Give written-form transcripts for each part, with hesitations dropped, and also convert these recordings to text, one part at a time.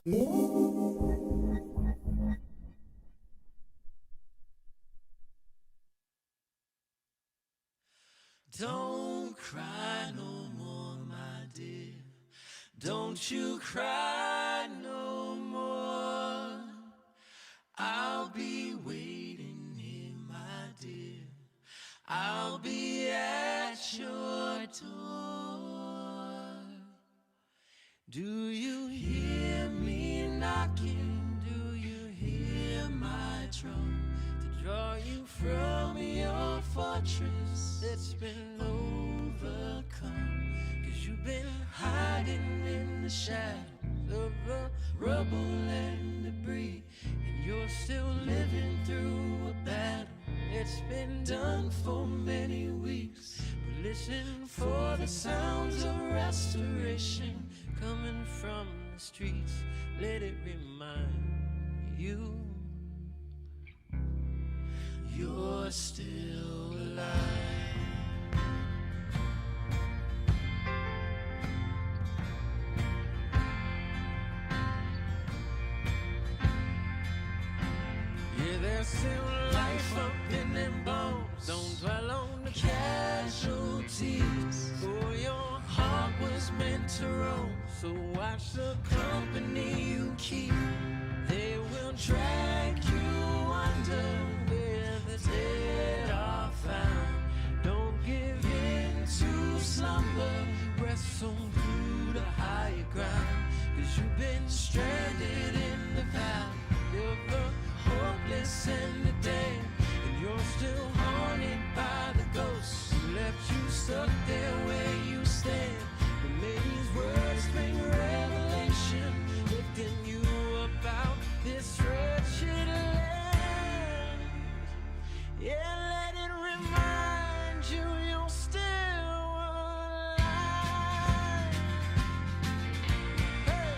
Don't cry no more, my dear. Don't you cry no more. I'll be waiting here, my dear. I'll be at your door. Do you hear me knocking? Do you hear my drum to draw you from your fortress that's been overcome? 'Cause you've been hiding in the shadows of the rubble and debris, and you're still living through a battle. It's been done for many weeks, but listen for the sounds of restoration coming from the streets. Let it remind you you're still alive. Yeah, there's still life up in them bones. Don't dwell on the casualties. For your heart was meant to roam, so watch the company you keep. They will drag you under where the dead are found. Don't give in to slumber. Press on through the higher ground. 'Cause you've been stranded in the valley of the hopeless and the dead, and you're still haunted by the ghosts who left you stuck there where you stand. But may these words bring revelation, lifting you up out this wretched land. Yeah, let it remind you you're still alive. Hey.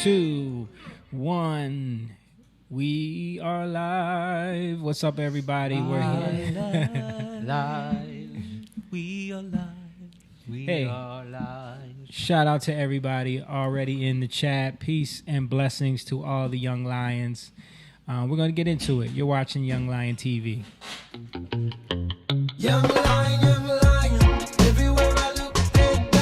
Two, one. We are live. What's up, everybody? We're here. Live. We are live. We are live. Shout out to everybody already in the chat. Peace and blessings to all the Young Lions. We're going to get into it. You're watching Young Lion TV. Young Lion, everywhere I look, head down.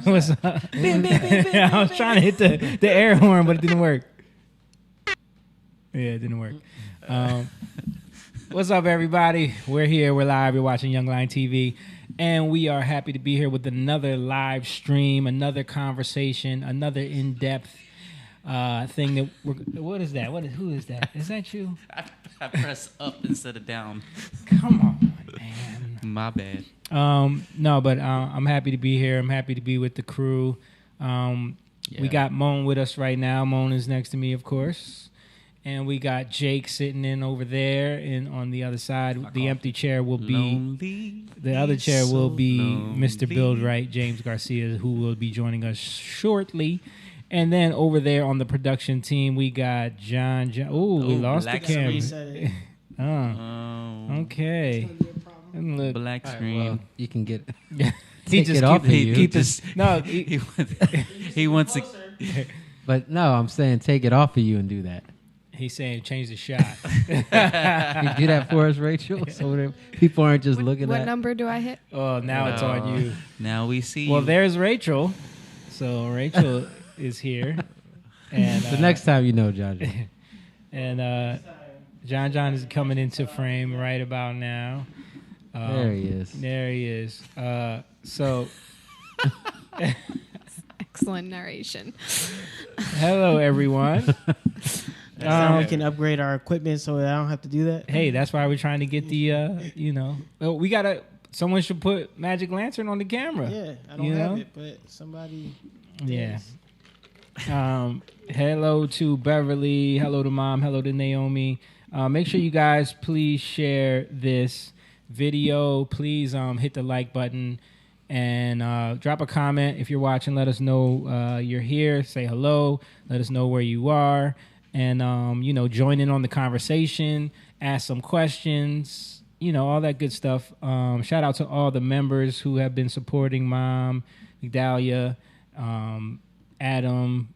What's up? I was trying to hit the air horn, but it didn't work. Yeah, it didn't work. What's up, everybody? We're here. We're live. You're watching Young Lion TV. And we are happy to be here with another live stream, another conversation, another in-depth thing that what is that? Who is that? Is that you? I press up instead of down. Come on, man. My bad. No, but I'm happy to be here. I'm happy to be with the crew. We got Moan with us right now. Moan is next to me, of course. And we got Jake sitting in over there, and on the other side, the empty chair will be Lonely, the other chair will be lonely. Mr. Buildright, James Garcia, who will be joining us shortly. And then over there on the production team, we got John. Oh, we lost the camera. Okay. Look, Black Right, screen. well, you can get he take just it off of you. keep this. No, He wants to. But no, I'm saying take it off of you and do that. he's saying change the shot. You do that for us, Rachel, so that people aren't just looking What at. number do I hit? Oh, now it's on you. Now we see. Well, you. there's Rachel. So Rachel is here, and The next time you know, John. and John is coming into frame right about now. There he is. There he is. So, Excellent narration. hello everyone. We can upgrade our equipment so I don't have to do that. Hey, that's why we're trying to get the we gotta. Someone should put Magic Lantern on the camera. Yeah, I don't You have know? it, but somebody. Yeah. does. Hello to Beverly. Hello to Mom. Hello to Naomi. Make sure you guys please share this video. Please hit the like button and drop a comment if you're watching. Let us know you're here. Say hello. Let us know where you are. And, join in on the conversation. Ask some questions. All that good stuff. Shout out to all the members who have been supporting Mom, Migdalia, Adam,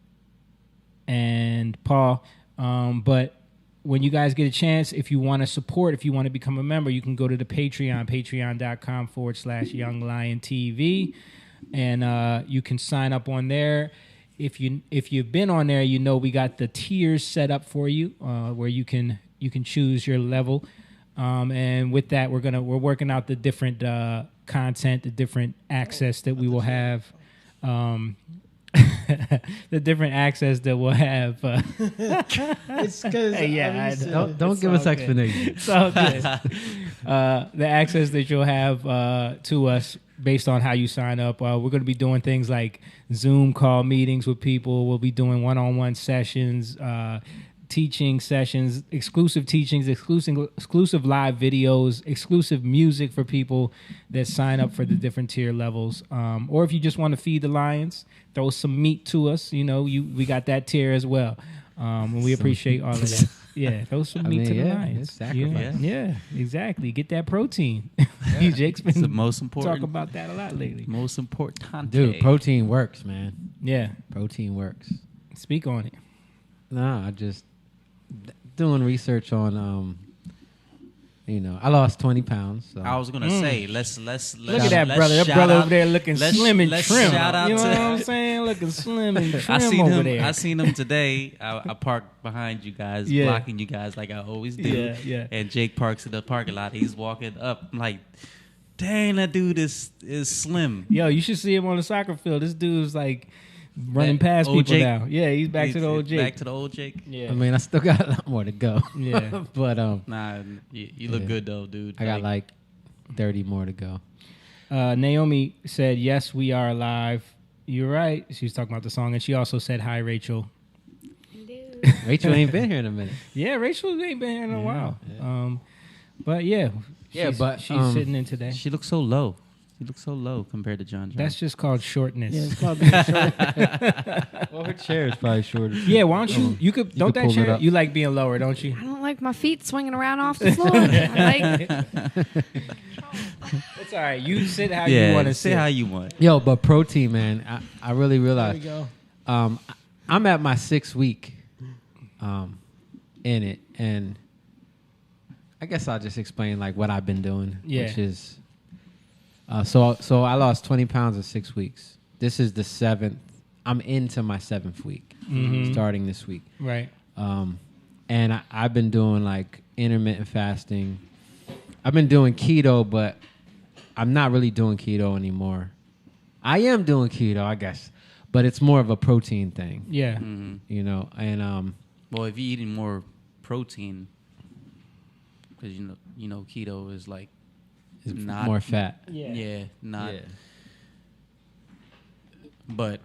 and Paul. But when you guys get a chance, if you want to support, if you want to become a member, you can go to the Patreon, patreon.com/YoungLionTV, and you can sign up on there. If you've been on there, we got the tiers set up for you, where you can choose your level. And with that, we're working out the different content, the different access that we will have. The different access that we'll have. It's because Don't give us explanation. It's all good. The access that you'll have to us based on how you sign up. We're going to be doing things like Zoom call meetings with people. We'll be doing one-on-one sessions, teaching sessions, exclusive teachings, exclusive live videos, exclusive music for people that sign up for the different tier levels. Or if you just want to feed the lions, throw some meat to us. We got that tier as well. And we appreciate all of that. Yeah, throw some meat to the lions. it's sacrifice. Yeah, exactly. Get that protein. Jake's It's the been most important. talking about that a lot lately. Most important. Dude, protein works, man. Yeah, Protein works. speak on it. No, I just doing research on I lost 20 pounds. So. I was gonna say let's Look at that brother. That shout brother out- over there looking let's- slim and let's trim. shout out You know to- what I'm saying? Looking slim and trim I seen over him. there. I seen him today. I parked behind you guys, Yeah. blocking you guys like I always do. Yeah. And Jake parks in the parking lot. He's walking up. I'm like, dang, that dude is slim. Yo, you should see him on the soccer field. This dude's like running That past old people Jake. now. Yeah, he's back to the old Jake. Back to the old Jake. Yeah. I mean, I still got a lot more to go. Yeah. But Nah, you look Yeah. good though, dude. I got like 30 more to go. Naomi said, "Yes, we are alive." You're right. She was talking about the song, and she also said, "Hi, Rachel." Rachel ain't been here in a minute. Yeah, Rachel ain't been here in a while. yeah. But yeah, Yeah, but, she's sitting in today. She looks so low. She looks so low compared to John. That's just called shortness. Yeah, it's called being short. Well, her chair is probably shorter. Yeah, why don't you? You could. Don't could that pull it chair? up. You like being lower, don't you? I don't like my feet swinging around off the floor. I like It's all right. You sit how you want to say sit. how you want. Yo, but protein, man, I really There we realized go. I'm at my 6th week in it, and I guess I'll just explain like what I've been doing, Yeah. which is so I lost 20 pounds in 6 weeks. this is the 7th. I'm into my 7th week, starting this week. Right. And I've been doing like intermittent fasting. I've been doing keto, but I'm not really doing keto anymore. I am doing keto, I guess, but it's more of a protein thing. Yeah. You know, and Well, if you're eating more protein, because you know, keto is like it's not more fat. Yeah, not. Yeah. But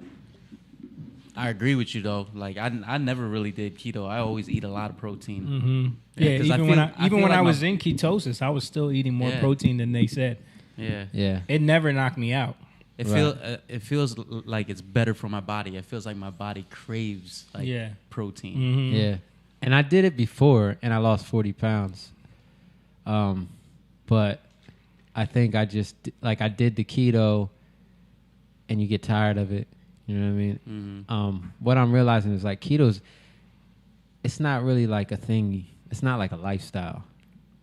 I agree with you though. Like I never really did keto. I always eat a lot of protein. Mm-hmm. Yeah, 'cause even I feel when I like was in ketosis, I was still eating more Yeah. protein than they said. Yeah. Yeah. It never knocked me out. It feels like it's better for my body. It feels like my body craves like Yeah. protein. Mm-hmm. Yeah. And I did it before, and I lost 40 pounds. But I think I just, like, I did the keto, and you get tired of it. You know what I mean? What I'm realizing is, like, keto's, it's not really like a thing. It's not like a lifestyle.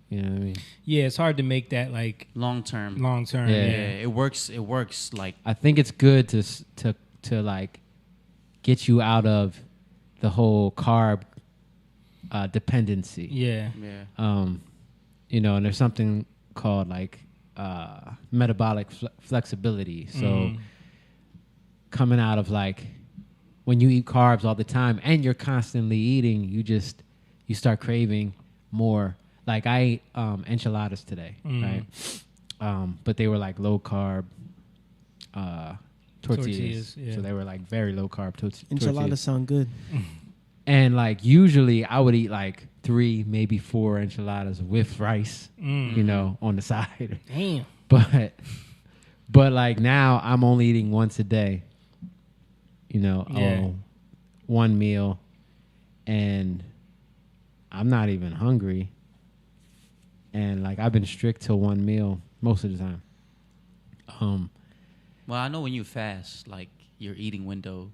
You know what I mean? Yeah, it's hard to make that like Long term. long term. Yeah. Yeah, it works. It works like I think it's good to like get you out of the whole carb dependency. Yeah. yeah. You know, and there's something called like metabolic flexibility. So coming out of like when you eat carbs all the time and you're constantly eating, you start craving more. Like I ate enchiladas today, right? But they were like low carb tortillas. Yeah. So they were like very low carb Enchiladas tortillas. sound good. And like usually I would eat like 3, maybe 4 enchiladas with rice, you know, on the side. Damn. But like now I'm only eating once a day, you know, Yeah. one meal, and I'm not even hungry. And like I've been strict to one meal most of the time. Well, I know when you fast, like your eating window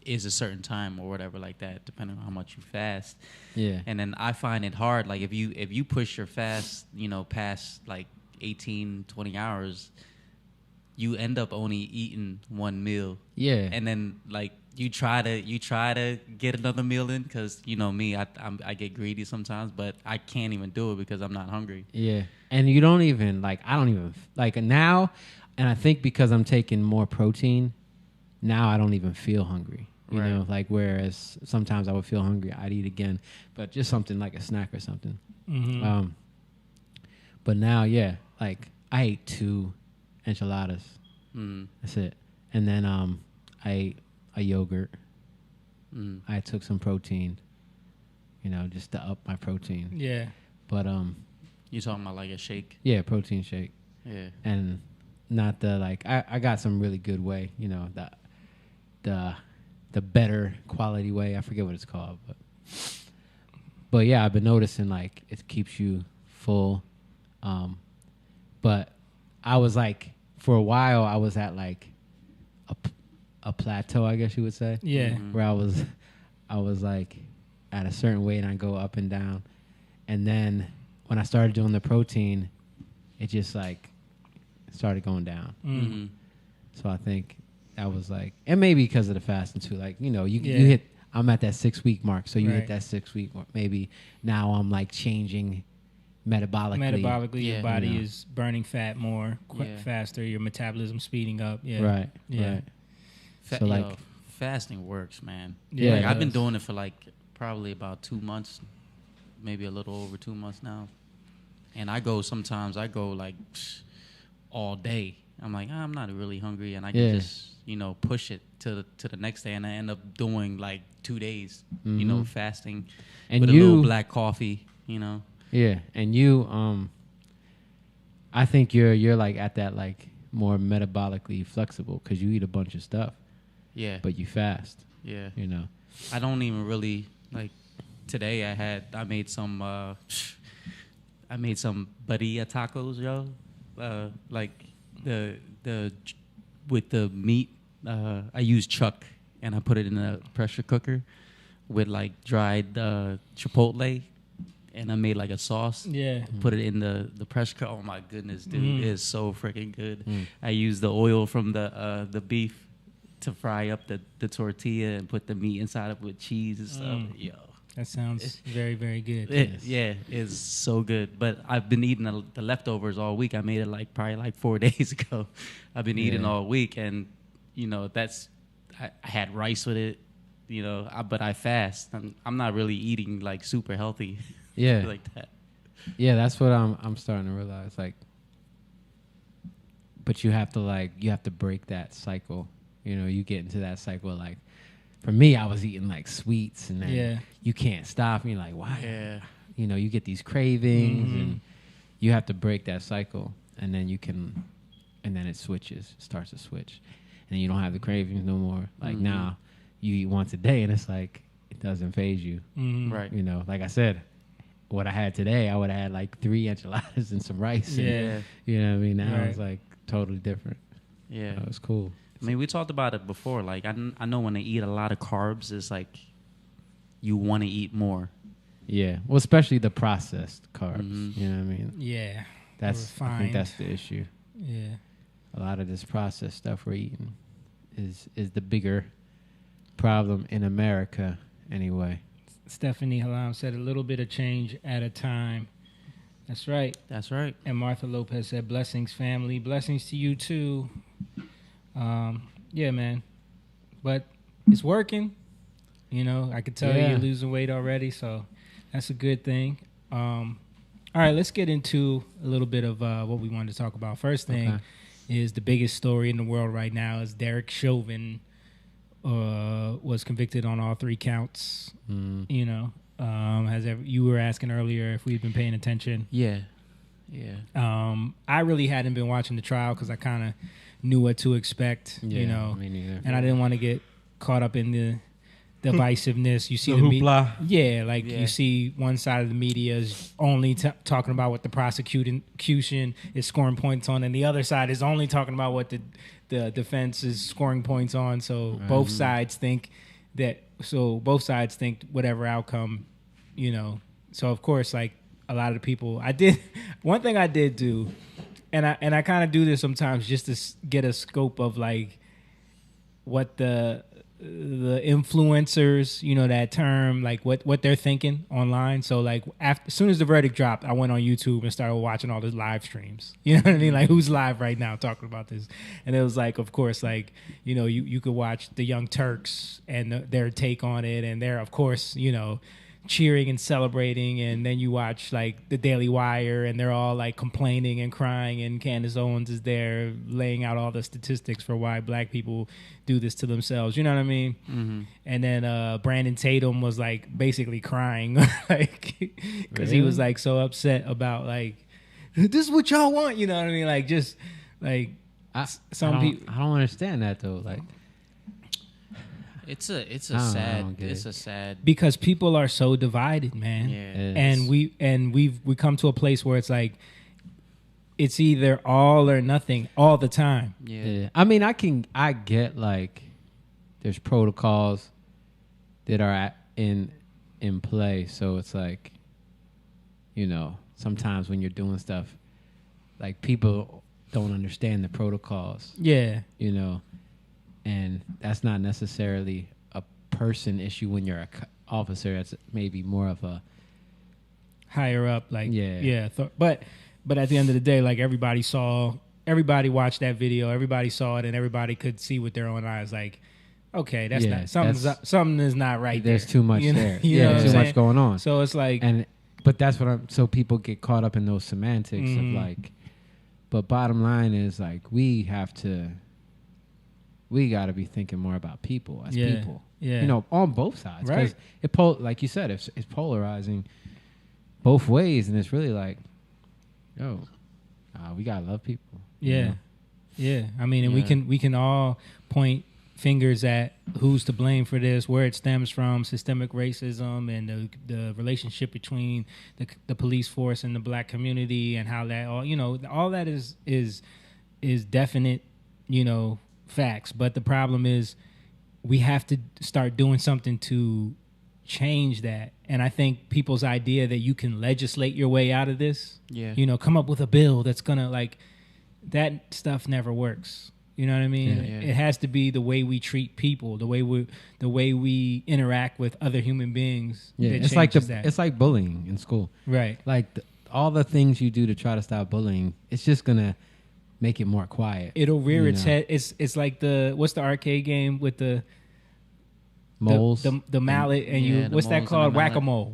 is a certain time or whatever like that, depending on how much you fast. Yeah. And then I find it hard, like if you push your fast, past like 18, 20 hours, you end up only eating one meal. Yeah. And then like you try to get another meal in, because me, I get greedy sometimes, but I can't even do it because I'm not hungry. Yeah. And you don't even like, I don't even like now. And I think because I'm taking more protein now, I don't even feel hungry, you know, like, whereas sometimes I would feel hungry, I'd eat again, but just something like a snack or something. But now, yeah, like I ate 2 enchiladas. That's it. And then I ate a yogurt. I took some protein, just to up my protein. Yeah. But You talking about like a shake? yeah, protein shake. Yeah. And not the like I got some really good whey, the better quality whey. I forget what it's called, but yeah, I've been noticing like it keeps you full. But I was like, for a while I was at like a plateau, I guess you would say. Yeah. Where I was like at a certain weight and I go up and down. And then when I started doing the protein, it just like started going down. So I think that was like, and maybe because of the fasting too, like, you hit, I'm at that 6-week mark. So you hit that 6-week mark. Maybe now I'm like changing metabolically. Your body is burning fat more faster. Your metabolism speeding up. Yeah. Right. Yeah. Right. So like fasting works, man. Yeah, Like, it I've been does. doing it for like probably about 2 months, maybe a little over 2 months now. And I go like all day. I'm like, I'm not really hungry, and I can just push it to the next day, and I end up doing like 2 days, fasting, And with a little black coffee, Yeah, and you, I think you're like at that like more metabolically flexible because you eat a bunch of stuff, Yeah. but you fast. Yeah. I I don't even really like. Today I made some barilla tacos, yo. Like the with the meat. I use chuck and I put it in a pressure cooker with like dried chipotle and I made like a sauce. Yeah. Put it in the pressure cooker. Oh my goodness, dude, it's so freaking good. Mm. I used the oil from the beef to fry up the tortilla and put the meat inside of it with cheese and stuff. Yo, That sounds very, very good. yeah, it's so good. But I've been eating the leftovers all week. I made it probably 4 days ago. I've been eating all week, and I had rice with it. But I fast. I'm not really eating like super healthy. Yeah. Like that. Yeah, that's what I'm starting to realize. Like, but you have to break that cycle. You get into that cycle. Like, for me, I was eating like sweets, and then you can't stop. And you're like, why? Yeah. You get these cravings, and you have to break that cycle, and then and then it starts to switch, and then you don't have the cravings no more. Like now, you eat once a day, and it's like it doesn't faze you. Right. Like I said, what I had today, I would have had like 3 enchiladas and some rice. And, you know what I mean? Now it's like totally different. Yeah. It was cool. I mean, we talked about it before. Like, I know when I eat a lot of carbs, it's like you want to eat more. Yeah. Well, especially the processed carbs. You know what I mean? Yeah. I think that's the issue. Yeah. A lot of this processed stuff we're eating is the bigger problem in America anyway. Stephanie Halam said a little bit of change at a time. That's right. That's right. And Martha Lopez said, blessings, family. Blessings to you, too. Yeah, man. But it's working. I could tell you're losing weight already, so that's a good thing. All right, let's get into a little bit of what we wanted to talk about. First thing is the biggest story in the world right now is Derek Chauvin was convicted on all 3 counts. You were asking earlier if we've been paying attention. Yeah. I really hadn't been watching the trial because I kind of knew what to expect. Me neither. And I didn't want to get caught up in the divisiveness. You see The hoopla. You see one side of the media is only talking about what the prosecution is scoring points on, and the other side is only talking about what the defense is scoring points on. So both sides think whatever outcome, So of course, like a lot of the people, one thing I did do, and I kind of do this sometimes just to get a scope of like what the influencers, that term, like what they're thinking online. So like as soon as the verdict dropped, I went on YouTube and started watching all the live streams. You know what I mean? Like who's live right now talking about this? And it was like, of course, like, you could watch the Young Turks and their take on it. And they're, of course, cheering and celebrating, and then you watch like the Daily Wire and they're all like complaining and crying, and Candace Owens is there laying out all the statistics for why black people do this to themselves, you know what I mean? And then Brandon Tatum was like basically crying like because he was like so upset about like, this is what y'all want, you know what I mean? Like just like some people, I don't understand that though. Like, It's a sad because people are so divided, man. Yeah. And we come to a place where it's like it's either all or nothing all the time. Yeah. I mean, I get like there's protocols that are in play, so it's like, sometimes when you're doing stuff, like people don't understand the protocols. Yeah. And that's not necessarily a person issue when you're a officer. That's maybe more of a higher up, like but at the end of the day, like everybody watched that video, everybody saw it, and everybody could see with their own eyes, like, okay, that's not something is not right. There's too much there. There's too much going on. So it's like, but that's so people get caught up in those semantics of like, but bottom line is like we got to be thinking more about people as people. Yeah. On both sides. Right. Because like you said, it's polarizing both ways, and it's really like, we got to love people. Yeah. Yeah. I mean, and we can all point fingers at who's to blame for this, where it stems from, systemic racism and the relationship between the police force and the black community, and how that all that is definite, facts. But the problem is we have to start doing something to change that. And I think people's idea that you can legislate your way out of this, Yeah. you know, come up with a bill that's gonna like, that stuff never works. You know what I mean? Yeah, yeah. It has to be the way we treat people, the way we interact with other human beings. Yeah, that it's like changes that. it's like bullying in school. Right. Like all the things you do to try to stop bullying, it's just gonna make it more quiet. It'll rear you its know? head. It's like what's the arcade game with the Moles. the mallet and Yeah, you the what's that moles and called? the mallet. Whack-a-mole,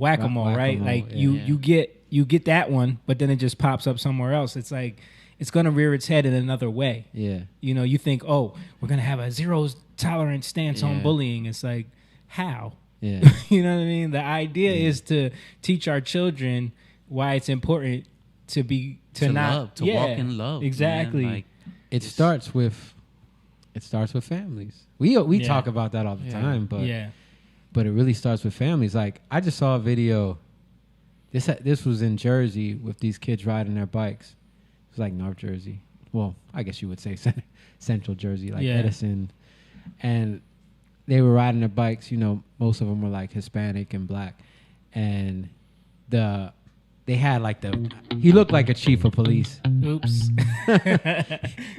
right? Whack-a-mole, Like yeah. you get that one, but then it just pops up somewhere else. It's like it's gonna rear its head in another way. Yeah. You know, you think, oh, we're gonna have a zero tolerance stance on Yeah. bullying. It's like, how? Yeah. You know what I mean? The idea is to teach our children why it's important to be to not love, to walk in love. man. Exactly. Like, It starts with families. We Yeah. talk about that all the Yeah. time, but yeah. but it really starts with families. Like I just saw a video. This was in Jersey with these kids riding their bikes. It was like North Jersey. Well, I guess you would say Central Jersey, like Yeah. Edison. And they were riding their bikes. You know, most of them were like Hispanic and black. And they had like he looked like a chief of police. Oops.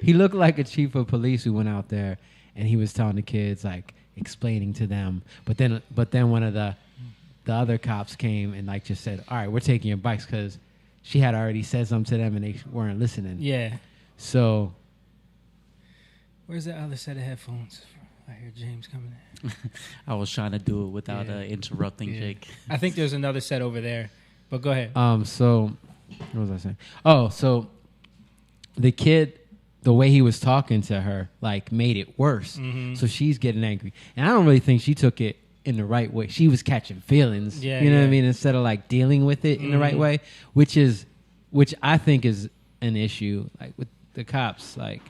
He looked like a chief of police who went out there and he was telling the kids, like explaining to them. But then one of the other cops came and like just said, all right, we're taking your bikes, because she had already said something to them and they weren't listening. Yeah. So Where's the other set of headphones? I hear James coming in. I was trying to do it without Yeah. interrupting Yeah. Jake. I think there's another set over there, but go ahead. so what was I saying? Oh, so the kid, the way he was talking to her, like made it worse. Mhm. So she's getting angry. And I don't really think she took it in the right way. She was catching feelings. Yeah, you know what yeah. I mean? Instead of like dealing with it in the right Mhm. way, which I think is an issue. Like with the cops, like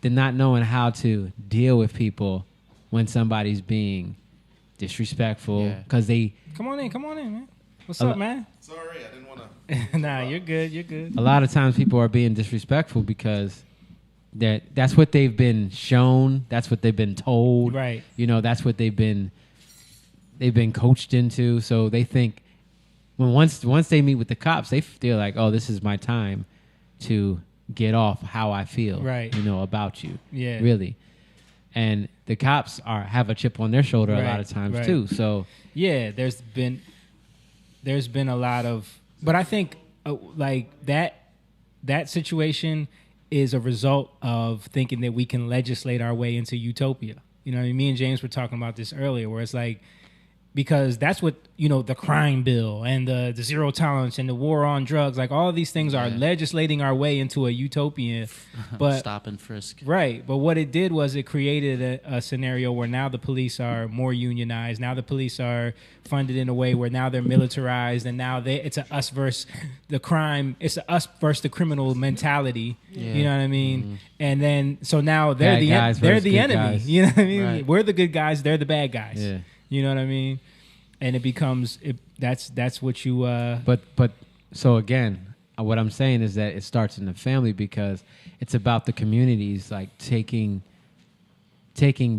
they're not knowing how to deal with people when somebody's being disrespectful, Yeah. because they Come on in, man. What's A up, lo- man? Sorry, I didn't want to. Nah, you're good. You're good. a lot of times people are being disrespectful because that's what they've been shown, that's what they've been told, Right. you know, that's what they've been coached into. So they think once they meet with the cops, they feel like, oh, this is my time to get off how I feel, Right. you know, about you. Yeah. Really. And the cops have a chip on their shoulder a lot Right, of times right. too. So Yeah, there's been a lot of, but I think like that situation is a result of thinking that we can legislate our way into utopia. You know, me and James were talking about this earlier, where it's like, because that's what, you know, the crime bill and the zero tolerance and the war on drugs, like all of these things are Yeah. legislating our way into a utopia. But Stop and frisk. right. But what it did was it created a scenario where now the police are more unionized. Now the police are funded in a way where now they're militarized, and now it's a us versus the crime. It's a us versus the criminal mentality. Yeah. You know what I mean? And then so now they're Bad guys they're versus the good enemy. guys. You know what I mean? Right. We're the good guys. They're the bad guys. yeah. You know what I mean? And it becomes that's what you. But so again, what I'm saying is that it starts in the family, because it's about the communities, like taking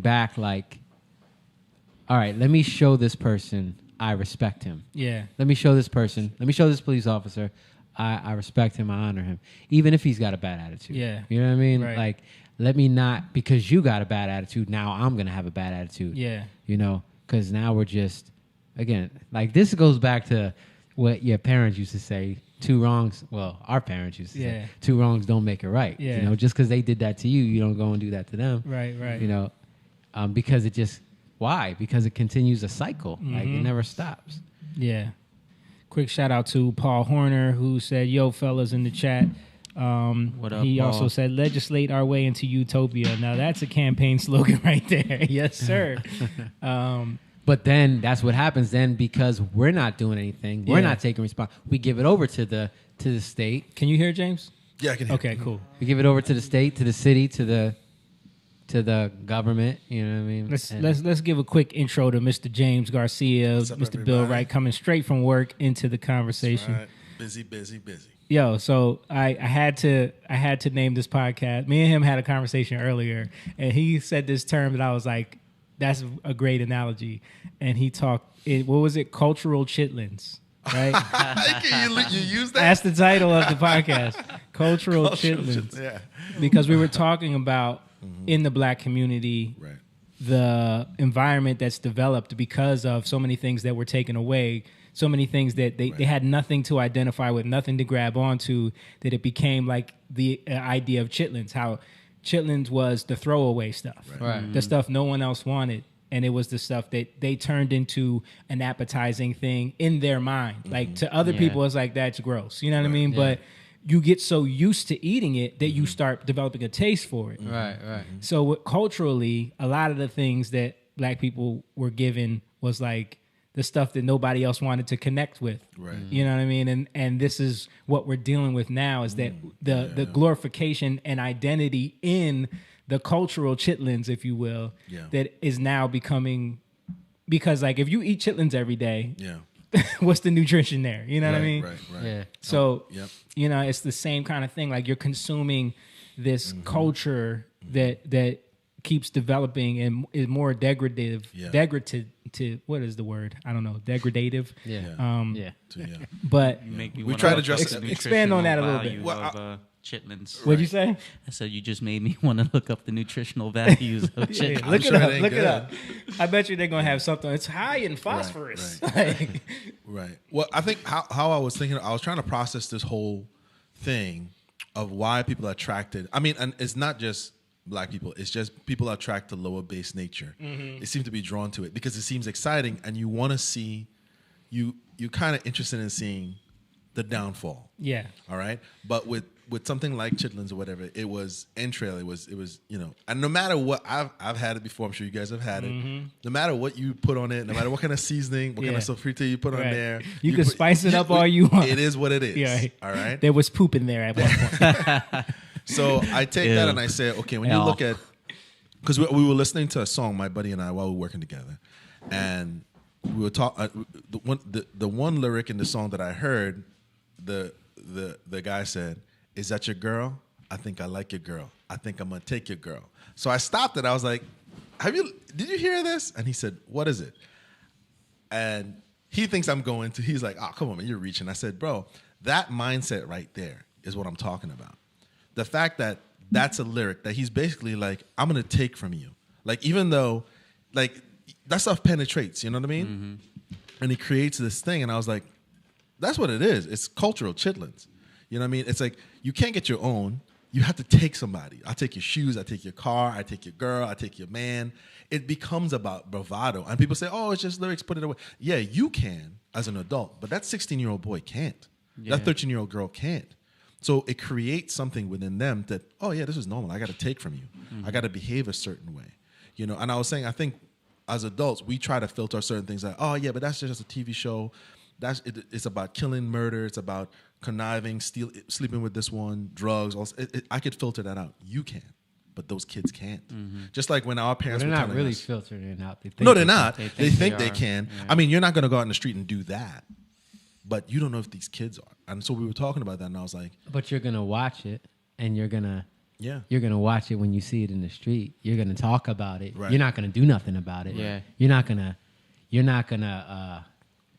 back, like, all right, let me show this person I respect him. Yeah. Let me show this police officer I respect him, I honor him, even if he's got a bad attitude. Yeah. You know what I mean? Right. Like, let me not, because you got a bad attitude, now I'm gonna have a bad attitude. Yeah. You know, because now we're just, again, like this goes back to what your parents used to say, two wrongs, well, our parents used to Yeah. say, two wrongs don't make it right. Yeah. You know, just because they did that to you, you don't go and do that to them. Right. Right. You know, because it just, why? Because it continues a cycle. Like, it Mhm. never stops. Yeah. Quick shout out to Paul Horner, who said, yo, fellas, in the chat. What up, He Paul? also said, legislate our way into utopia. Now, that's a campaign slogan right there. Yes, sir. But then that's what happens then, because we're not doing anything. We're Yeah. not taking response. We give it over to the state. Can you hear James? Yeah, I can hear. Okay, cool. We give it over to the state, to the city, to the government. You know what I mean? And- Let's give a quick intro to Mr. James Garcia, What's up, Mr. Bill everybody? Wright, coming straight from work into the That's conversation. right. Busy, busy, busy. Yo, so I had to name this podcast. Me and him had a conversation earlier, and he said this term that I was like, that's a great analogy. And he talked. What was it? Cultural chitlins. Right. you use that? That's the title of the podcast. Cultural chitlins. Yeah. Because we were talking about in the black community, Right. the environment that's developed because of so many things that were taken away, so many things that they had nothing to identify with, nothing to grab onto, that it became like the idea of chitlins, how chitlins was the throwaway stuff, Right. the stuff no one else wanted. And it was the stuff that they turned into an appetizing thing in their mind. Like to other people, it's like, that's gross. You know what I mean? Yeah. But you get so used to eating it that you start developing a taste for it. Right. So culturally, a lot of the things that black people were given was like the stuff that nobody else wanted to connect with. Right. You know what I mean? And this is what we're dealing with now is that the glorification and identity in the cultural chitlins, if you will, that is now becoming, because like if you eat chitlins every day, what's the nutrition there? You know what I mean? Right. Yeah. So, you know, it's the same kind of thing. Like you're consuming this culture that keeps developing and is more degradative. What is the word? I don't know. Degradative. Yeah. But We try to address it. Expand on that a little bit. Well, chitlins. What'd you say? I said you just made me want to look up the nutritional values of chitlins. Look sure it up. it ain't Look it good. up. I bet you they're gonna have something. It's high in phosphorus. Right. Right. Well, I think how I was thinking, I was trying to process this whole thing of why people are attracted. I mean, and it's not just black people. It's just people are attracted to lower base nature. They seem to be drawn to it because it seems exciting, and you want to see. You're kind of interested in seeing the downfall. Yeah. All right. But with something like chitlins or whatever, it was entrail. It was and no matter what, I've had it before. I'm sure you guys have had it. No matter what you put on it, no matter what kind of seasoning, what kind of sofrito you put on there, You can spice it up all you want. It is what it is. Yeah. All right. There was poop in there at one point. So I take that and I say, okay, when you look at, because we were listening to a song, my buddy and I, while we were working together, and we were talking. The one lyric in the song that I heard, the guy said, "Is that your girl? I think I like your girl. I think I'm gonna take your girl." So I stopped it. I was like, did you hear this? And he said, "What is it?" And he thinks I'm going to. He's like, "Oh, come on, man, you're reaching." I said, "Bro, that mindset right there is what I'm talking about. The fact that that's a lyric that he's basically like, I'm gonna take from you. Like, even though, like, that stuff penetrates. You know what I mean? And he creates this thing, and I was like, that's what it is. It's cultural chitlins. You know what I mean? It's like you can't get your own. You have to take somebody. I take your shoes. I take your car. I take your girl. I take your man. It becomes about bravado. And people say, oh, it's just lyrics, put it away. Yeah, you can as an adult, but that 16-year-old boy can't. Yeah. That 13-year-old girl can't. So it creates something within them that, oh, yeah, this is normal. I got to take from you. I got to behave a certain way. You know, and I was saying, I think as adults, we try to filter certain things like, oh, yeah, but that's just a TV show. It's about killing, murder. It's about conniving, sleeping with this one, drugs. I could filter that out. You can, but those kids can't. Just like when our parents They're were not telling really us. filtering it out. No, they're not. They They think they are. can. Yeah. I mean, you're not going to go out in the street and do that, but you don't know if these kids are. And so we were talking about that, and I was like, But you're gonna watch it, and you're gonna yeah. you're gonna watch it when you see it in the street. You're gonna talk about it. Right. You're not gonna do nothing about it. Yeah. You're not gonna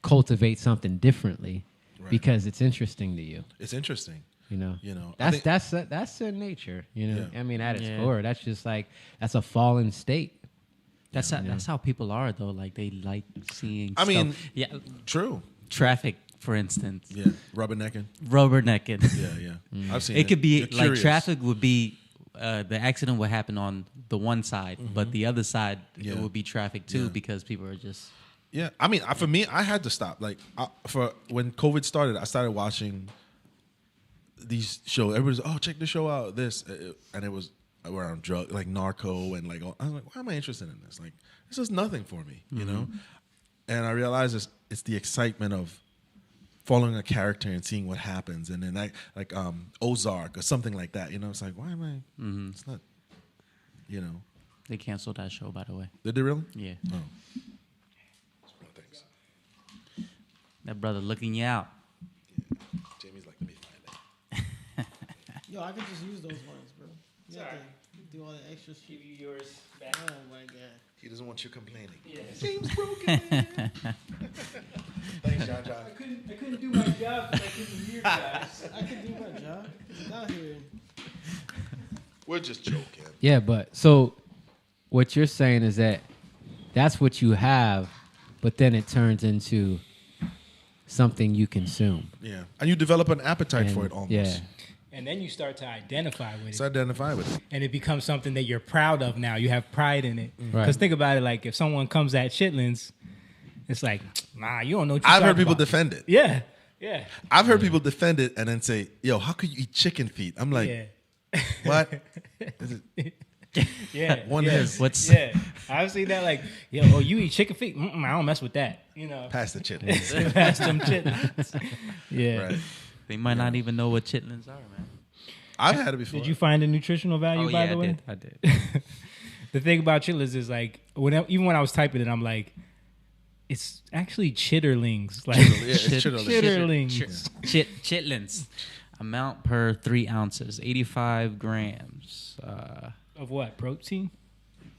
cultivate something differently because it's interesting to you. It's interesting. You know. I That's think- that's their nature. You know. Yeah. I mean, at its Yeah. core, that's just like that's a fallen state. That's how people are though. Like they like seeing. I mean, yeah, True. traffic, for instance, Yeah. Rubbernecking. rubbernecking. Yeah. I've seen It could be You're like curious. traffic would be the accident would happen on the one side, but the other side Yeah. it would be traffic too Yeah. because people are just Yeah, I mean, for me, I had to stop. Like, for when COVID started, I started watching these shows. Everybody's, oh, check this show out. And it was around drug, like Narco, and like, I was like, why am I interested in this? Like, this is nothing for me, you know. And I realized it's the excitement of following a character and seeing what happens, and then like Ozark or something like that. You know, it's like, why am I? It's not, you know. they canceled that show by the way. Did they really? Yeah, Oh. No, thanks. that brother looking you out. Jamie's like, let me find that. Yo, I could just use those ones, bro. You have to Do all the extra shit. Give you yours back. Oh my god. He doesn't want you complaining. Yeah. James broken, man. Thanks, John. I couldn't do my job because I couldn't hear guys. I can do my job. It's out here. We're just joking. Yeah, but so what you're saying is that that's what you have, but then it turns into something you consume. Yeah. And you develop an appetite And- for it almost. Yeah. And then you start to identify with it. So identify with it. And it becomes something that you're proud of now. You have pride in it. Right. Because think about it, like if someone comes at Chitlins, it's like, nah, you don't know what you're I've heard talking people about. defend it. Yeah, yeah, I've heard people defend it and then say, yo, how could you eat chicken feet? I'm like, yeah. what? Is it- Yeah, One yeah. is. What's Yeah, I've seen that. Like, yo, oh, you eat chicken feet? I don't mess with that. You know, Pass the chitlins. pass them chitlins. Yeah. Right. they might not even know what chitlins are, man. I've had it before. Did you find the nutritional value? Oh by yeah, the way, I did. the thing about chitlins is like, even when I was typing it, I'm like, it's actually chitterlings. Like Yeah, it's chitterlings. chitterlings. Chitlins. Amount per 3 ounces, 85 grams. Of what? Protein?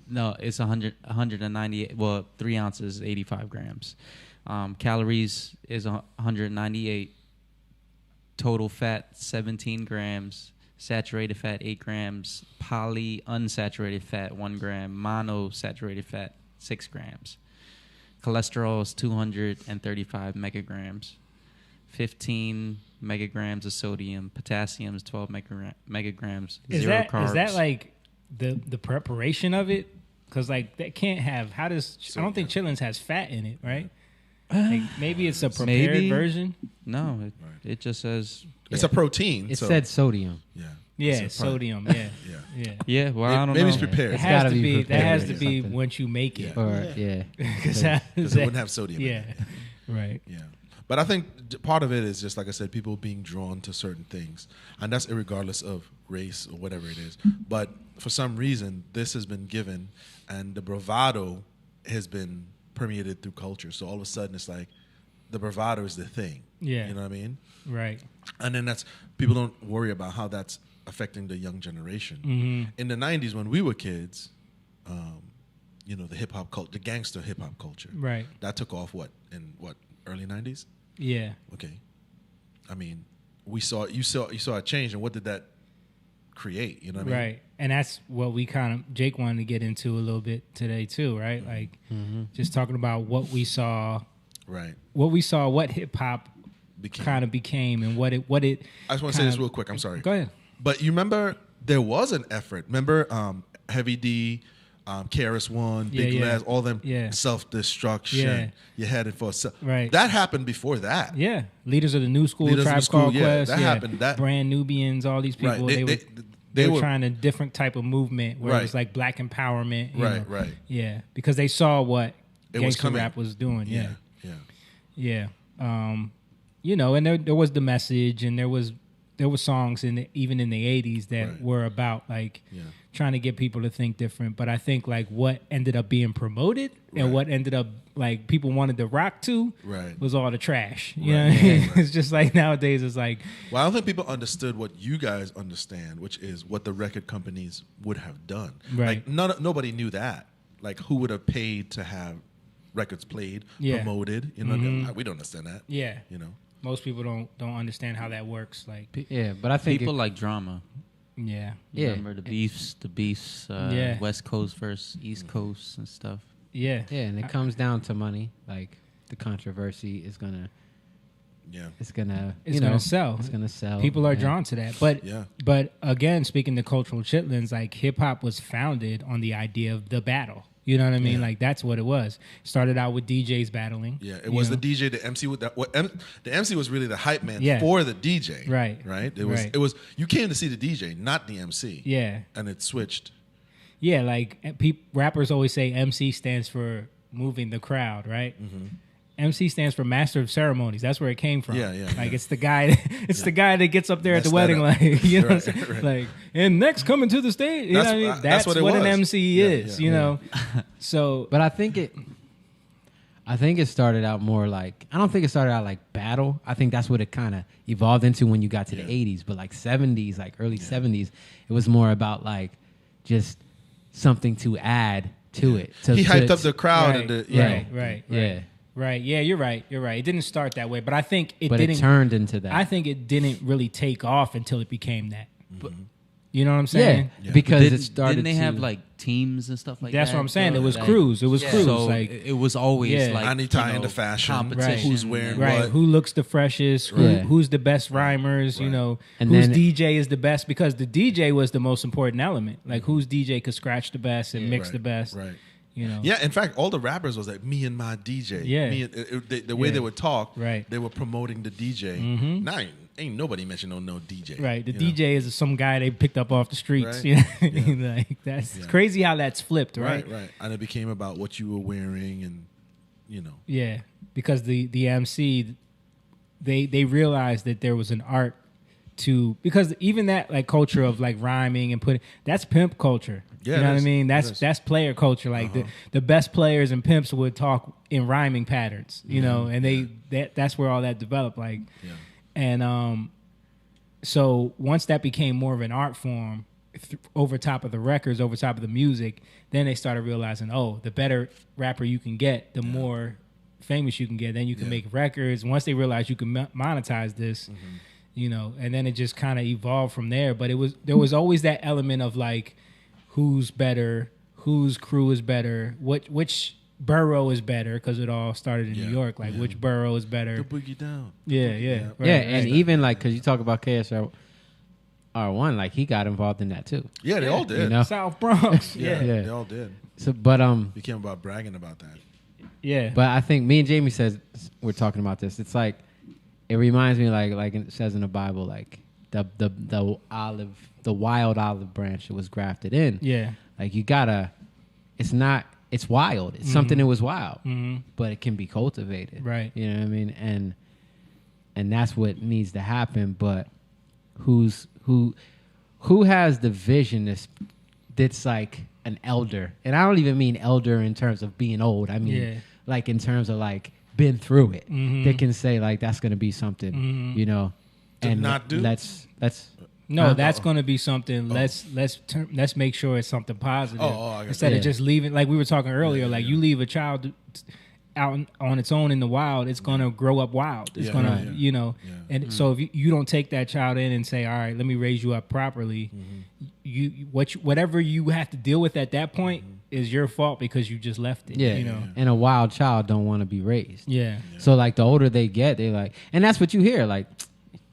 No, it's 198. Well, 3 ounces, 85 grams. Calories is 198. Total fat 17 grams. Saturated fat 8 grams. Polyunsaturated fat 1 gram. Monosaturated fat 6 grams. Cholesterol is 235 megagrams. 15 megagrams of sodium. Potassium is 12 megagrams. Is Zero that carbs. is that like the preparation of it? Because like that can't have. How does I don't think chitlins has fat in it, right? Like maybe it's a prepared Maybe. version. No, it just says. It's a protein. It so, said sodium. yeah. Yeah, It's a pro- sodium. Yeah, Yeah. yeah. Yeah, well, I don't Maybe know. it's prepared. It It's has gotta to be be. That has to prepared or be something. once you make it. Or yeah. Because Because it wouldn't have sodium. in Yeah, it. right. Yeah. But I think part of it is just, like I said, people being drawn to certain things. And that's irregardless of race or whatever it is. But for some reason, this has been given and the bravado has been permeated through culture. So all of a sudden, it's like the bravado is the thing. Yeah. You know what I mean? Right. And then people don't worry about how that's affecting the young generation. Mm-hmm. In the 90s, when we were kids, the hip hop culture, the gangster hip hop culture, Right. that took off early 90s? Yeah. Okay. I mean, you saw a change, and what did that create? You know what I mean? Right. And that's what we Jake wanted to get into a little bit today too, right? Like just talking about what we saw, Right. what hip hop Became. kind of became and what it I just want to say this real quick. I'm sorry. Go ahead. But you remember there was an effort. Remember Heavy D, KRS-One, Yeah, Big yeah. Les, all of them Yeah. self-destruction. Yeah. You're headed for Right. That happened before that. Yeah. Leaders of the New School, Leaders of the Tribe School, Called yeah, Quest. that happened. That- Brand Nubians, all these people, Right. they were were trying a different type of movement where it Right. was like black empowerment. you Right, know. right. Yeah. Because they saw what It was gangster coming. rap was doing. Yeah. Yeah. Yeah. And there was the message, and there was songs even in the 80s that Right. were about like Yeah. trying to get people to think different. But I think like what ended up being promoted Right. and what ended up like people wanted to rock to Right. was all the trash. You know Right. what I mean? Right. It's just like nowadays it's like, Well, I don't think people understood what you guys understand, which is what the record companies would have done. Right. Like nobody knew that. Like who would have paid to have records played, Yeah. promoted? You know, Mhm. we don't understand that. yeah, You know. most people don't understand how that works. Like, Yeah, but I think People like drama. yeah. Yeah. Remember the beefs, Yeah. West Coast versus East Coast and stuff. Yeah. yeah, and it comes down to money. Like the controversy is gonna Yeah. It's you gonna know, sell. It's gonna sell. People are Yeah. drawn to that. But Yeah. but again, speaking to cultural chitlins, like hip hop was founded on the idea of the battle. You know what I mean? Yeah. Like that's what it was. Started out with DJs battling. Yeah, it you was know? the DJ, the MC. The MC was really the hype man Yeah. for the DJ. Right. Right. Right. It was. You came to see the DJ, not the MC. Yeah. And it switched. Yeah, like rappers always say MC stands for moving the crowd, right? MC stands for Master of Ceremonies. That's where it came from. Yeah, yeah, Like yeah. it's the guy. It's the guy that gets up there at the Messed that wedding, up. like you know, Right, what I'm saying? right. Like and next coming to the stage. You know what I mean? That's what it an was. MC Yeah, is. yeah, you yeah. know. So But I think it started out more like I don't think it started out like battle. I think that's what it kind of evolved into when you got to the Yeah. 80s. But like 70s, like early 70s, it was more about like just something to add to it. He hyped up the crowd Right, and right. Yeah. Right. Yeah, you're right. It didn't start that way, but I think it But didn't. it turned into that. I think it didn't really take off until it became that. You know what I'm saying? yeah, because Didn't, it started. didn't they have to- like teams and stuff like That's that? what I'm saying. So, It was like, crews. It was crews. So like it was always Yeah. like Any tie into fashion, competition. who's wearing right, what. who looks the freshest, Right. who's the best rhymers, you know, And whose then- DJ is the best, because the DJ was the most important element. Like whose DJ could scratch the best and mix Right, the best. right. You know. Yeah, in fact, all the rappers was like me and my DJ. Yeah. Me and, the way Yeah. they would talk, Right. they were promoting the DJ. Now ain't nobody mentioning no DJ. Right, the you know? DJ is some guy they picked up off the streets. Right. You know what I mean? Like that's crazy how that's flipped, right? Right, right. And it became about what you were wearing and, you know. Yeah, because the MC, they realized that there was an art to, because even that like culture of like rhyming and putting, that's pimp culture. Yeah, you know it what I is. mean? It is. That's player culture. Like the best players and pimps would talk in rhyming patterns. You know, and that's where all that developed. Like, and so once that became more of an art form over top of the records, over top of the music, then they started realizing, oh, the better rapper you can get, the more famous you can get. Then you can make records. Once they realized you can monetize this, you know, and then it just kind of evolved from there. But there was always that element of like, who's better, whose crew is better, which borough is better, because it all started in New York. Like which borough is better? The boogie down. Yeah. Right, and even like, because you talk about KSR R1, like he got involved in that too. Yeah, they all did. You know? South Bronx. Yeah, Yeah. they all did. So, but Became about bragging about that. Yeah. But I think me and Jamie says we're talking about this. It's like it reminds me like it says in the Bible, like the wild olive branch that was grafted in. Yeah. Like you gotta. It's wild. It's something that was wild, but it can be cultivated. Right. You know what I mean? And that's what needs to happen. But who has the vision that's like an elder? And I don't even mean elder in terms of being old. I mean like in terms of like been through it. That can say like that's gonna be something, you know. And not do? let's No, that's going to be something. Let's make sure it's something positive I got instead you. of just leaving. Like we were talking earlier, like you leave a child out on its own in the wild, it's going to grow up wild. It's going to, you know. And so if you don't take that child in and say, all right, let me raise you up properly, whatever you have to deal with at that point is your fault because you just left it. Yeah, you know. and a wild child don't want to be raised. Yeah. So like the older they get, they like, and that's what you hear. Like,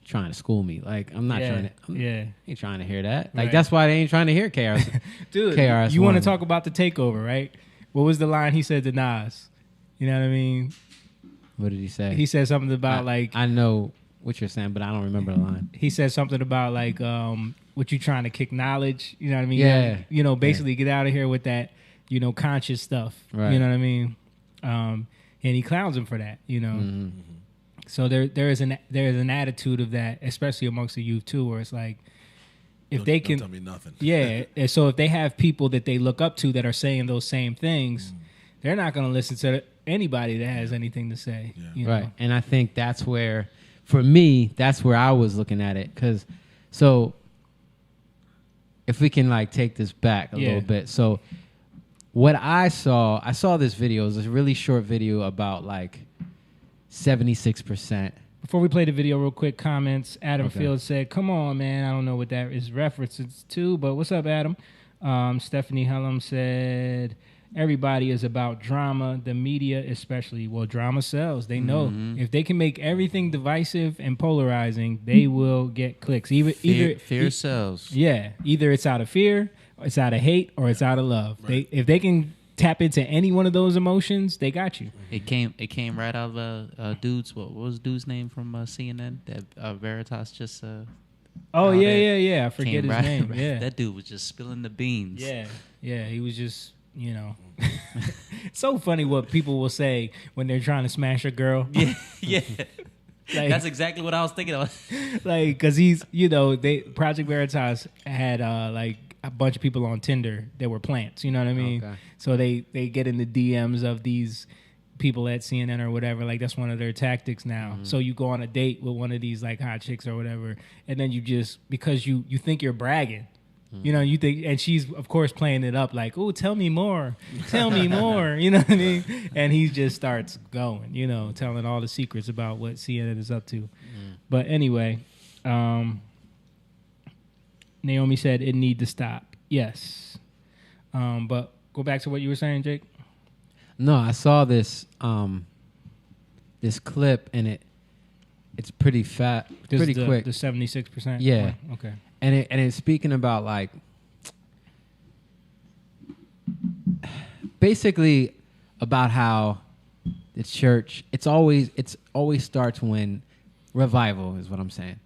trying to school me. Like I'm not Yeah. trying to. Yeah. Ain't trying to hear that. Like Right. that's why they ain't trying to hear KRS. Dude, KRS you want to One. talk about the takeover, right? What was the line he said to Nas? You know what I mean? What did he say? He said something about like I know what you're saying, but I don't remember the line. he said something about like what you trying to kick knowledge, you know what I mean? Yeah. You know, basically get out of here with that, you know, conscious stuff. Right. You know what I mean? And he clowns him for that, you know. Mm-hmm. So there is an attitude of that, especially amongst the youth too, where it's like if they can Don't tell me nothing. yeah, and so if they have people that they look up to that are saying those same things, they're not going to listen to anybody that has anything to say. You know? Right. And I think that's where, for me, that's where I was looking at it. Because, so, if we can, like, take this back a little bit. So, what I saw this video. It was a really short video about, like, 76%. Before we play the video real quick, comments. Adam Okay. Fields said, come on, man. I don't know what that is references to, but what's up, Adam? Stephanie Hellum said, everybody is about drama. The media especially. Well, drama sells. They know. If they can make everything divisive and polarizing, they will get clicks. Fear sells. Yeah. Either it's out of fear, or it's out of hate, or it's out of love. Right. If they can tap into any one of those emotions, they got you. It came right out of dude's. What was dude's name from CNN? That Veritas just. Oh, out yeah, there. yeah. I forget Came his right- name. Yeah. That dude was just spilling the beans. Yeah. He was just, you know. It's so funny what people will say when they're trying to smash a girl. Yeah. Like, That's exactly what I was thinking of. like, because he's, you know, Project Veritas had like a bunch of people on Tinder that were plants. You know what I mean? Okay. So they get in the DMs of these people at CNN or whatever. Like that's one of their tactics now. So you go on a date with one of these like hot chicks or whatever, and then you just because you think you're bragging. You know, you think, and she's of course playing it up like, "Oh, tell me more, tell me more." You know what I mean? And he just starts going, you know, telling all the secrets about what CNN is up to. But anyway, Naomi said it need to stop. Yes, but go back to what you were saying, Jake. No, I saw this this clip and it's pretty fat, This pretty is quick. The 76%. Yeah. Okay. And it's speaking about like basically about how the church it's always starts when revival is what I'm saying.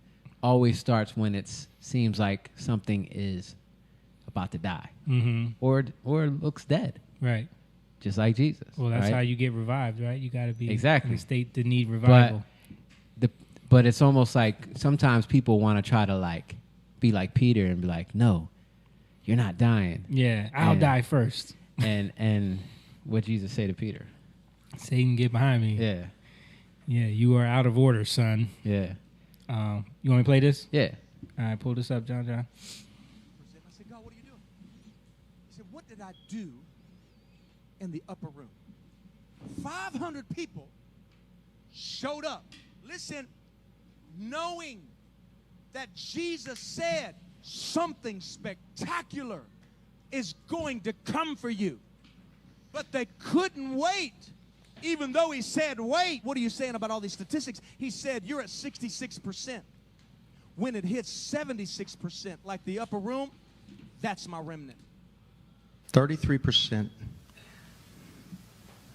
Always starts when it seems like something is about to die or looks dead, Right. just like Jesus. Well, that's right? how you get revived, right? You got to be Exactly. in a state to need revival. But it's almost like sometimes people want to try to like be like Peter and be like, no, you're not dying. Yeah, I'll die first. And what Jesus say to Peter? Satan, get behind me. Yeah, Yeah, you are out of order, son. yeah, You want me to play this? yeah. All right, pull this up, John. I said, God, what are you doing? He said, what did I do in the upper room? 500 people showed up. Listen, knowing that Jesus said something spectacular is going to come for you. But they couldn't wait. Even though he said, wait, what are you saying about all these statistics? He said, you're at 66%. When it hits 76%, like the upper room, that's my remnant. 33%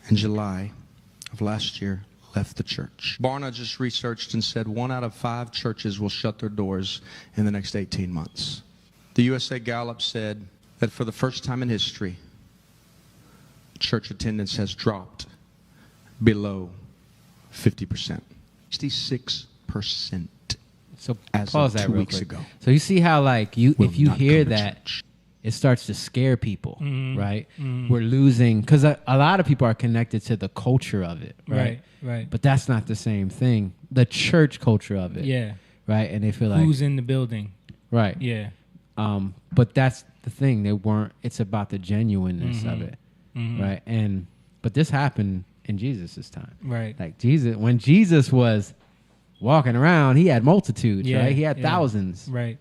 in July of last year left the church. Barna just researched and said 1 out of 5 churches will shut their doors in the next 18 months. The USA Gallup said that for the first time in history, church attendance has dropped below 50%. 66%. So As pause of that 2 real weeks quick. ago. So you see how like Will if you not hear come to that, church. it starts to scare people, right? We're losing because a lot of people are connected to the culture of it, right? Right. But that's not the same thing. The church culture of it, Yeah. right? And they feel like Who's in the building? right, Yeah. But that's the thing. They weren't. It's about the genuineness of it, right? But this happened in Jesus' time, Right. Like when Jesus was walking around, he had multitudes, Yeah, right? He had yeah. thousands, Right.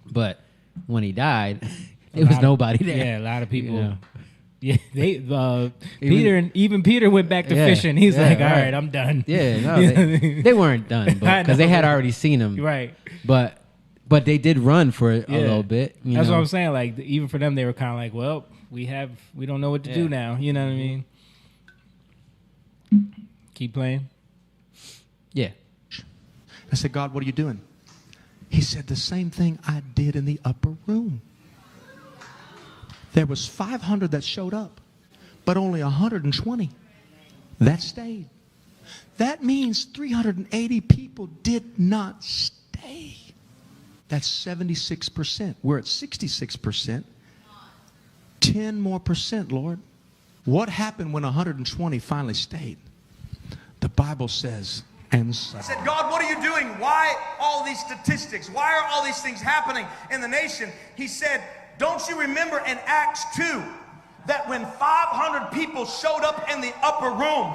but when he died, A it was lot of- nobody there. Yeah, a lot of people. Yeah. Yeah, they Peter went back to Yeah, fishing. He's yeah, like, all right. right, I'm done. Yeah, no, You know what I mean? they weren't done I because they know. had already seen him, Right. But they did run for a Yeah. little bit. You That's know? what I'm saying. Like even for them, they were kind of like, well, we don't know what to do Yeah. now. You know what I mean? Keep playing. Yeah, I said, God, what are you doing? He said, the same thing I did in the upper room. There was 500 that showed up, but only 120 that stayed. That means 380 people did not stay. That's 76%. We're at 66%. 10 more percent, Lord. What happened when 120 finally stayed? The Bible says, and I said, God, what are you doing? Why all these statistics? Why are all these things happening in the nation? He said, don't you remember in Acts 2 that when 500 people showed up in the upper room,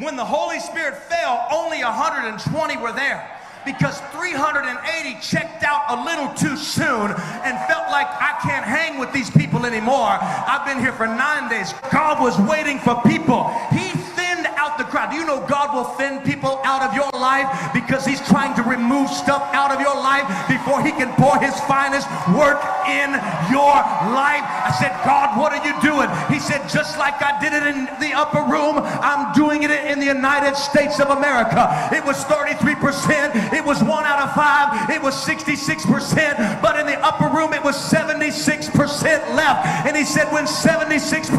when the Holy Spirit fell, only 120 were there? Because 380 checked out a little too soon and felt like I can't hang with these people anymore. I've been here for 9 days. God was waiting for people. He thinned out the crowd. Do you know God will thin people out of your life because he's trying to remove stuff out of your life before he can pour his finest work in your life? I said, God, what are you doing? He said, just like I did it in the upper room, I'm doing it in the United States of America. It was 33%. It was 1 out of 5. It was 66%. But in the upper room, it was 76% left. And he said, when 76%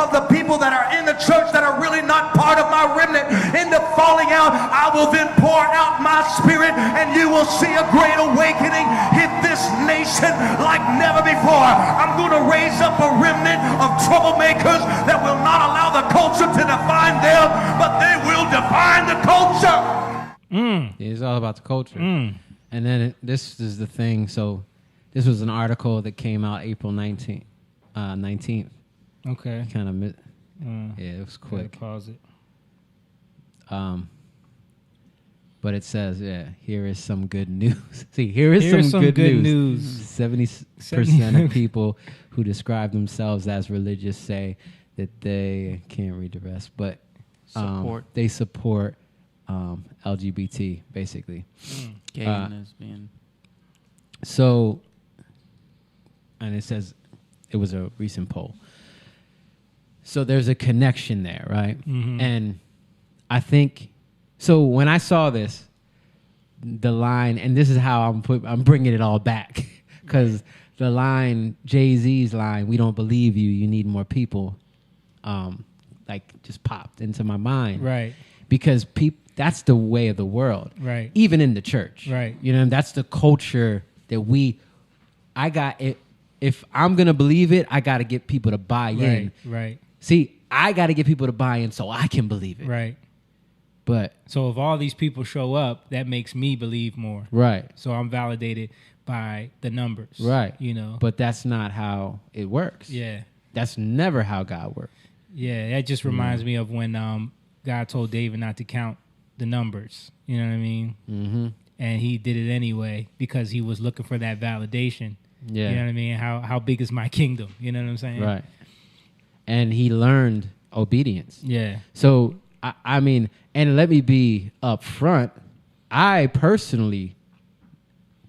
of the people that are in the church that are really not part of my remnant end up falling out, I will then pour out my spirit and you will see a great awakening hit this nation like never before. I'm going to raise up a remnant of troublemakers that will not allow the culture to define them, but they will define the culture. Yeah, it's all about the culture. And then this is the thing. So This was an article that came out April 19th. Okay. Kind of, yeah, it was quick. Pause it. But it says, here is some good news. See, here is some good news. 70% of people who describe themselves as religious say that they can't read the rest, but they support LGBT, basically. Gay and lesbian. So, and it says it was a recent poll. So there's a connection there, right? Mm-hmm. And I think, so when I saw this, the line, and this is how I'm bringing it all back, because the line, Jay-Z's line, "We don't believe you, you need more people," like just popped into my mind. Right. Because that's the way of the world. Right. Even in the church. Right. You know, that's the culture that I got it. If I'm going to believe it, I got to get people to buy in. Right. See, I got to get people to buy in so I can believe it. Right. But so if all these people show up, that makes me believe more. Right. So I'm validated by the numbers. Right. You know. But that's not how it works. Yeah. That's never how God works. Yeah, that just reminds me of when God told David not to count the numbers. You know what I mean? Mm-hmm. And he did it anyway because he was looking for that validation. Yeah. You know what I mean? How big is my kingdom? You know what I'm saying? Right. And he learned obedience. Yeah. So, I mean, and let me be upfront, I personally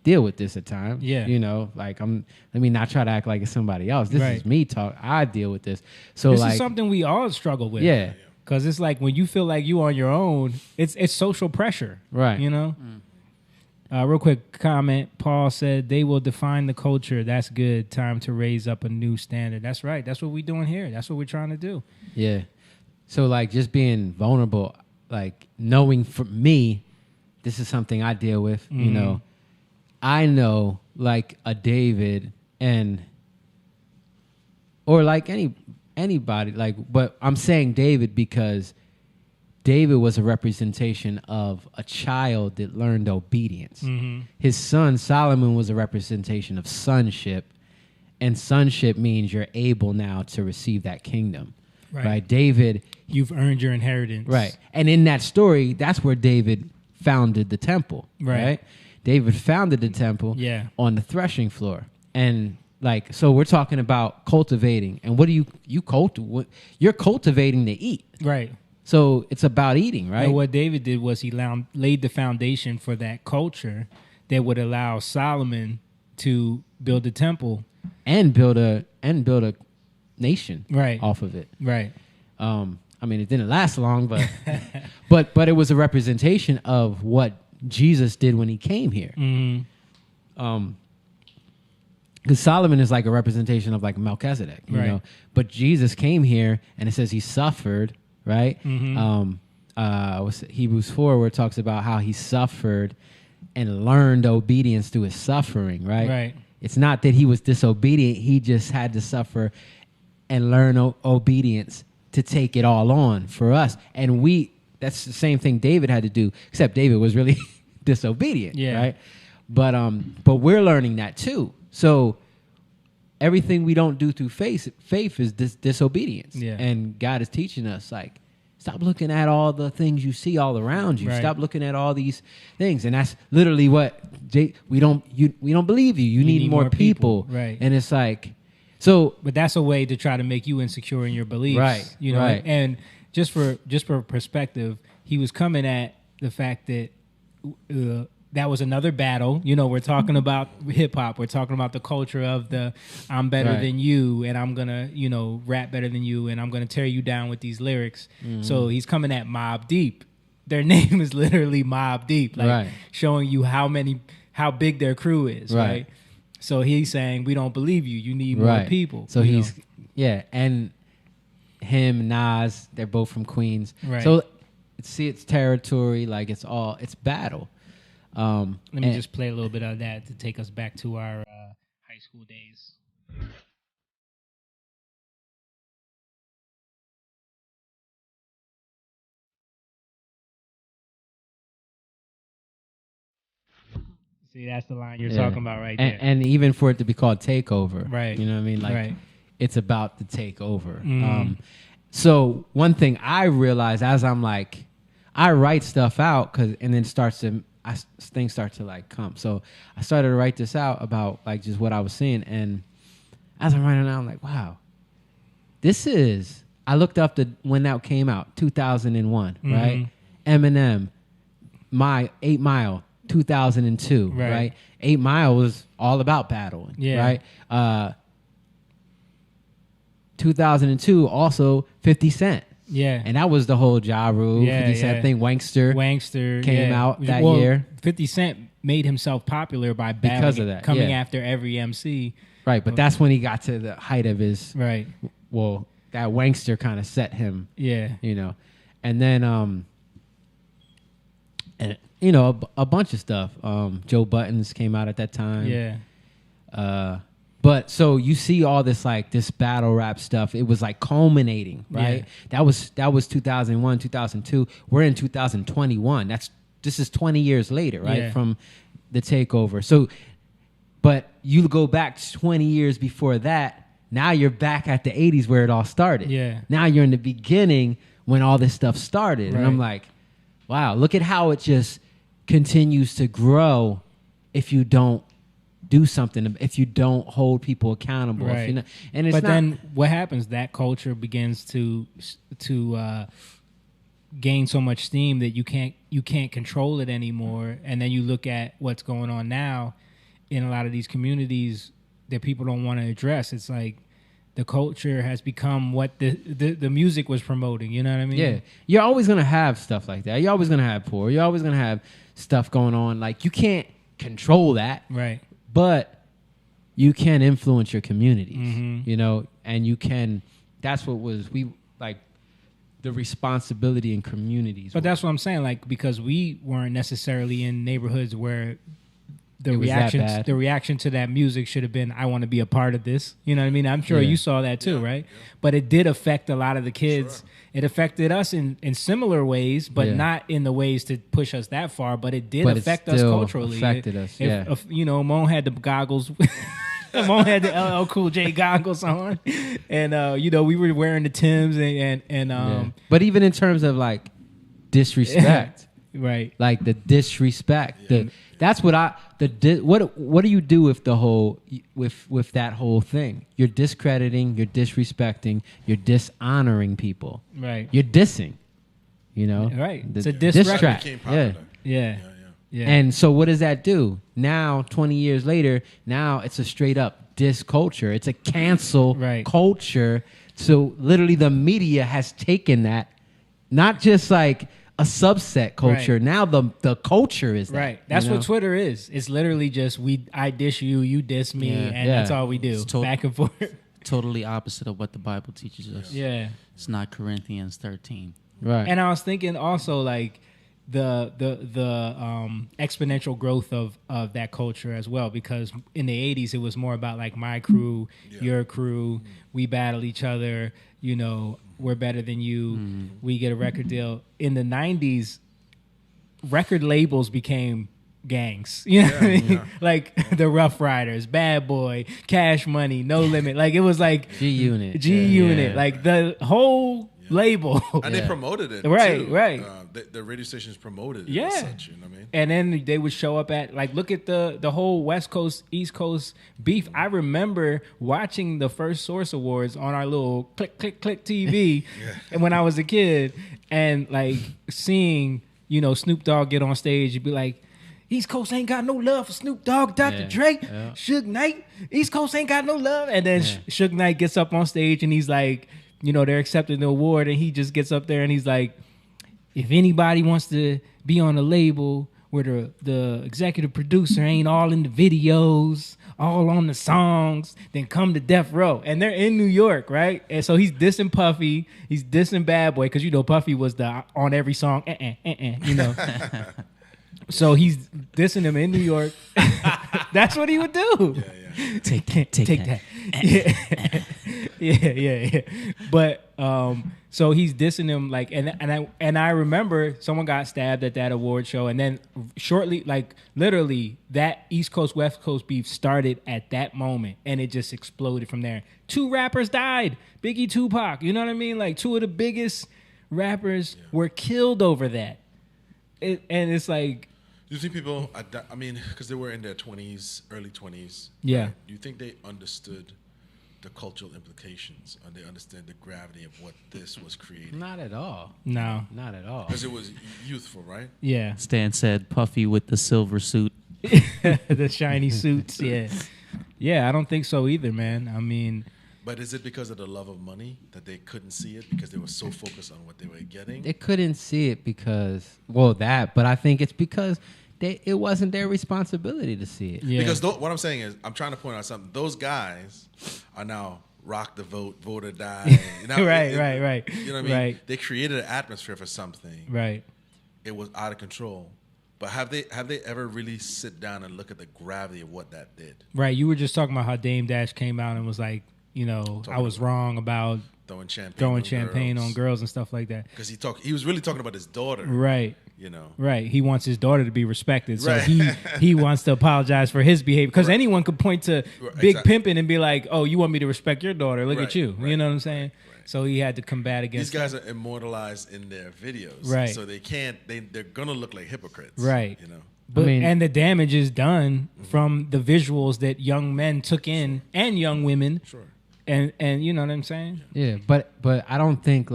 deal with this at times. Yeah. You know, like let me not try to act like it's somebody else. This Right. is me talk. I deal with this. So this like is something we all struggle with. Yeah. Because it's like when you feel like you on your own, it's social pressure. Right. You know? Real quick comment. Paul said, they will define the culture. That's good. Time to raise up a new standard. That's right. That's what we're doing here. That's what we're trying to do. Yeah. So like just being vulnerable, like knowing for me, this is something I deal with, you know. I know like a David or like anybody, like, but I'm saying David because David was a representation of a child that learned obedience. Mm-hmm. His son Solomon was a representation of sonship, and sonship means you're able now to receive that kingdom. Right? David, you've earned your inheritance. Right. And in that story, that's where David founded the temple. Right. David founded the temple on the threshing floor. And like, so we're talking about cultivating. And what do you cultivate? You're cultivating to eat. Right. So it's about eating, right? And what David did was he laid the foundation for that culture that would allow Solomon to build the temple and build a nation off of it. Right. I mean, it didn't last long, but but it was a representation of what Jesus did when he came here. Mm-hmm. Because Solomon is like a representation of like Melchizedek, you know. But Jesus came here, and it says he suffered. Right? Mm-hmm. Hebrews 4, where it talks about how he suffered and learned obedience through his suffering, right? Right. It's not that he was disobedient. He just had to suffer and learn obedience to take it all on for us. And that's the same thing David had to do, except David was really disobedient, right? But we're learning that too. So everything we don't do through faith is disobedience. Yeah. And God is teaching us, like, stop looking at all the things you see all around you. Right. Stop looking at all these things. And that's literally what we don't believe you. You need more people. Right. And it's like, so. But that's a way to try to make you insecure in your beliefs. Right. You know, right. And just for perspective, he was coming at the fact that that was another battle. You know, we're talking about hip hop. We're talking about the culture of I'm better than you, and I'm gonna, rap better than you, and I'm gonna tear you down with these lyrics. Mm-hmm. So he's coming at Mobb Deep. Their name is literally Mobb Deep, like showing you how big their crew is, right? So he's saying, we don't believe you. You need more people. So and him, Nas, they're both from Queens. Right. So it's territory, like it's battle. Let me just play a little bit of that to take us back to our high school days. See, that's the line you're talking about right there. And even for it to be called Takeover. Right. You know what I mean? Like, Right. it's about the takeover. Mm. So one thing I realized as I'm like, I write stuff out and then things start to like come. So I started to write this out about like just what I was seeing. And as I'm writing it out, I'm like, wow, I looked up when that came out, 2001, right? Eminem, my 8 Mile, 2002, right? 8 Mile was all about battling, right? 2002, also 50 Cent. Yeah. And that was the whole Ja Rule, 50 Cent thing. Wankster came out that year. 50 Cent made himself popular by battling, because of that, coming after every MC. Right, but that's when he got to the height of his... Right. Well, that Wankster kind of set him. Yeah. You know. And then, and you know, a bunch of stuff. Joe Buttons came out at that time. Yeah. But so you see all this like this battle rap stuff. It was like culminating, right? Yeah. That was 2001, 2002. We're in 2021. This is 20 years later, right? Yeah. From the takeover. So, but you go back 20 years before that. Now you're back at the 80s where it all started. Yeah. Now you're in the beginning when all this stuff started, Right. and I'm like, wow, look at how it just continues to grow if you don't do something, if you don't hold people accountable. Right. If you're not, and it's then what happens? That culture begins to gain so much steam that you can't control it anymore. And then you look at what's going on now in a lot of these communities that people don't want to address. It's like the culture has become what the music was promoting. You know what I mean? Yeah, you're always gonna have stuff like that. You're always gonna have poor. You're always gonna have stuff going on. Like you can't control that, Right. but you can influence your communities. Mm-hmm. You know, and you can. That's what we like. The responsibility in communities. But that's what I'm saying. Like because we weren't necessarily in neighborhoods where the It was that reaction bad. the reaction to that music should have been, I want to be a part of this. You know what I mean? I'm sure Yeah. you saw that too, right? But it did affect a lot of the kids. Sure. It affected us in similar ways, but Yeah. not in the ways to push us that far. But it did But it affect us still culturally. affected us, yeah. If, you know, Moan had the goggles. Moan had the LL Cool J goggles on, and you know we were wearing the Timbs and Yeah. But even in terms of like disrespect, right. like the disrespect, that's what what do you do with the whole with that whole thing? You're discrediting, you're disrespecting, you're dishonoring people. Right. You're dissing. You know? Right. The It's a diss diss record. track. Became Yeah. popular. Yeah. Yeah. And so what does that do? Now, 20 years later, now it's a straight up diss culture. It's a cancel Right. culture. So literally the media has taken that, not just like a subset culture. Right. Now the culture is that. Right. That's you know? what Twitter is. It's literally just I dish you, you diss me, Yeah. and Yeah. that's all we do. It's Back and forth. Totally opposite of what the Bible teaches us. Yeah. It's not Corinthians 13. Right. And I was thinking also like the exponential growth of that culture as well, because in the 80s it was more about like my crew, your crew, we battle each other, you know, we're better than you, we get a record deal. In the 90s, record labels became gangs, you know what I mean? Like the Rough Riders, Bad Boy, Cash Money, No Limit. Like it was like G Unit. G-Unit, like the whole label. And they promoted it. Right, too. right. The radio stations promoted it. Yeah. As such, you know what I mean? And then they would show up at, like, look at the whole West Coast, East Coast beef. I remember watching the first Source Awards on our little click, click, click TV and when I was a kid, and, like, seeing, you know, Snoop Dogg get on stage, you'd be like, East Coast ain't got no love for Snoop Dogg, Dr. Yeah. Dre, Yeah. Suge Knight. East Coast ain't got no love. And then Suge Knight gets up on stage and he's like, you know, they're accepting the award, and he just gets up there and he's like, if anybody wants to be on a label where the executive producer ain't all in the videos, all on the songs, then come to Death Row. And they're in New York, right? And so he's dissing Puffy, he's dissing Bad Boy, because, you know, Puffy was the on every song, you know. So he's dissing him in New York. That's what he would do. Take that. Take that. yeah. But so he's dissing him like, and I remember someone got stabbed at that award show, and then shortly, like literally, that East Coast West Coast beef started at that moment, and it just exploded from there. 2 rappers died, Biggie, Tupac. You know what I mean? Like 2 of the biggest rappers were killed over that. And it's like, do you think people? I mean, because they were in their 20s, early 20s. Yeah. Right? Do you think they understood the cultural implications, or they understand the gravity of what this was creating? Not at all. no, Not at all. Because it was youthful, right? yeah, Stan said Puffy with the silver suit. the shiny suits, yeah. I don't think so either, man. I mean, But is it because of the love of money that they couldn't see it because they were so focused on what they were getting? They couldn't see it because, but I think it's because it wasn't their responsibility to see it. yeah, Because what I'm saying is, I'm trying to point out something. Those guys are now rock the vote, vote or die. You know, right. You know what I mean? Right. They created an atmosphere for something. right. It was out of control. But have they ever really sit down and look at the gravity of what that did? Right. You were just talking about how Dame Dash came out and was like, you know, I was wrong about Throwing champagne on girls and stuff like that. Because he was really talking about his daughter. Right. You know. Right. He wants his daughter to be respected. So Right. he wants to apologize for his behavior. Because anyone could point to Big exactly. Pimpin' and be like, oh, you want me to respect your daughter? Look Right, at you. right, You know what I'm saying? right. So he had to combat against These guys are immortalized in their videos. Right. So they can't, they're going to look like hypocrites. Right. You know. But, I mean- and the damage is done from the visuals that young men took in and young women. Sure. And you know what I'm saying? Yeah, but I don't think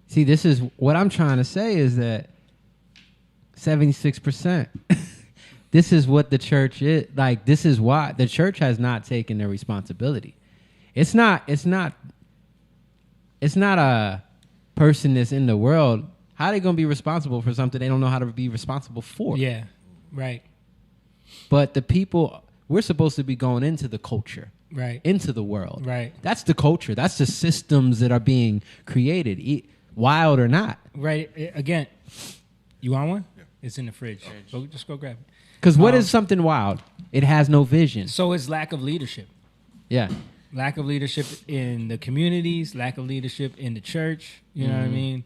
see, this is what I'm trying to say is that 76%. This is what the church is like. This is why the church has not taken their responsibility. It's not a person that's in the world. How are they going to be responsible for something they don't know how to be responsible for? Yeah. Right. But the people, we're supposed to be going into the culture. Right. Into the world. Right. That's the culture. That's the systems that are being created, wild or not. Right. Again, you want one? Yeah. It's in the fridge. Just go grab it. Because what is something wild? It has no vision. So it's lack of leadership. Yeah. Lack of leadership in the communities, lack of leadership in the church. You know what I mean?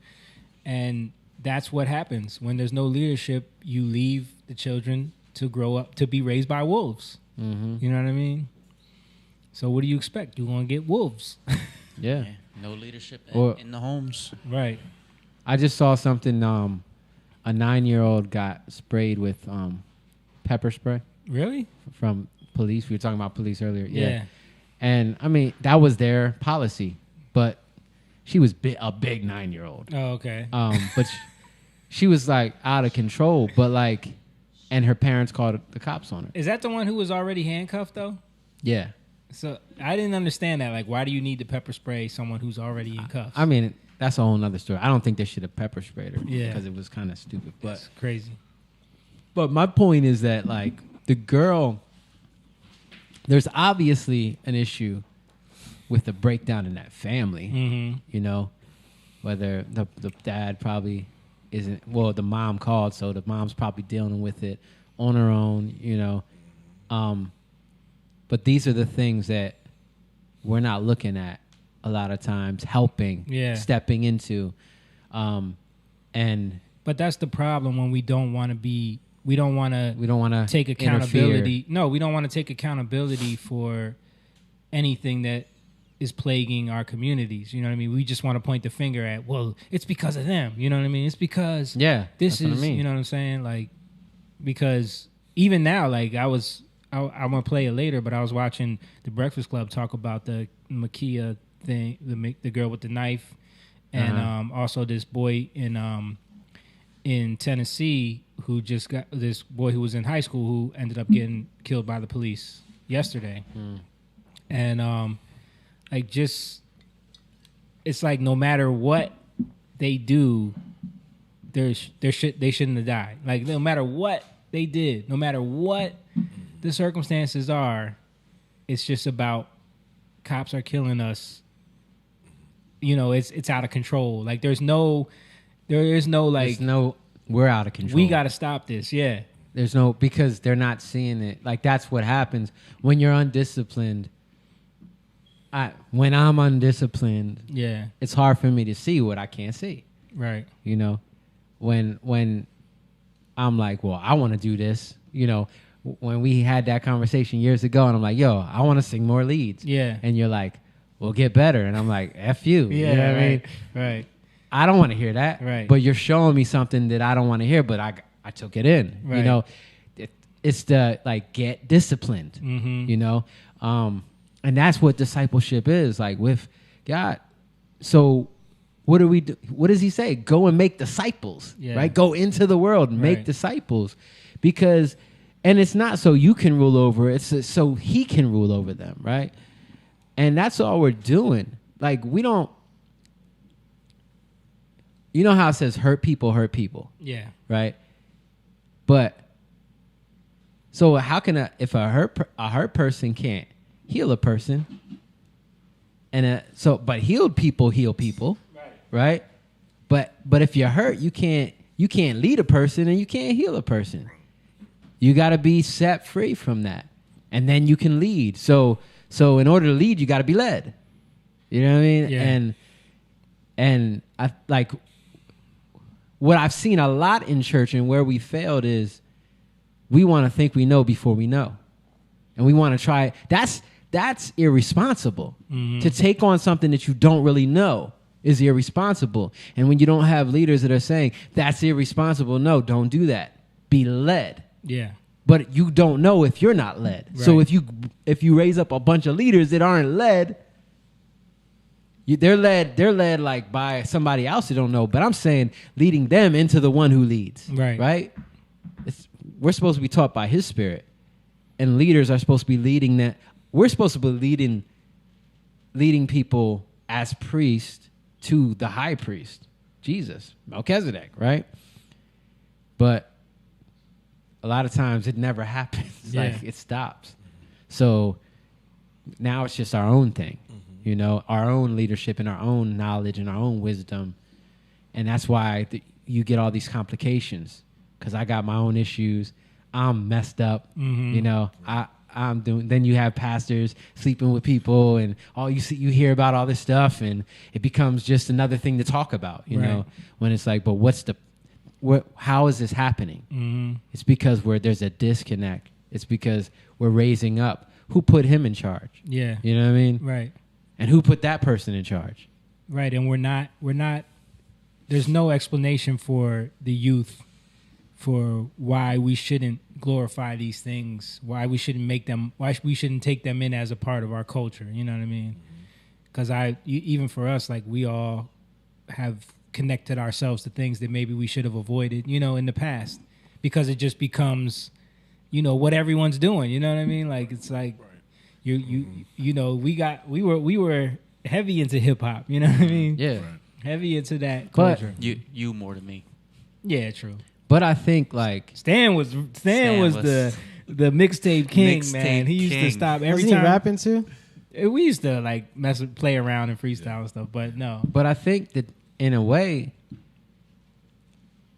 And that's what happens. When there's no leadership, you leave the children to grow up to be raised by wolves. Mm-hmm. You know what I mean? So what do you expect? You're going to get wolves. Yeah. Yeah, no leadership Or- in the homes. Right. I just saw something. A 9-year-old got sprayed with pepper spray Really? from police. We were talking about police earlier. Yeah. And I mean, that was their policy, but she was a big 9-year-old. Oh, okay. But she was like out of control. But and her parents called the cops on her. Is that the one who was already handcuffed, though? Yeah. So I didn't understand that. Like, why do you need to pepper spray someone who's already in cuffs? I mean, that's a whole nother story. I don't think they should have pepper sprayed her. Yeah. Because it was kind of stupid. But That's crazy. But my point is that the girl, there's obviously an issue with the breakdown in that family. Mm-hmm. You know, whether the dad probably isn't. Well, the mom called, so the mom's probably dealing with it on her own. You know, but these are the things that we're not looking at a lot of times, helping, stepping into, and. But that's the problem when we don't want to be. We don't want to take accountability. Interfere. No, we don't want to take accountability for anything that is plaguing our communities. You know what I mean? We just want to point the finger at, well, it's because of them. You know what I mean? It's because this is, what I mean. You know what I'm saying? Like, because even now, like I'm going to play it later, but I was watching The Breakfast Club talk about the Makia thing, the girl with the knife, and also this boy in Tennessee who just got, this boy who was in high school who ended up getting killed by the police yesterday. And it's like no matter what they do, they shouldn't have died. Like no matter what they did, no matter what the circumstances are, it's just about cops are killing us. You know, it's out of control. Like there is no we're out of control. We got to stop this. Yeah. There's no, because they're not seeing it. Like that's what happens when you're undisciplined. when I'm undisciplined, Yeah. it's hard for me to see what I can't see. Right. You know, when I'm like, well, I want to do this. You know, when we had that conversation years ago, and I'm like, yo, I want to sing more leads. Yeah. And you're like, well, get better. And I'm like, F you. Yeah. You know what I mean? Right. I don't want to hear that. Right. But you're showing me something that I don't want to hear, but I took it in. Right. You know, it's the like get disciplined. Mm-hmm. You know, and that's what discipleship is like with God. So what do we do? What does he say? Go and make disciples. Yeah. Right. Go into the world and make Right. disciples, because, and it's not so you can rule over. It's so he can rule over them. Right. And that's all we're doing. Like we don't. You know how it says hurt people, Yeah. right? But so how can if a hurt person can't heal a person, and but healed people heal people, right? But if you're hurt, you can't lead a person and you can't heal a person. You got to be set free from that, and then you can lead. So in order to lead, you got to be led. You know what I mean? Yeah. And I like. What I've seen a lot in church and where we failed is we want to think we know before we know. And we want to try. That's irresponsible. Mm-hmm. To take on something that you don't really know is irresponsible. And when you don't have leaders that are saying, that's irresponsible, no, don't do that. Be led. Yeah. But you don't know if you're not led. Right. So if you raise up a bunch of leaders that aren't led, they're led like by somebody else you don't know. But I'm saying leading them into the one who leads. Right. Right? We're supposed to be taught by his spirit. And leaders are supposed to be leading that. We're supposed to be leading people as priests to the high priest, Jesus, Melchizedek, right? But a lot of times it never happens. Yeah. Like it stops. So now it's just our own thing. You know, our own leadership and our own knowledge and our own wisdom. And that's why you get all these complications, because I got my own issues. I'm messed up. Mm-hmm. You know, I'm doing. Then you have pastors sleeping with people, and all you hear about all this stuff, and it becomes just another thing to talk about. You know, when it's like, but how is this happening? Mm-hmm. It's because there's a disconnect. It's because we're raising up. Who put him in charge? Yeah. You know what I mean? Right. And who put that person in charge? Right. And we're not, there's no explanation for the youth for why we shouldn't glorify these things, why we shouldn't take them in as a part of our culture. You know what I mean? Because even for us, like we all have connected ourselves to things that maybe we should have avoided, you know, in the past, because it just becomes, you know, what everyone's doing. You know what I mean? Like, it's like, you know, we were heavy into hip hop, you know what I mean? Yeah. Right. Heavy into that But- culture. You more than me. Yeah, true. But I think like Stan was the mixtape king, Mixtape man. He used to king. stop Was every he time. rapping too? We used to like play around and freestyle and stuff, but no. But I think that in a way,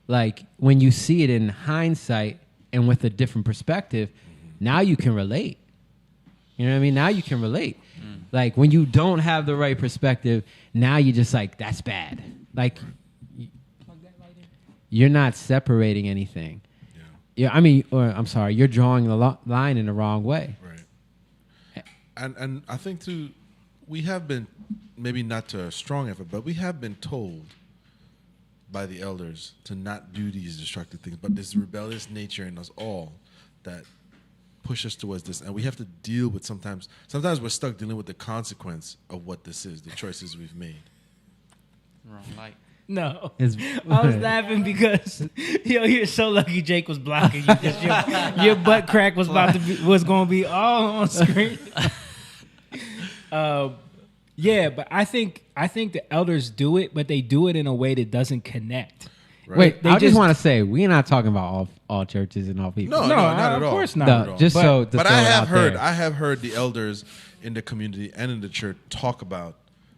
like when you see it in hindsight and with a different perspective, now you can relate. You know what I mean? Now you can relate. Like when you don't have the right perspective, now you're just like, that's bad. Like you're not separating anything. Yeah. I mean, I'm sorry, you're drawing the line in the wrong way. Right. And I think too, we have been, maybe not to a strong effort, but we have been told by the elders to not do these destructive things, but this rebellious nature in us all that push us towards this, and we have to deal with sometimes we're stuck dealing with the consequence of what this is, the choices we've made. Wrong light. No. It's- I was laughing because you're so lucky Jake was blocking you, because your butt crack was was going to be all on screen. Yeah, but I think the elders do it, but they do it in a way that doesn't connect. Right? Wait, They I just just- want to say we're not talking about all churches and all people. No, not at of all. course not. No, at all. just so. to But throw I it have out heard, there. I have heard the elders in the community and in the church talk about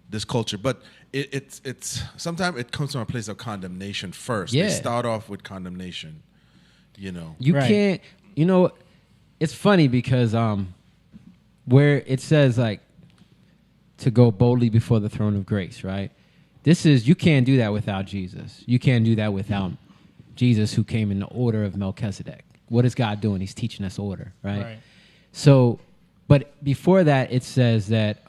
this culture, but it's sometimes it comes from a place of condemnation first. Yeah. They start off with condemnation, you know. You Right. can't. You know, it's funny because where it says like to go boldly before the throne of grace, right? You can't do that without Jesus. You can't do that without Jesus, who came in the order of Melchizedek. What is God doing? He's teaching us order, right? So, but before that, it says that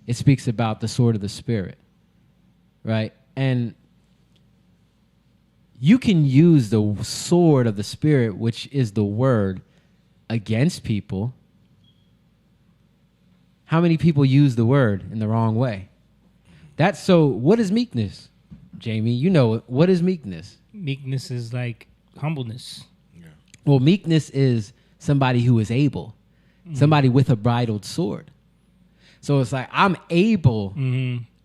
it speaks about the sword of the Spirit, right? And you can use the sword of the Spirit, which is the word, against people. How many people use the word in the wrong way? What is meekness, Jamie? You know it. What is meekness? Meekness is like humbleness. Yeah. Well, meekness is somebody who is able, somebody with a bridled sword. So it's like, I'm able.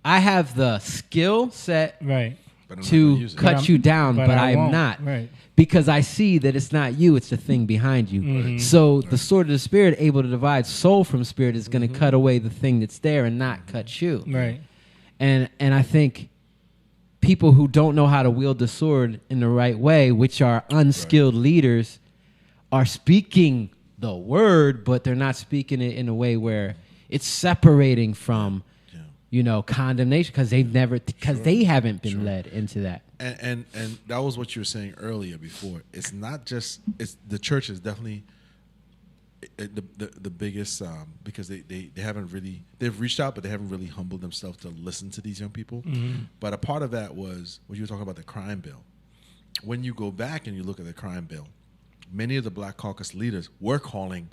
I have the skill set to cut you down, but I am not. Right. Because I see that it's not you, it's the thing behind you. So the sword of the Spirit, able to divide soul from spirit, is going to cut away the thing that's there and not cut you. Right. And I think people who don't know how to wield the sword in the right way, which are unskilled leaders, are speaking the word, but they're not speaking it in a way where it's separating from, condemnation, because they haven't been led into that. And that was what you were saying earlier before. It's not just the church is definitely the biggest because they haven't really, they've reached out, but they haven't really humbled themselves to listen to these young people. But a part of that was when you were talking about the crime bill. When you go back and you look at the crime bill, many of the Black Caucus leaders were calling.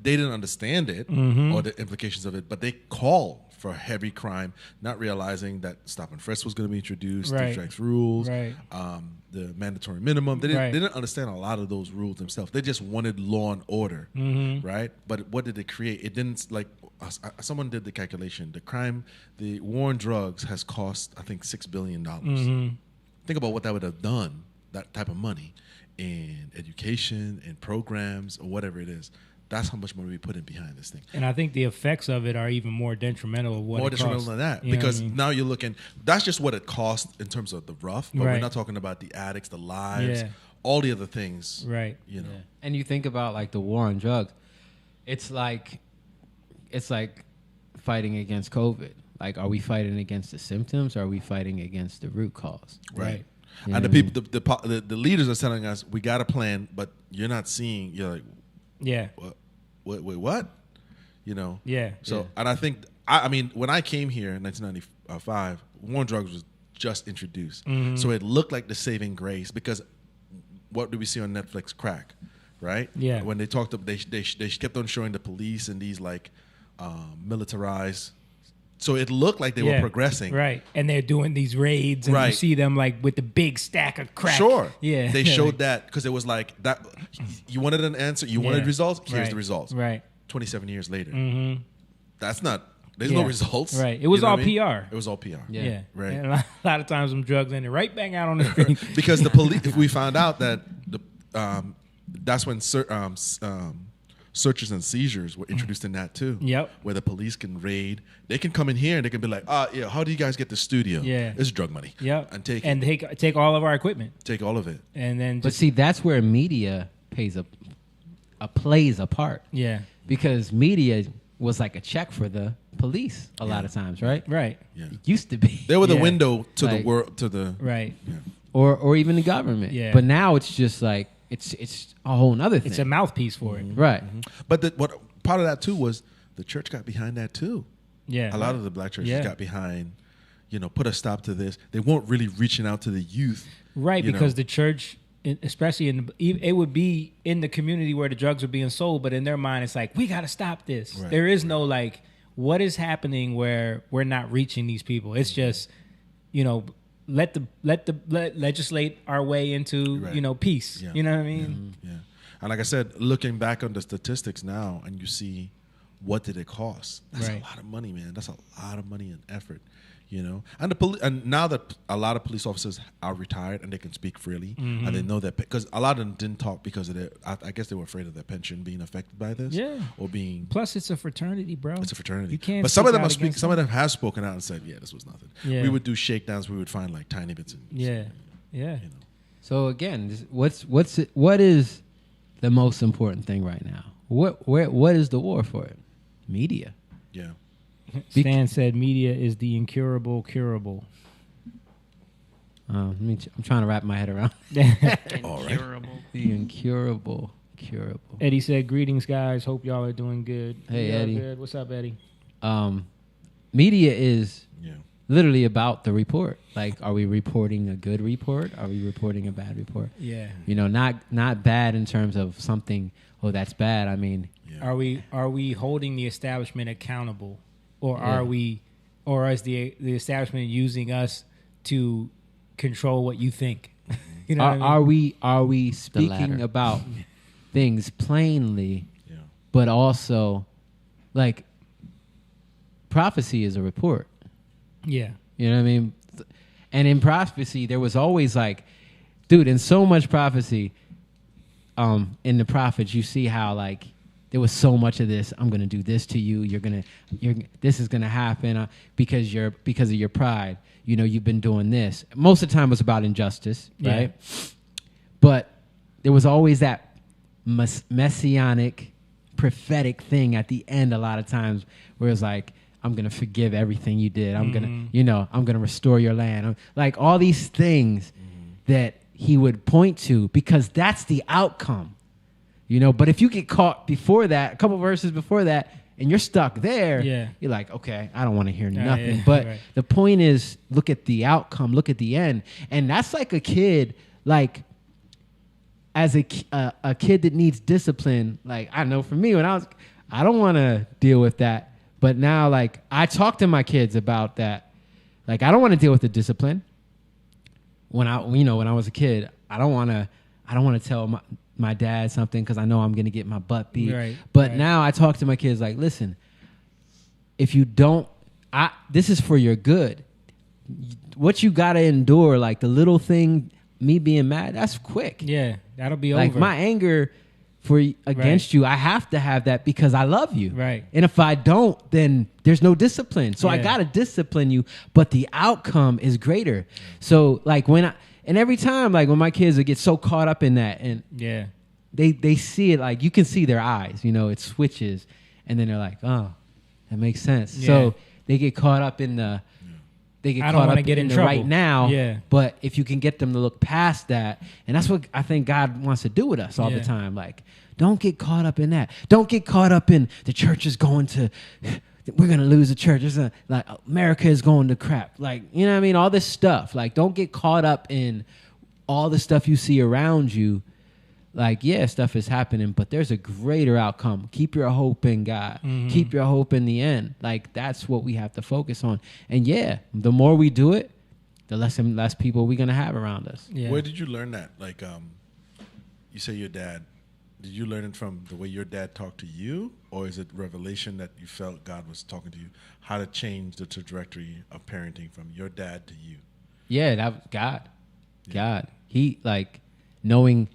They didn't understand it or the implications of it, but they called for heavy crime, not realizing that stop and frisk was going to be introduced, the strikes rules, the mandatory minimum. They didn't understand a lot of those rules themselves. They just wanted law and order, right? But what did it create? It didn't, like, someone did the calculation. The war on drugs has cost, I think, $6 billion. Think about what that would have done, that type of money, in education, in programs, or whatever it is. That's how much money we put in behind this thing. And I think the effects of it are even more detrimental of what more it detrimental costs. than that. You know Because what I mean? now you're looking, that's just what it costs in terms of the rough, but we're not talking about the addicts, the lives, all the other things. Right. You know. And you think about like the war on drugs, it's like fighting against COVID. Like, are we fighting against the symptoms or are we fighting against the root cause? Right. You And know the people, the leaders are telling us, we got a plan, but you're not seeing, you're like, wait, what? You know? Yeah. So, and I think, I mean, when I came here in 1995, war on drugs was just introduced. So it looked like the saving grace, because what do we see on Netflix? Crack, right? Yeah. When they talked, they kept on showing the police and these like militarized. So it looked like they were progressing. Right. And they're doing these raids and you see them like with the big stack of crack. Sure. Yeah. They showed that because it was like that. You wanted an answer. You wanted results. Here's the results. Right. 27 years later. That's not, there's no results. Right. It was all PR. It was all PR. Yeah. Right. And a lot of times them drugs ended right back out on the street. Because the police, we found out that that's when searches and seizures were introduced in that too. Yep. Where the police can raid. They can come in here and they can be like, yeah, how do you guys get the studio? Yeah. It's drug money. Yep. And take all of our equipment. Take all of it. And then but see, that's where media plays a part. Yeah. Because media was like a check for the police a lot of times, right? Right. Yeah. It used to be. They were the window to like, the world, to the right. Yeah. Or even the government. Yeah. But now it's just like it's a whole nother thing. It's a mouthpiece for it. Right. But what part of that too was the church got behind that too. Yeah. A lot of the black churches got behind, put a stop to this. They weren't really reaching out to the youth. Right, because the church, especially it would be in the community where the drugs are being sold, but in their mind it's like, we got to stop this. Right. There is no like, what is happening where we're not reaching these people? It's just, let legislate our way into peace. Yeah. You know what I mean? Yeah. And like I said, looking back on the statistics now, and you see what did it cost? That's a lot of money, man. That's a lot of money and effort. And now that a lot of police officers are retired and they can speak freely, and they know that, because a lot of them didn't talk because of I guess they were afraid of their pension being affected by this. Yeah. Or being. Plus, it's a fraternity, bro. It's a fraternity. You can't. But some of them some of them have spoken out and said, "Yeah, this was nothing." Yeah. We would do shakedowns. We would find like tiny bits. Yeah. So again, what is the most important thing right now? What is the war for it? Media. Yeah. Stan said media is the incurable curable. I'm trying to wrap my head around Incurable. the incurable curable. Eddie said, greetings, guys. Hope y'all are doing good. Hey, Y'all Eddie. Good? What's up, Eddie? Media is Yeah. literally about the report. Like, are we reporting a good report? Are we reporting a bad report? Yeah. You know, not bad in terms of something, oh, that's bad. I mean, Are we holding the establishment accountable, or Yeah. is the establishment using us to control what you think? You know are, what I mean? are we speaking latter. about things plainly, Yeah. but also, like, prophecy is a report. Yeah. You know what I mean? And in prophecy, there was always like, dude, in so much prophecy, in the prophets, you see how like there was so much of this. I'm gonna do this to you. This is gonna happen because of your pride. You know, you've been doing this. Most of the time, it was about injustice, Yeah. right? But there was always that messianic, prophetic thing at the end. A lot of times, where it's like, I'm gonna forgive everything you did. I'm gonna restore your land. Like all these things that he would point to, because that's the outcome, you know. But if you get caught before that, a couple verses before that, and you're stuck there, Yeah. you're like, okay, I don't want to hear nothing. yeah, But right. the point is, look at the outcome, look at the end, and that's like a kid, like as a kid that needs discipline. Like I know for me, I don't want to deal with that. But now, like, I talk to my kids about that. Like, I don't want to deal with the discipline. When I was a kid, I don't want to tell my dad something because I know I'm going to get my butt beat. Right, But right. now I talk to my kids like, listen, if you don't, this is for your good. What you got to endure, like the little thing, me being mad, that's quick. Yeah. That'll be Like over. my anger against you, I have to have that because I love you. Right. And if I don't, then there's no discipline. So I Yeah. got to discipline you, but the outcome is greater. So like every time, like when my kids would get so caught up in that and Yeah. they see it, like you can see their eyes, you know, it switches and then they're like, oh, that makes sense. Yeah. So they get caught up in I don't caught wanna up get in the trouble. right now. Yeah. But if you can get them to look past that, and that's what I think God wants to do with us all Yeah. the time. Like, don't get caught up in that. Don't get caught up in the church is going to, we're going to lose the church. Like America is going to crap. Like, you know what I mean? All this stuff. Like, don't get caught up in all the stuff you see around you. Like, yeah, stuff is happening, but there's a greater outcome. Keep your hope in God. Mm-hmm. Keep your hope in the end. Like, that's what we have to focus on. And yeah, the more we do it, the less and less people we're going to have around us. Yeah. Where did you learn that? Like, you say your dad. Did you learn it from the way your dad talked to you, or is it revelation that you felt God was talking to you? How to change the trajectory of parenting from your dad to you? Yeah, that was God. God. He, like, knowing,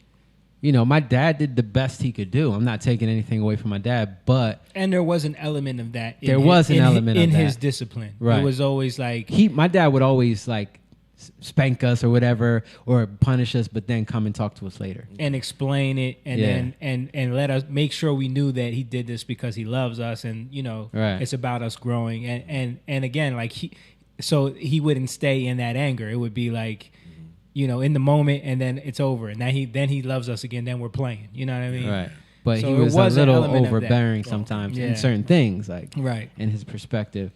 you know, my dad did the best he could do. I'm not taking anything away from my dad, but And there was an element of that. There was an element of in that. his discipline. Right. It was always like, my dad would always, like, spank us or whatever, or punish us, but then come and talk to us later. and explain it, and Yeah. then and let us make sure we knew that he did this because he loves us, and you know, Right. it's about us growing. And again, like he wouldn't stay in that anger. It would be like, you know, in the moment, and then it's over, and then he loves us again. Then we're playing. You know what I mean? Right. But So he it was was a an little element of that. overbearing sometimes Yeah. in certain things, like Right. in his perspective.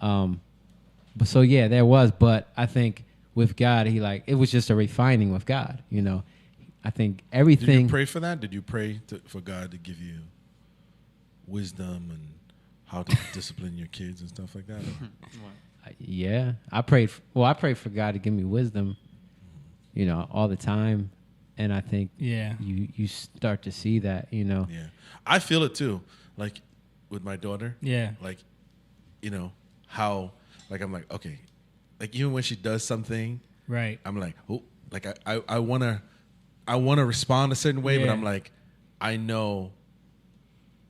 But so yeah, there was. But I think with God, it was just a refining with God. You know, I think Did everything. you pray for that? Did you pray for God to give you wisdom and how to discipline your kids and stuff like that? Yeah, I prayed. I prayed for God to give me wisdom. You know, all the time, and I think Yeah. you start to see that. You know, Yeah, I feel it too. Like with my daughter. Yeah. Like, you know how, like I'm like, okay, like even when she does something, Right. I'm like, oh, like I wanna respond a certain way, but Yeah. I'm like, I know,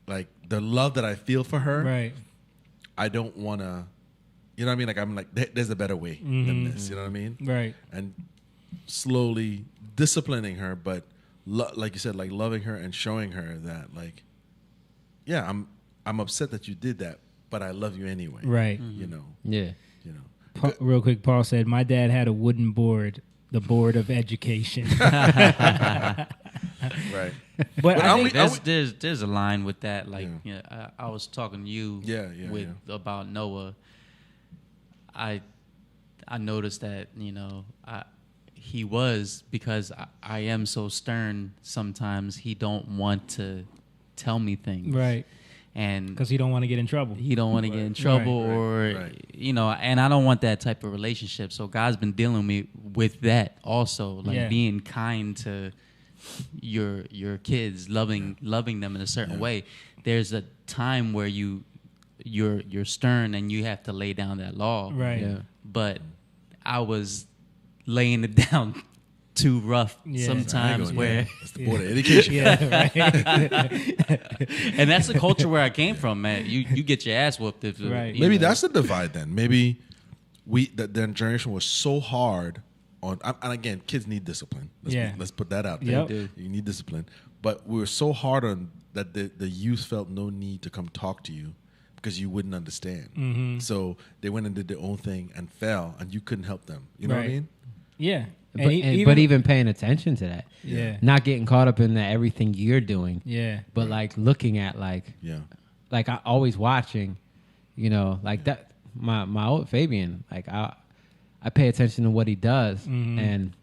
like the love that I feel for her. Right. I don't wanna, you know what I mean? Like I'm like, there's a better way than this. You know what I mean? Right. And slowly disciplining her, but like you said, like loving her and showing her that, like, yeah, I'm upset that you did that, but I love you anyway. Right. You know. Yeah. You know. Real quick, Paul said, my dad had a wooden board, the board of education. Right. But I think There's a line with that. Like, I was talking to you about Noah. I noticed that, he was, because I am so stern sometimes, he don't want to tell me things. right. And Because he don't want to get in trouble. he don't want to get in trouble Right. and I don't want that type of relationship. So God's been dealing me with that also, like being kind to your kids, loving them in a certain way. There's a time where you're stern and you have to lay down that law. Right. Yeah. But I was laying it down too rough Yeah. sometimes where That's the board of education. Yeah, right. and that's the culture where I came from, man. You get your ass whooped if Right. Maybe that's the divide then. Maybe the generation was so hard on, and again, kids need discipline. Let's put that out there. Yep. You need discipline. But we were so hard on that the youth felt no need to come talk to you because you wouldn't understand. Mm-hmm. So they went and did their own thing and fell, and you couldn't help them. You know what I Right. mean? Yeah. But even paying attention to that. Yeah. Not getting caught up in everything you're doing. Yeah. But like looking at like I always watching, like that my old Fabian, like I pay attention to what he does and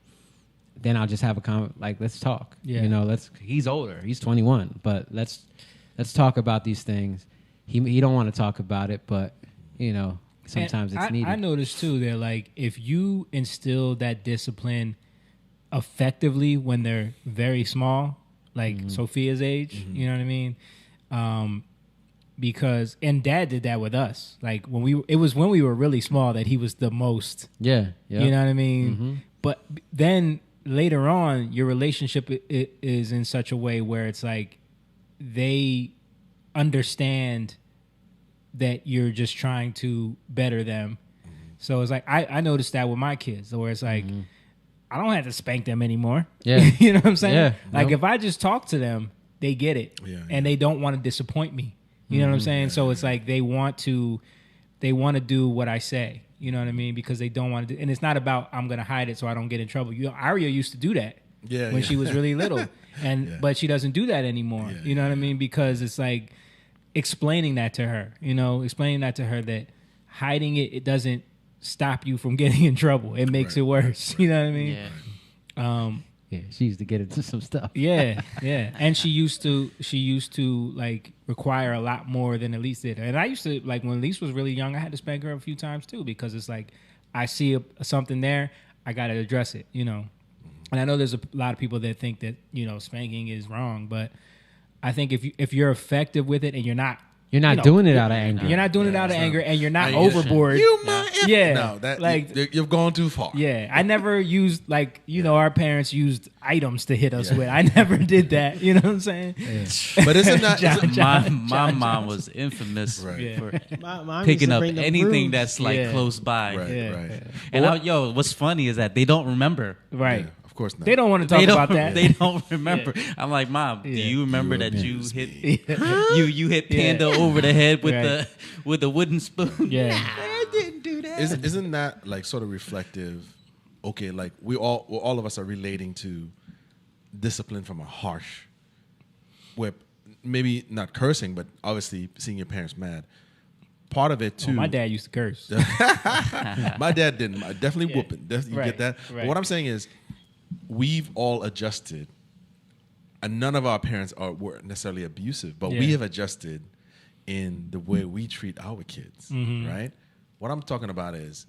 then I'll just have let's talk. Yeah. He's older. He's 21, but let's talk about these things. He don't want to talk about it, but sometimes it's needed. I noticed too that like if you instill that discipline effectively when they're very small, like Sophia's age, you know what I mean? Because Dad did that with us. Like when we were really small that he was the most. Yeah. You know what I mean? But then later on, your relationship is in such a way where it's like they understand that you're just trying to better them. So it's like I noticed that with my kids, where it's like I don't have to spank them anymore. Yeah. You know what I'm saying? Yeah. Like if I just talk to them, they get it. Yeah, and they don't want to disappoint me. You know what I'm saying? So it's like they want to do what I say. You know what I mean? Because they don't want to do, and it's not about I'm going to hide it so I don't get in trouble. Aria used to do that when she was really little. But she doesn't do that anymore. You know what I mean? Because it's like explaining that to her, that hiding it doesn't stop you from getting in trouble. It makes it worse. You know what I mean? Yeah. Yeah, she used to get into some stuff. Yeah. And she used to like require a lot more than Elise did. And I used to, like, when Elise was really young, I had to spank her a few times too, because it's like I see something there, I got to address it, And I know there's a lot of people that think that, spanking is wrong, but I think if you're effective with it and you're not doing it out of anger. You're not doing it out of anger, and you're not overboard. You've gone too far. Yeah, I never used our parents used items to hit us with. I never did that. You know what I'm saying? Yeah. But isn't that my mom was infamous for Mine picking used to up bring the anything brooms. that's like close by? Right. And what's funny is that they don't remember. Right. Yeah, of course not. They don't want to talk about that. They don't remember. I'm like, Mom, do you remember that you hit you hit Panda over the head with the wooden spoon? Yeah. I didn't do that. Isn't that like sort of reflective? Okay, like all of us are relating to discipline from a harsh, where maybe not cursing, but obviously seeing your parents mad. Part of it too. My dad used to curse. My dad didn't. Definitely whooping. You get that? Right. But what I'm saying is, we've all adjusted, and none of our parents were necessarily abusive, but we have adjusted in the way we treat our kids, right? What I'm talking about is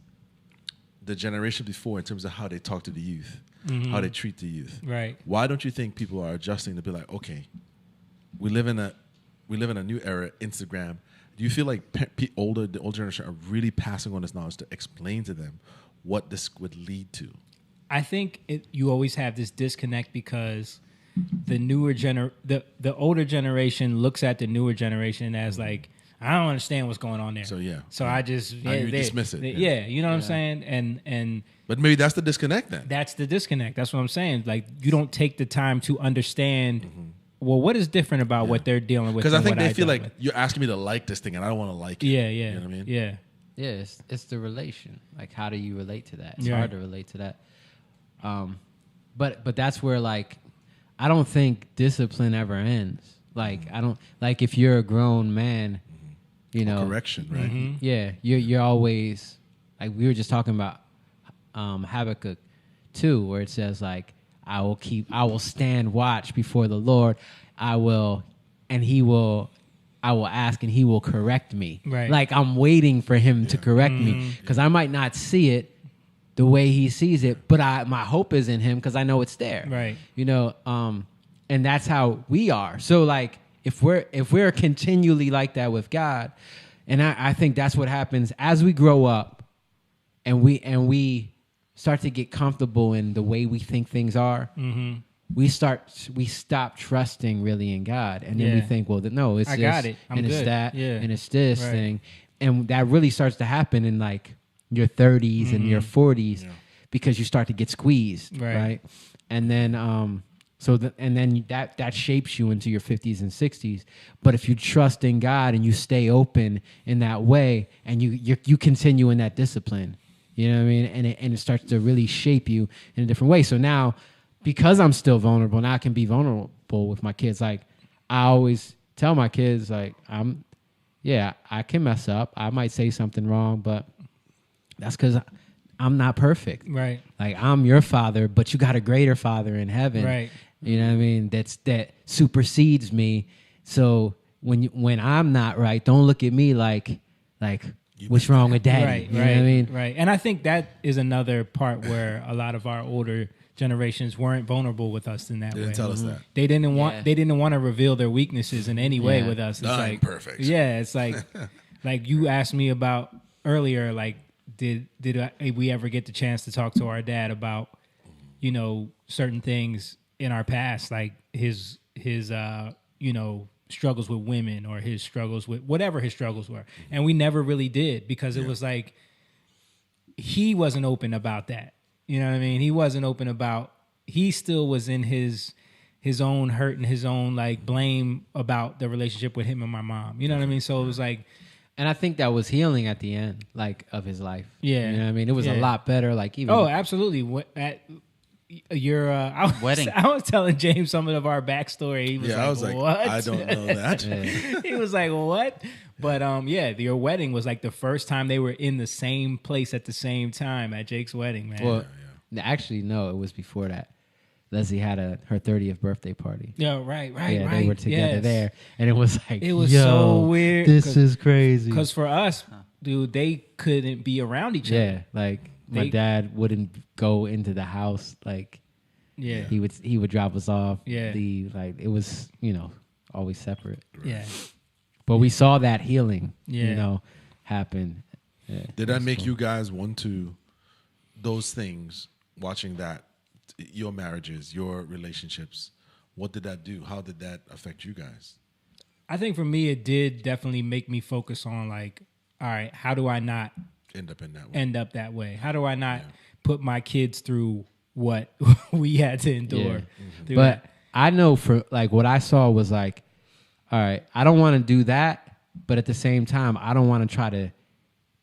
the generation before, in terms of how they talk to the youth, how they treat the youth. Right. Why don't you think people are adjusting to be like, okay, we live in a new era, Instagram. Do you feel like the older generation are really passing on this knowledge to explain to them what this would lead to? I think you always have this disconnect because the older generation looks at the newer generation as like, I don't understand what's going on there. So I just you dismiss it. You know what I'm saying? And but maybe that's the disconnect then. That's the disconnect. That's what I'm saying. Like, you don't take the time to understand well, what is different about what they're dealing with? Because I think they feel dealt like you're asking me to like this thing, and I don't want to like it. Yeah, You know what I mean? Yeah. Yeah, it's the relation. Like, how do you relate to that? It's Yeah. hard to relate to that. But that's where, like, I don't think discipline ever ends. Like, I don't, like, if you're a grown man, you know, correction, right? Yeah, you're always, like, we were just talking about Habakkuk 2, where it says, like, I will stand watch before the Lord. I will ask and he will correct me. Right. Like, I'm waiting for him to correct me, because I might not see it the way he sees it, but my hope is in him because I know it's there. Right. You know, and that's how we are. So, like, if we're continually like that with God, and I think that's what happens as we grow up and we start to get comfortable in the way we think things are. Mm-hmm. We stop trusting really in God, and then we think, well, no, it's I this, got it. I'm and it's good. that, Yeah. and it's this Right. thing, and that really starts to happen in, like, your 30s and your 40s, because you start to get squeezed, right? And then that shapes you into your 50s and 60s. But if you trust in God and you stay open in that way, and you continue in that discipline, you know what I mean, and it starts to really shape you in a different way. So now, because I'm still vulnerable, now I can be vulnerable with my kids. Like, I always tell my kids, like, I can mess up. I might say something wrong, but that's because I'm not perfect. Right. Like, I'm your father, but you got a greater father in heaven. Right. You know what I mean? That supersedes me. So when I'm not right, don't look at me like what's wrong with daddy? Right. You know what I mean? Right. And I think that is another part where a lot of our older generations weren't vulnerable with us in that way. They didn't tell us that. They didn't want to reveal their weaknesses in any way with us. It's I'm like perfect. Yeah, it's like like you asked me about earlier, like did we ever get the chance to talk to our dad about, you know, certain things in our past, like his you know, struggles with women, or his struggles with whatever his struggles were. And we never really did, because it was like he wasn't open about that. You know what I mean? He wasn't open about, he still was in his own hurt and his own, like, blame about the relationship with him and my mom. You know what I mean? So it was like, and I think that was healing at the end, like, of his life. Yeah. You know what I mean? It was a lot better, like, even. Oh, absolutely. At your wedding, I was telling James some of our backstory. He was I was like, what? I don't know that. He was like, what? But your wedding was like the first time they were in the same place at the same time at Jake's wedding, man. Well, actually, no, it was before that. Leslie had her 30th birthday party. Yeah, right. Yeah, they were together there, and it was like, it was so weird. This is crazy. Because for us, dude, they couldn't be around each other. Yeah, like, my dad wouldn't go into the house. Like, he would drop us off. Yeah, like, it was, you know, always separate. Yeah, but we saw that healing, you know, happen. Yeah, did that make you guys want to, those things, watching that, your marriages, your relationships, what did that do? How did that affect you guys? I think for me, it did definitely make me focus on, like, all right, how do I not end up that way? How do I not put my kids through what we had to endure? Yeah. But I know, for, like, what I saw was like, all right, I don't want to do that, but at the same time, I don't want to try to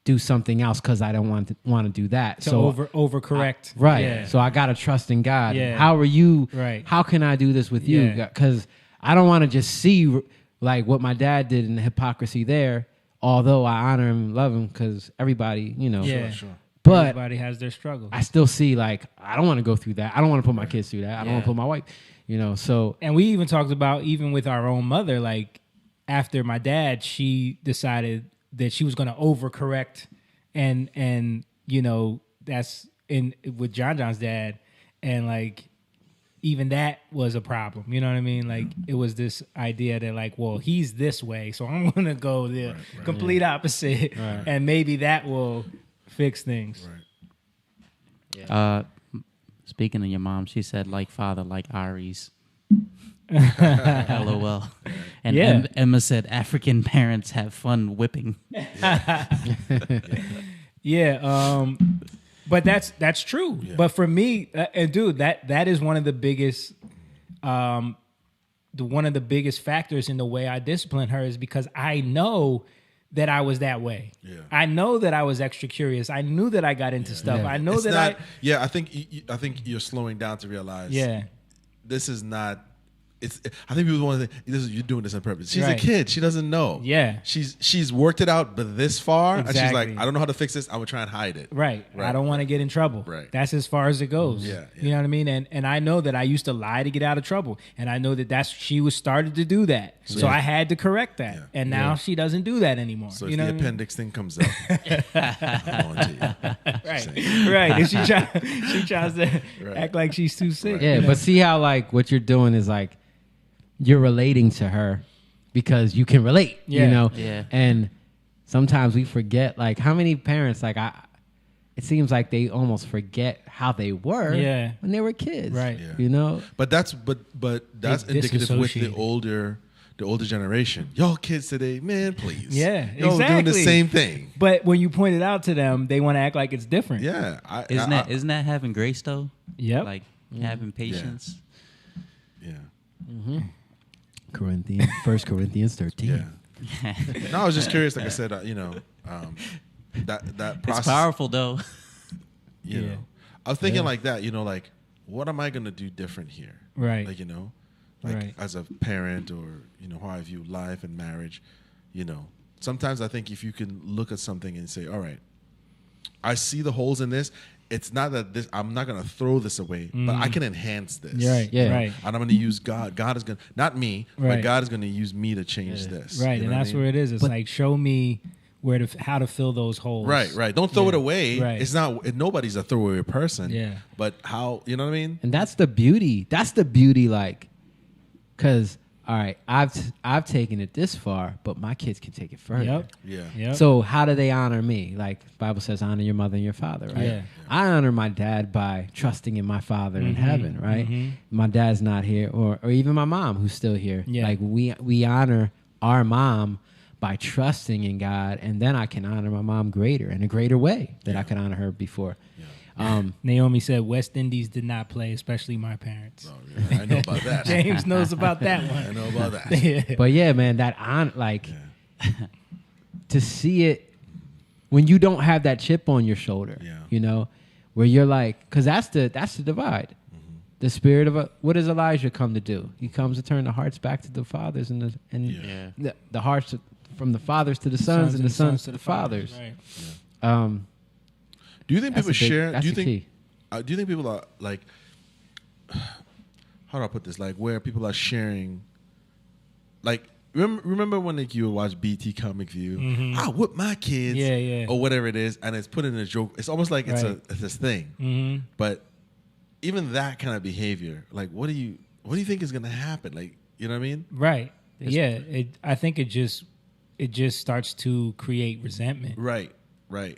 do something else because I don't want to do that. So overcorrect. Right. Yeah. So I got to trust in God. Yeah. How are you? Right. How can I do this with you? Because I don't want to just see, like, what my dad did in the hypocrisy there, although I honor him and love him, because everybody, you know. Yeah. Sure. But everybody has their struggles. I still see, like, I don't want to go through that. I don't want to put my kids through that. I don't want to put my wife, you know, so. And we even talked about, even with our own mother, like, after my dad, she decided that she was going to overcorrect, and you know, that's with John's dad, and, like, even that was a problem. You know what I mean? Like, it was this idea that, like, well, he's this way, so I'm going to go the complete opposite, and maybe that will fix things. Right. Yeah. Speaking of your mom, she said, like father, like Ari's. LOL. And Emma said, African parents have fun whipping. But that's true. Yeah. But for me, and dude, that is one of the biggest one of the biggest factors in the way I discipline her is because I know that I was that way. Yeah. I know that I was extra curious. I knew that I got into stuff. I know that I think you're slowing down to realize. Yeah. This is not. I think people want to think you're doing this on purpose. She's Right. a kid. She doesn't know. Yeah. She's worked it out, but this far, and she's like, Exactly. I don't know how to fix this. I'm gonna try and hide it. Right. I don't want to get in trouble. Right. That's as far as it goes. Yeah, You know what I mean? And I know that I used to lie to get out of trouble. And I know that she was started to do that. So I had to correct that. Yeah. And now she doesn't do that anymore. So you if know the what I mean? appendix thing comes up, I'm on to you. Right. And she tries to act like she's too sick. Yeah, you know? but see how like what you're doing is like you're relating to her because you can relate, Yeah. you know? Yeah. And sometimes we forget like how many parents it seems like they almost forget how they were when they were kids. Right. Yeah. You know? But that's indicative with the disassociate. older generation. Y'all kids today, man, please. Yeah, Y'all doing the same thing. But when you point it out to them, they want to act like it's different. Yeah. Isn't that having grace though? Yep. Like having patience. Yeah. First Corinthians 13. Yeah. No, I was just curious. Like I said, that process. It's powerful though. You know, I was thinking like that. You know, like what am I gonna do different here? Right. Like like as a parent, or how I view life and marriage. Sometimes I think if you can look at something and say, all right, I see the holes in this. It's not that I'm not going to throw this away, but I can enhance this. Right, Yeah. right. And I'm going to use God. God is going to, not me, but Right. God is going to use me to change this. Right, You know and what I that's mean? where it is. It's like, show me how to fill those holes. Right. Don't throw it away. Right. It's not, nobody's a throwaway person. Yeah. But how, you know what I mean? And that's the beauty. That's the beauty, like, because, all right, I've taken it this far, but my kids can take it further. Yep. Yeah. Yep. So how do they honor me? Like the Bible says, honor your mother and your father, right? Yeah. I honor my dad by trusting in my father in heaven, right? My dad's not here, or even my mom who's still here. Yeah. Like we honor our mom by trusting in God, and then I can honor my mom greater in a greater way that I could honor her before. Naomi said West Indies did not play, especially my parents. Oh, yeah. I know about that. James knows about that one. I know about that. But yeah, man, that to see it when you don't have that chip on your shoulder, where you're like, because that's the divide. The spirit of what does Elijah come to do? He comes to turn the hearts back to the fathers and the hearts from the fathers to the sons and the sons to the fathers. Right. Do you think people share? That's Do you the think? key. Do you think people are like? How do I put this? Like where people are sharing. Like remember when you would watch BT Comic View? I whip my kids, or whatever it is, and it's put in a joke. It's almost like it's this thing. But even that kind of behavior, like what do you think is going to happen? Like you know what I mean? Right. I think it just starts to create resentment. Right.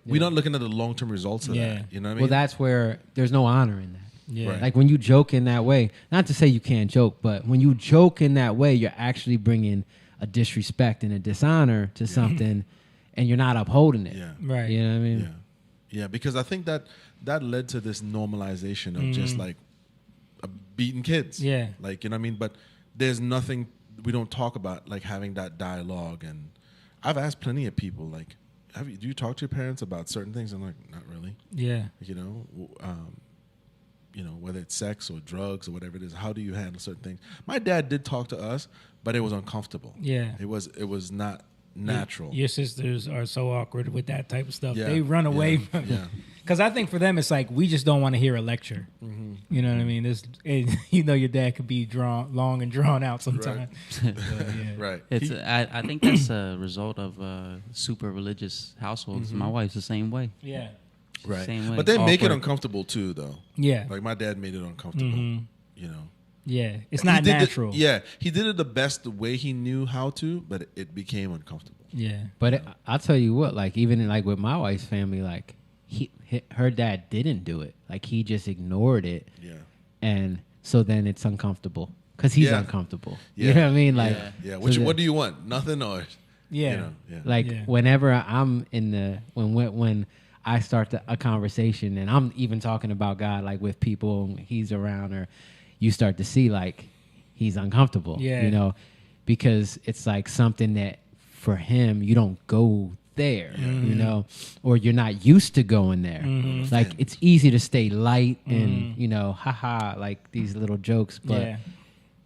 We're not looking at the long-term results of that. You know what I mean? Well, that's where there's no honor in that. Yeah. Right. Like when you joke in that way, not to say you can't joke, but when you joke in that way, you're actually bringing a disrespect and a dishonor to something, and you're not upholding it. Yeah. Right. You know what I mean? Yeah, because I think that led to this normalization of just like beating kids. Yeah. Like, you know what I mean? But there's nothing, we don't talk about like having that dialogue. And I've asked plenty of people, like, do you talk to your parents about certain things? I'm like, not really. Yeah. Whether it's sex or drugs or whatever it is, how do you handle certain things? My dad did talk to us, but it was uncomfortable. Yeah. It was not natural. Your sisters are so awkward with that type of stuff. Yeah. They run away from it. Because I think for them, it's like, we just don't want to hear a lecture. You know what I mean? Your dad could be long and drawn out sometimes. Right. I think that's a result of super religious households. My wife's the same way. Yeah. Right. Same way. But they make it Awkward. uncomfortable too, though. Yeah. Like my dad made it uncomfortable. Yeah. It's not natural. He did it the best way he knew how to, but it became uncomfortable. Yeah. But I'll tell you what, like even like with my wife's family, like her dad didn't do it. Like he just ignored it. Yeah. And so then it's uncomfortable because he's uncomfortable. Yeah. You know what I mean? Like, yeah. so What do you want? Nothing or Yeah. Like whenever I'm in when I start a conversation and I'm even talking about God, like with people and he's around, or you start to see like he's uncomfortable. Yeah. You know, because it's like something that for him you don't go there, you know, or you're not used to going there. Like it's easy to stay light and you know, haha, like these little jokes, but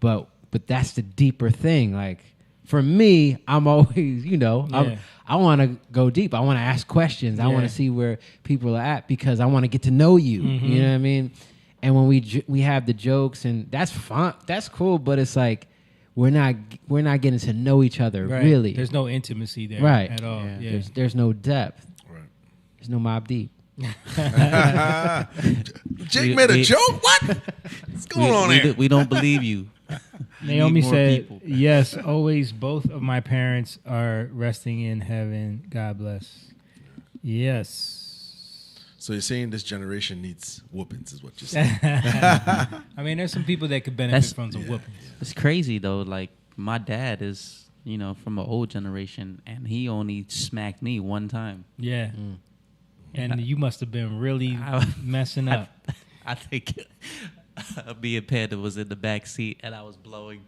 but that's the deeper thing. Like for me, I'm always, you know, I want to go deep. I want to ask questions. I want to see where people are at because I want to get to know you. You know what I mean? And when we have the jokes and that's fun, that's cool, but it's like we're not getting to know each other really. There's no intimacy there at all. Yeah. There's no depth. Right. There's no Mob Deep. Jake made a joke? What? What's going on here? We don't believe you. Naomi said, people. yes, always both of my parents are resting in heaven. God bless. Yes. So you're saying this generation needs whoopings is what you're saying. I mean, there's some people that could benefit from some whoopings. It's crazy, though. Like, my dad is, you know, from an old generation, and he only smacked me one time. Yeah. And you must have been really messing up. I think me and Panda was in the back seat, and I was blowing.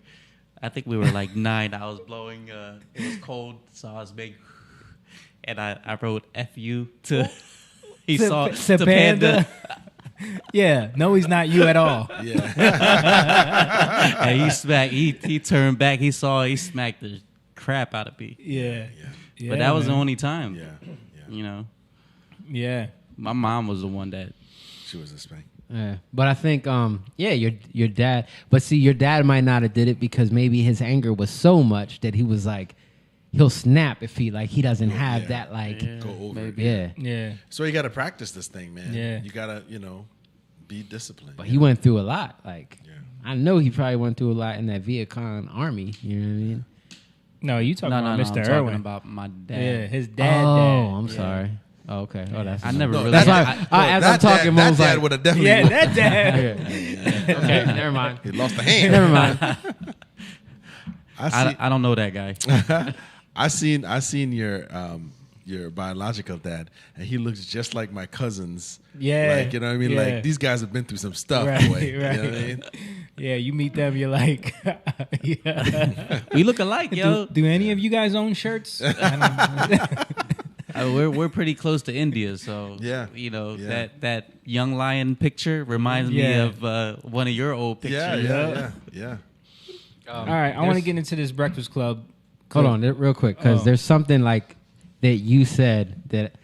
I think we were like 9. I was blowing. It was cold, so I was big. And I wrote "F-U" to... He saw to Panda. Yeah, no, he's not you at all. Yeah. And he smacked. He turned back. He smacked the crap out of me. Yeah. But that was the only time. Yeah. You know. Yeah. My mom was the one that She was a spank. Yeah, but I think your dad. But see, your dad might not have did it because maybe his anger was so much that he was like. He'll snap if he doesn't have that go over it. Yeah. So you got to practice this thing, man. Yeah. You got to, be disciplined. But he went through a lot. Like I know he probably went through a lot in that Viet Cong army. You know what I mean? No, you talking about Mr. I'm Irwin. talking about my dad. Yeah, his dad. Oh, I'm sorry. Oh, okay. Oh, that's. I never really. That's why. As I'm talking, that Mo's dad like, would have definitely. Yeah, that dad. okay, never mind. He lost a hand. Never mind. I don't know that guy. I seen your biological dad, and he looks just like my cousins. Yeah, like you know what I mean. yeah. Like these guys have been through some stuff. Right, Boy, right. You know what I mean? Yeah, you meet them, you're like, We look alike, yo. do any of you guys own shirts? We're pretty close to India, so that young lion picture reminds me of one of your old pictures. Yeah. All right, I want to get into this Breakfast Club. Hold on, real quick, because there's something like that you said that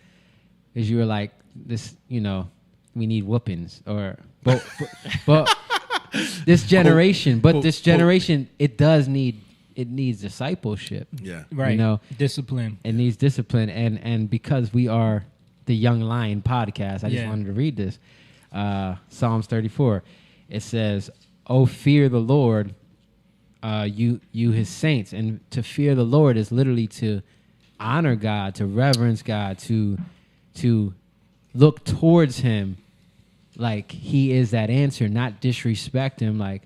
is you were like this. We need whoopings, but this generation, it needs discipleship. Yeah, right. Discipline. It needs discipline, and because we are the Young Lion podcast, I just wanted to read this. Psalms 34. It says, "Oh, fear the Lord, you his saints." And to fear the Lord is literally to honor God, to reverence God, to look towards him like he is that answer, not disrespect him. Like,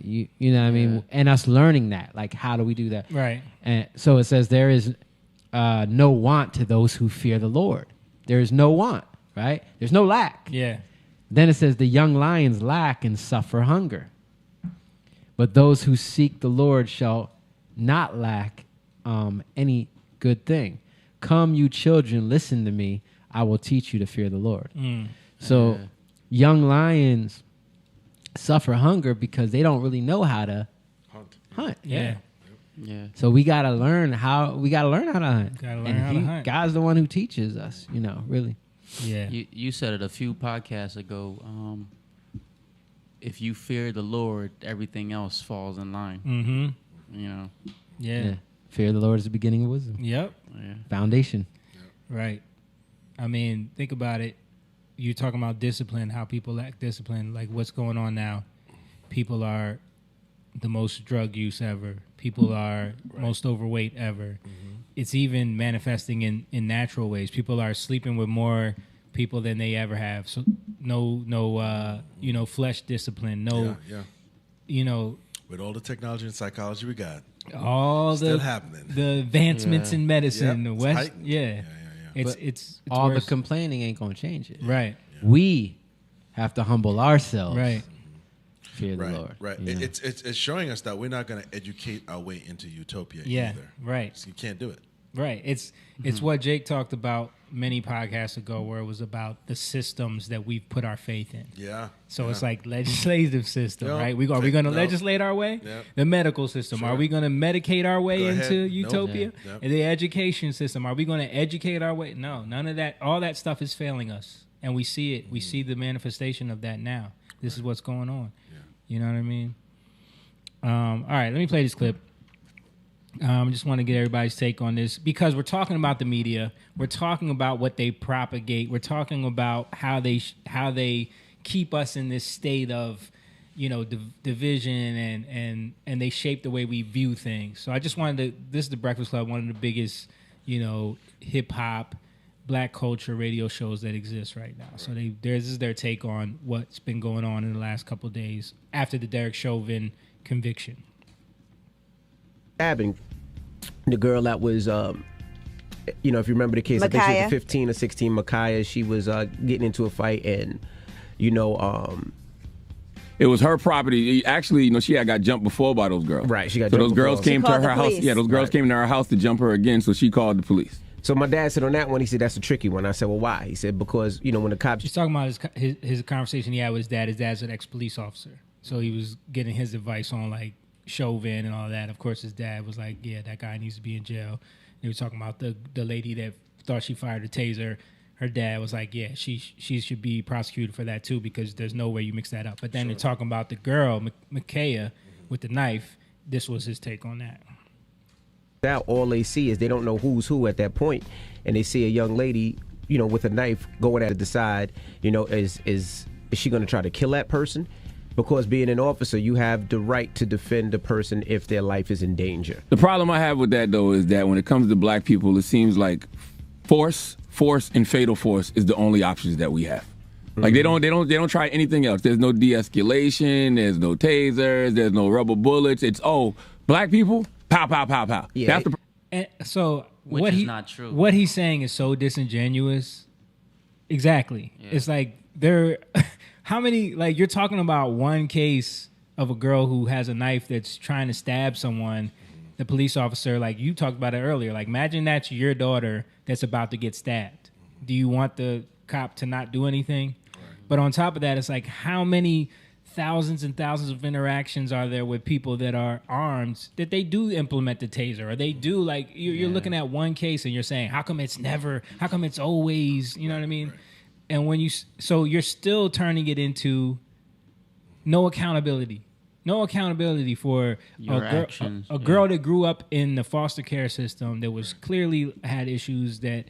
you know what I mean? And us learning that, like, how do we do that? Right. And so it says there is no want to those who fear the Lord. There is no want, right? There's no lack. Yeah. Then it says the young lions lack and suffer hunger. But those who seek the Lord shall not lack any good thing. Come, you children, listen to me. I will teach you to fear the Lord. So young lions suffer hunger because they don't really know how to hunt. Yeah. So we gotta learn how to hunt. Gotta learn how to hunt. God's the one who teaches us. Really. Yeah. You said it a few podcasts ago. If you fear the Lord, everything else falls in line. Mm-hmm. Yeah. Fear of the Lord is the beginning of wisdom. Yep. Yeah. Foundation. Right. I mean, think about it. You're talking about discipline, how people lack discipline, like what's going on now. People are the most drug use ever. People are most overweight ever. It's even manifesting in natural ways. People are sleeping with more people than they ever have. So no flesh discipline. With all the technology and psychology we got, all still happening. The advancements in medicine, the West, it's all worse. the complaining ain't gonna change it. Right. We have to humble ourselves. Right. Fear the Lord. Right. You know? It's showing us that we're not going to educate our way into utopia either. Right. So you can't do it. Right. It's what Jake talked about many podcasts ago, where it was about the systems that we've put our faith in. Yeah. So it's like legislative system, Yep. right? Are we going to legislate our way? Yep. The medical system. Sure. Are we going to medicate our way Go into ahead. utopia? Nope. Yep. And the education system. Are we going to educate our way? No, none of that. All that stuff is failing us, and we see it. We see the manifestation of that now. This is what's going on. Yeah. You know what I mean? All right, let me play this clip. I just want to get everybody's take on this, because we're talking about the media. We're talking about what they propagate. We're talking about how they keep us in this state of, division, and they shape the way we view things. So I just wanted to. This is the Breakfast Club, one of the biggest, hip hop, black culture radio shows that exist right now. Right. So this is their take on what's been going on in the last couple of days after the Derek Chauvin conviction. Stabbing the girl that was, if you remember the case, I think she was 15 or 16, Micaiah. She was getting into a fight, and, it was her property. Actually, she had got jumped before by those girls. Right, she got so jumped those girls before. came to her house. Yeah, those girls came to her house to jump her again, so she called the police. So my dad said on that one, he said, that's a tricky one. I said, well, why? He said, because, when the cops... He's talking about his conversation he had with his dad. His dad's an ex-police officer. So he was getting his advice on, Chauvin and all that. Of course, his dad was like, yeah, that guy needs to be in jail. They were talking about the lady that thought she fired a taser. Her dad was like, yeah, she should be prosecuted for that too, because there's no way you mix that up. But then they're talking about the girl, Micaiah, with the knife. This was his take on that. Now all they see is they don't know who's who at that point, and they see a young lady, with a knife going at to decide, is she going to try to kill that person? Because being an officer, you have the right to defend the person if their life is in danger. The problem I have with that, though, is that when it comes to black people, it seems like force, and fatal force is the only options that we have. Like they don't try anything else. There's no de-escalation. There's no tasers. There's no rubber bullets. It's black people, pow, pow, pow, pow. Yeah. That's And so Which is not true. What he's saying is so disingenuous. Exactly. Yeah. It's like how many, you're talking about one case of a girl who has a knife that's trying to stab someone. The police officer, you talked about it earlier, imagine that's your daughter that's about to get stabbed. Do you want the cop to not do anything? Right. But on top of that, it's how many thousands and thousands of interactions are there with people that are armed that they do implement the taser, or they do, you're looking at one case and you're saying, how come it's always, you know what I mean? Right. And so you're still turning it into no accountability for a girl that grew up in the foster care system that was clearly had issues that,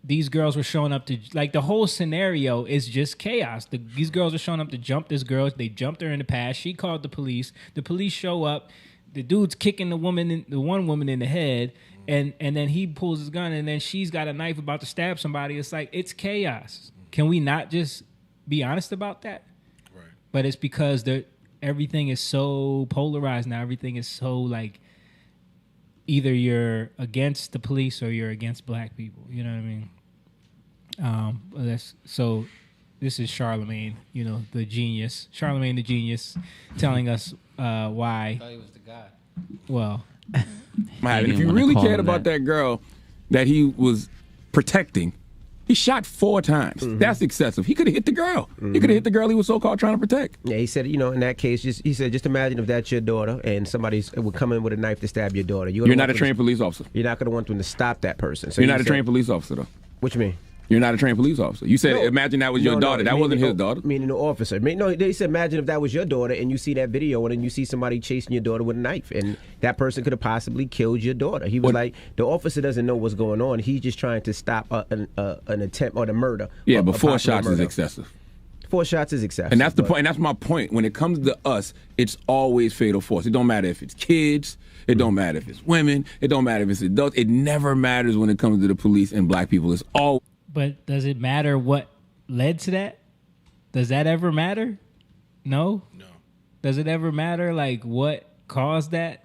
these girls were showing up to, the whole scenario is just chaos. These girls are showing up to jump this girl. They jumped her in the past. She called the police. The police show up. The dude's kicking the one woman in the head. And then he pulls his gun, and then she's got a knife about to stab somebody. It's it's chaos. Can we not just be honest about that? Right. But it's because everything is so polarized now. Everything is so either you're against the police or you're against black people. You know what I mean? This is Charlemagne, the genius. Charlemagne the genius, telling us why. I thought he was the guy. Well. If you really cared about that girl that he was protecting, he shot 4 times. Mm-hmm. That's excessive. He could have hit the girl. Mm-hmm. He could have hit the girl he was so-called trying to protect. Yeah, he said, in that case, just imagine if that's your daughter and somebody would come in with a knife to stab your daughter. You're not a trained police officer. You're not going to want them to stop that person. So you're not a trained police officer, though. What you mean? You're not a trained police officer. You said, imagine that was your daughter. That wasn't his daughter. Meaning the officer. They said, imagine if that was your daughter and you see that video and then you see somebody chasing your daughter with a knife and that person could have possibly killed your daughter. He was the officer doesn't know what's going on. He's just trying to stop an attempt or the murder. Yeah, but 4 shots is excessive. 4 shots is excessive. And that's the point. And that's my point. When it comes to us, it's always fatal force. It don't matter if it's kids. It don't matter if it's women. It don't matter if it's adults. It never matters when it comes to the police and black people. It's all. But does it matter what led to that? Does that ever matter? No? No. Does it ever matter, what caused that?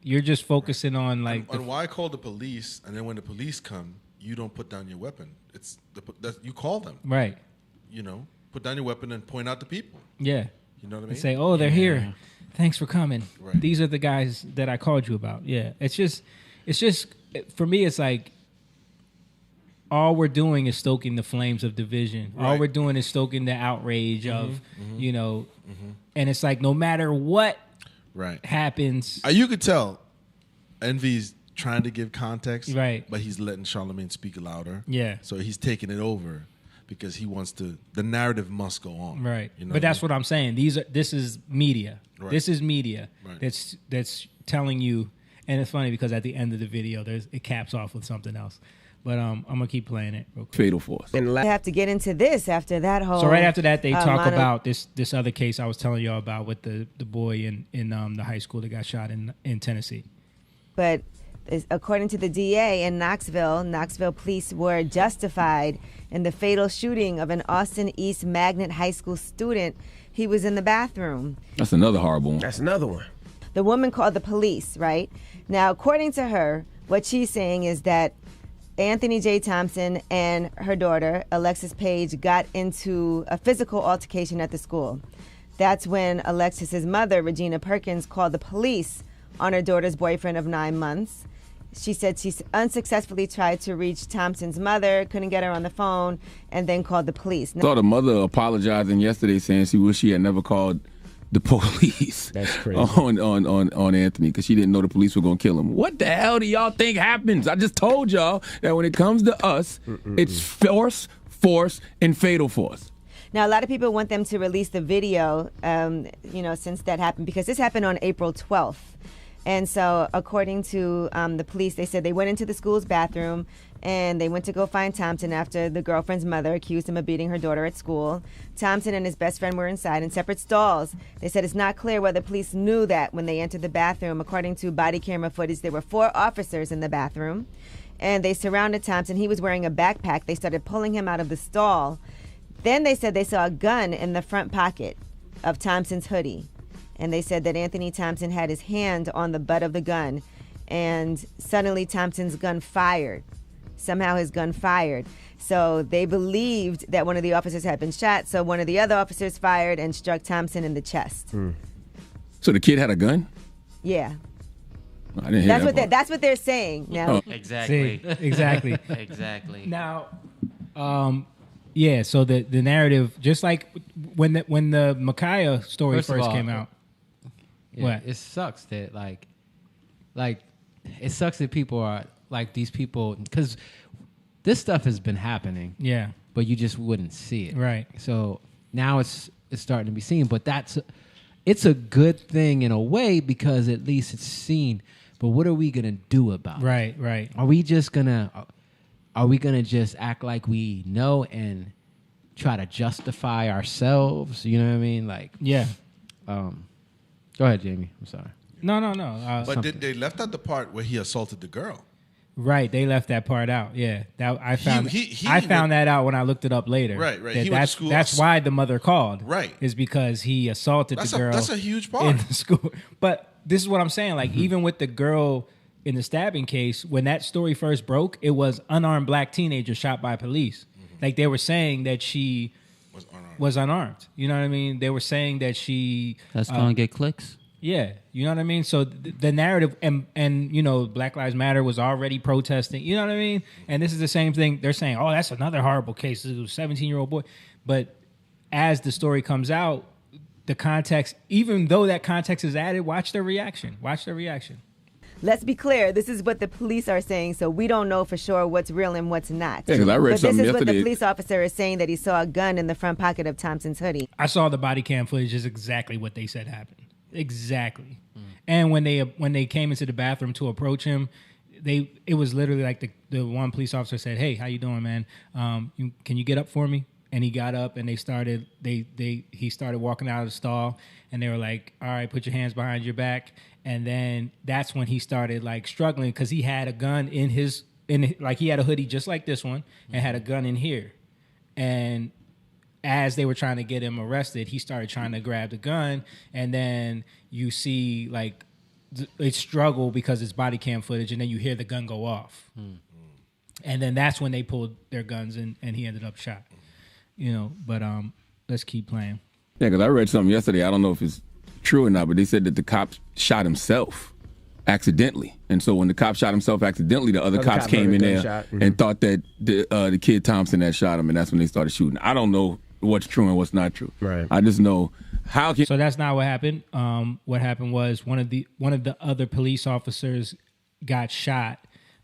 You're just focusing on, on why call the police, and then when the police come, you don't put down your weapon. You call them. Right. Put down your weapon and point out the people. Yeah. You know what I mean? And say, oh, they're here. Thanks for coming. Right. These are the guys that I called you about. Yeah. It's just for me, it's like all we're doing is stoking the flames of division. Right. All we're doing is stoking the outrage of, you know, and it's like no matter what happens. You could tell Envy's trying to give context, right? But he's letting Charlamagne speak louder. Yeah. So he's taking it over because he wants to. The narrative must go on, right? You know but that's what I'm saying. This is media. Right. This is media that's telling you. And it's funny because at the end of the video, it caps off with something else. But I'm gonna keep playing it real quick. Fatal force. And I have to get into this after that whole. So right after that, they talk about this other case I was telling y'all about with the boy in the high school that got shot in Tennessee. But according to the DA in Knoxville police were justified in the fatal shooting of an Austin East Magnet High School student. He was in the bathroom. That's another horrible one. That's another one. The woman called the police, right? Now, according to her, what she's saying is that Anthony J. Thompson and her daughter, Alexis Page, got into a physical altercation at the school. That's when Alexis's mother, Regina Perkins, called the police on her daughter's boyfriend of 9 months. She said she unsuccessfully tried to reach Thompson's mother, couldn't get her on the phone, and then called the police. I saw the mother apologizing yesterday, saying she wished she had never called the police. That's crazy. on Anthony, because she didn't know the police were going to kill him. What the hell do y'all think happens? I just told y'all that when it comes to us, it's force, and fatal force. Now, a lot of people want them to release the video, since that happened, because this happened on April 12th. And so, according to the police, they said they went into the school's bathroom and they went to go find Thompson after the girlfriend's mother accused him of beating her daughter at school. Thompson and his best friend were inside in separate stalls. They said it's not clear whether police knew that when they entered the bathroom. According to body camera footage, there were 4 officers in the bathroom, and they surrounded Thompson. He was wearing a backpack. They started pulling him out of the stall. Then they said they saw a gun in the front pocket of Thompson's hoodie. And they said that Anthony Thompson had his hand on the butt of the gun, and suddenly Thompson's gun fired. Somehow his gun fired. So they believed that one of the officers had been shot, so one of the other officers fired and struck Thompson in the chest. So the kid had a gun? Yeah. I didn't hear That's what they're saying. Now. Exactly. See, exactly. Exactly. Now, so the narrative, just like when the Micaiah story first came out. Yeah, what? It sucks that like it sucks that people are like these people, because this stuff has been happening. Yeah. But you just wouldn't see it. Right. So now it's starting to be seen, but it's a good thing in a way because at least it's seen. But what are we gonna do about it? Right. Are we gonna just act like we know and try to justify ourselves? You know what I mean? Like, yeah. Go ahead, Jamie. I'm sorry. No. But they left out the part where he assaulted the girl. Right, they left that part out. Yeah, that I found. I found that out when I looked it up later. Right. He went to school. That's why the mother called. Right, is because he assaulted the girl. That's a huge part in the school. But this is what I'm saying. Like even with the girl in the stabbing case, when that story first broke, it was unarmed black teenager shot by police. Like they were saying that she was unarmed. You know what I mean? They were saying that she. That's gonna get clicks. Yeah, you know what I mean? So the narrative, and Black Lives Matter was already protesting, you know what I mean? And this is the same thing. They're saying, oh, that's another horrible case. It was a 17-year-old boy. But as the story comes out, the context, even though that context is added, watch their reaction. Let's be clear. This is what the police are saying, so we don't know for sure what's real and what's not. Yeah, because I read something yesterday. This is what the police officer is saying, that he saw a gun in the front pocket of Thompson's hoodie. I saw the body cam footage. Is exactly what they said happened. Exactly. And when they came into the bathroom to approach him, it was literally like the one police officer said, "Hey, how you doing, man? Can you get up for me?" And he got up, and he started walking out of the stall, and they were like, "All right, put your hands behind your back." And then that's when he started like struggling, because he had a gun he had a hoodie just like this one, and had a gun in here. And as they were trying to get him arrested, he started trying to grab the gun, and then you see like it struggle because it's body cam footage, and then you hear the gun go off. And then that's when they pulled their guns, and he ended up shot. But let's keep playing. Yeah, because I read something yesterday. I don't know if it's true or not, but they said that the cop shot himself accidentally. And so when the cop shot himself accidentally, the other cops came in there and thought that the kid Thompson had shot him, and that's when they started shooting. I don't know what's true and what's not true. Right. I just know how can. So that's not what happened. What happened was one of the other police officers got shot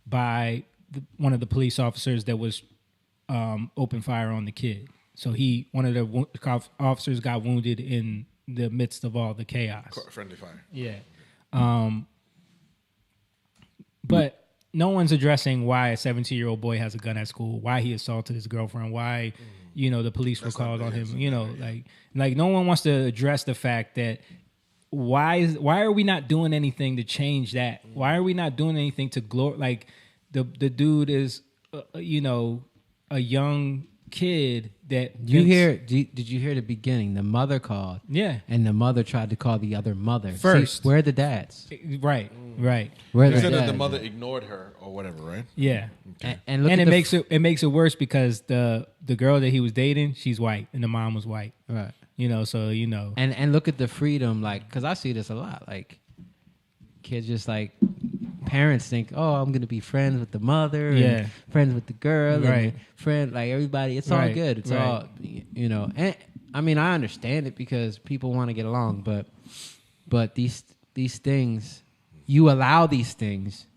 by one of the police officers that was open fire on the kid. So one of the officers got wounded in the midst of all the chaos. Friendly fire. Yeah. But no one's addressing why a 17-year-old boy has a gun at school, why he assaulted his girlfriend, why, the police were called on him. Like no one wants to address the fact that why are we not doing anything to change that? Why are we not doing anything to like the dude is, a young kid that did you hear the beginning? The mother called. Yeah. And the mother tried to call the other mother. First. See, where are the dads? Right. Where they said that the mother ignored her or whatever, right? Yeah. Okay. And it makes it worse because the girl that he was dating, she's white and the mom was white. Right. And look at the freedom, like, because I see this a lot. Like, kids just like, parents think, oh, I'm going to be friends with the mother and friends with the girl. Right. And like everybody. It's all good. It's all, And I mean, I understand it because people want to get along. But these things, you allow these things.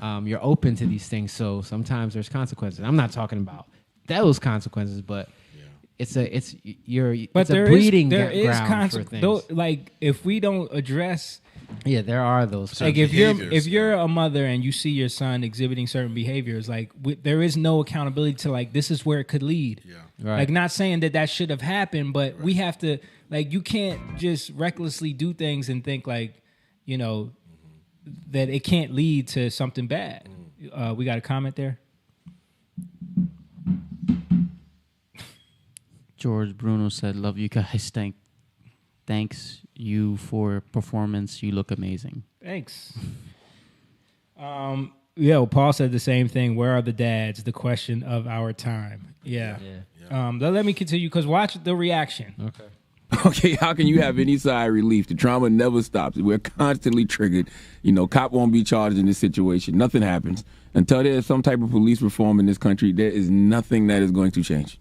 You're open to these things. So sometimes there's consequences. I'm not talking about those consequences, but it's a breeding ground for things. Like if we don't address, there are those. Like if you're a mother and you see your son exhibiting certain behaviors, like there is no accountability to like this is where it could lead. Yeah. Right. Like not saying that should have happened, but we have to like you can't just recklessly do things and think like that it can't lead to something bad. We got a comment there. George Bruno said, "Love you guys. Thanks you for performance. You look amazing." Thanks. Paul said the same thing. Where are the dads? The question of our time. Yeah. Let me continue because watch the reaction. Okay, how can you have any sigh of relief? The trauma never stops. We're constantly triggered. Cop won't be charged in this situation. Nothing happens. Until there's some type of police reform in this country, there is nothing that is going to change.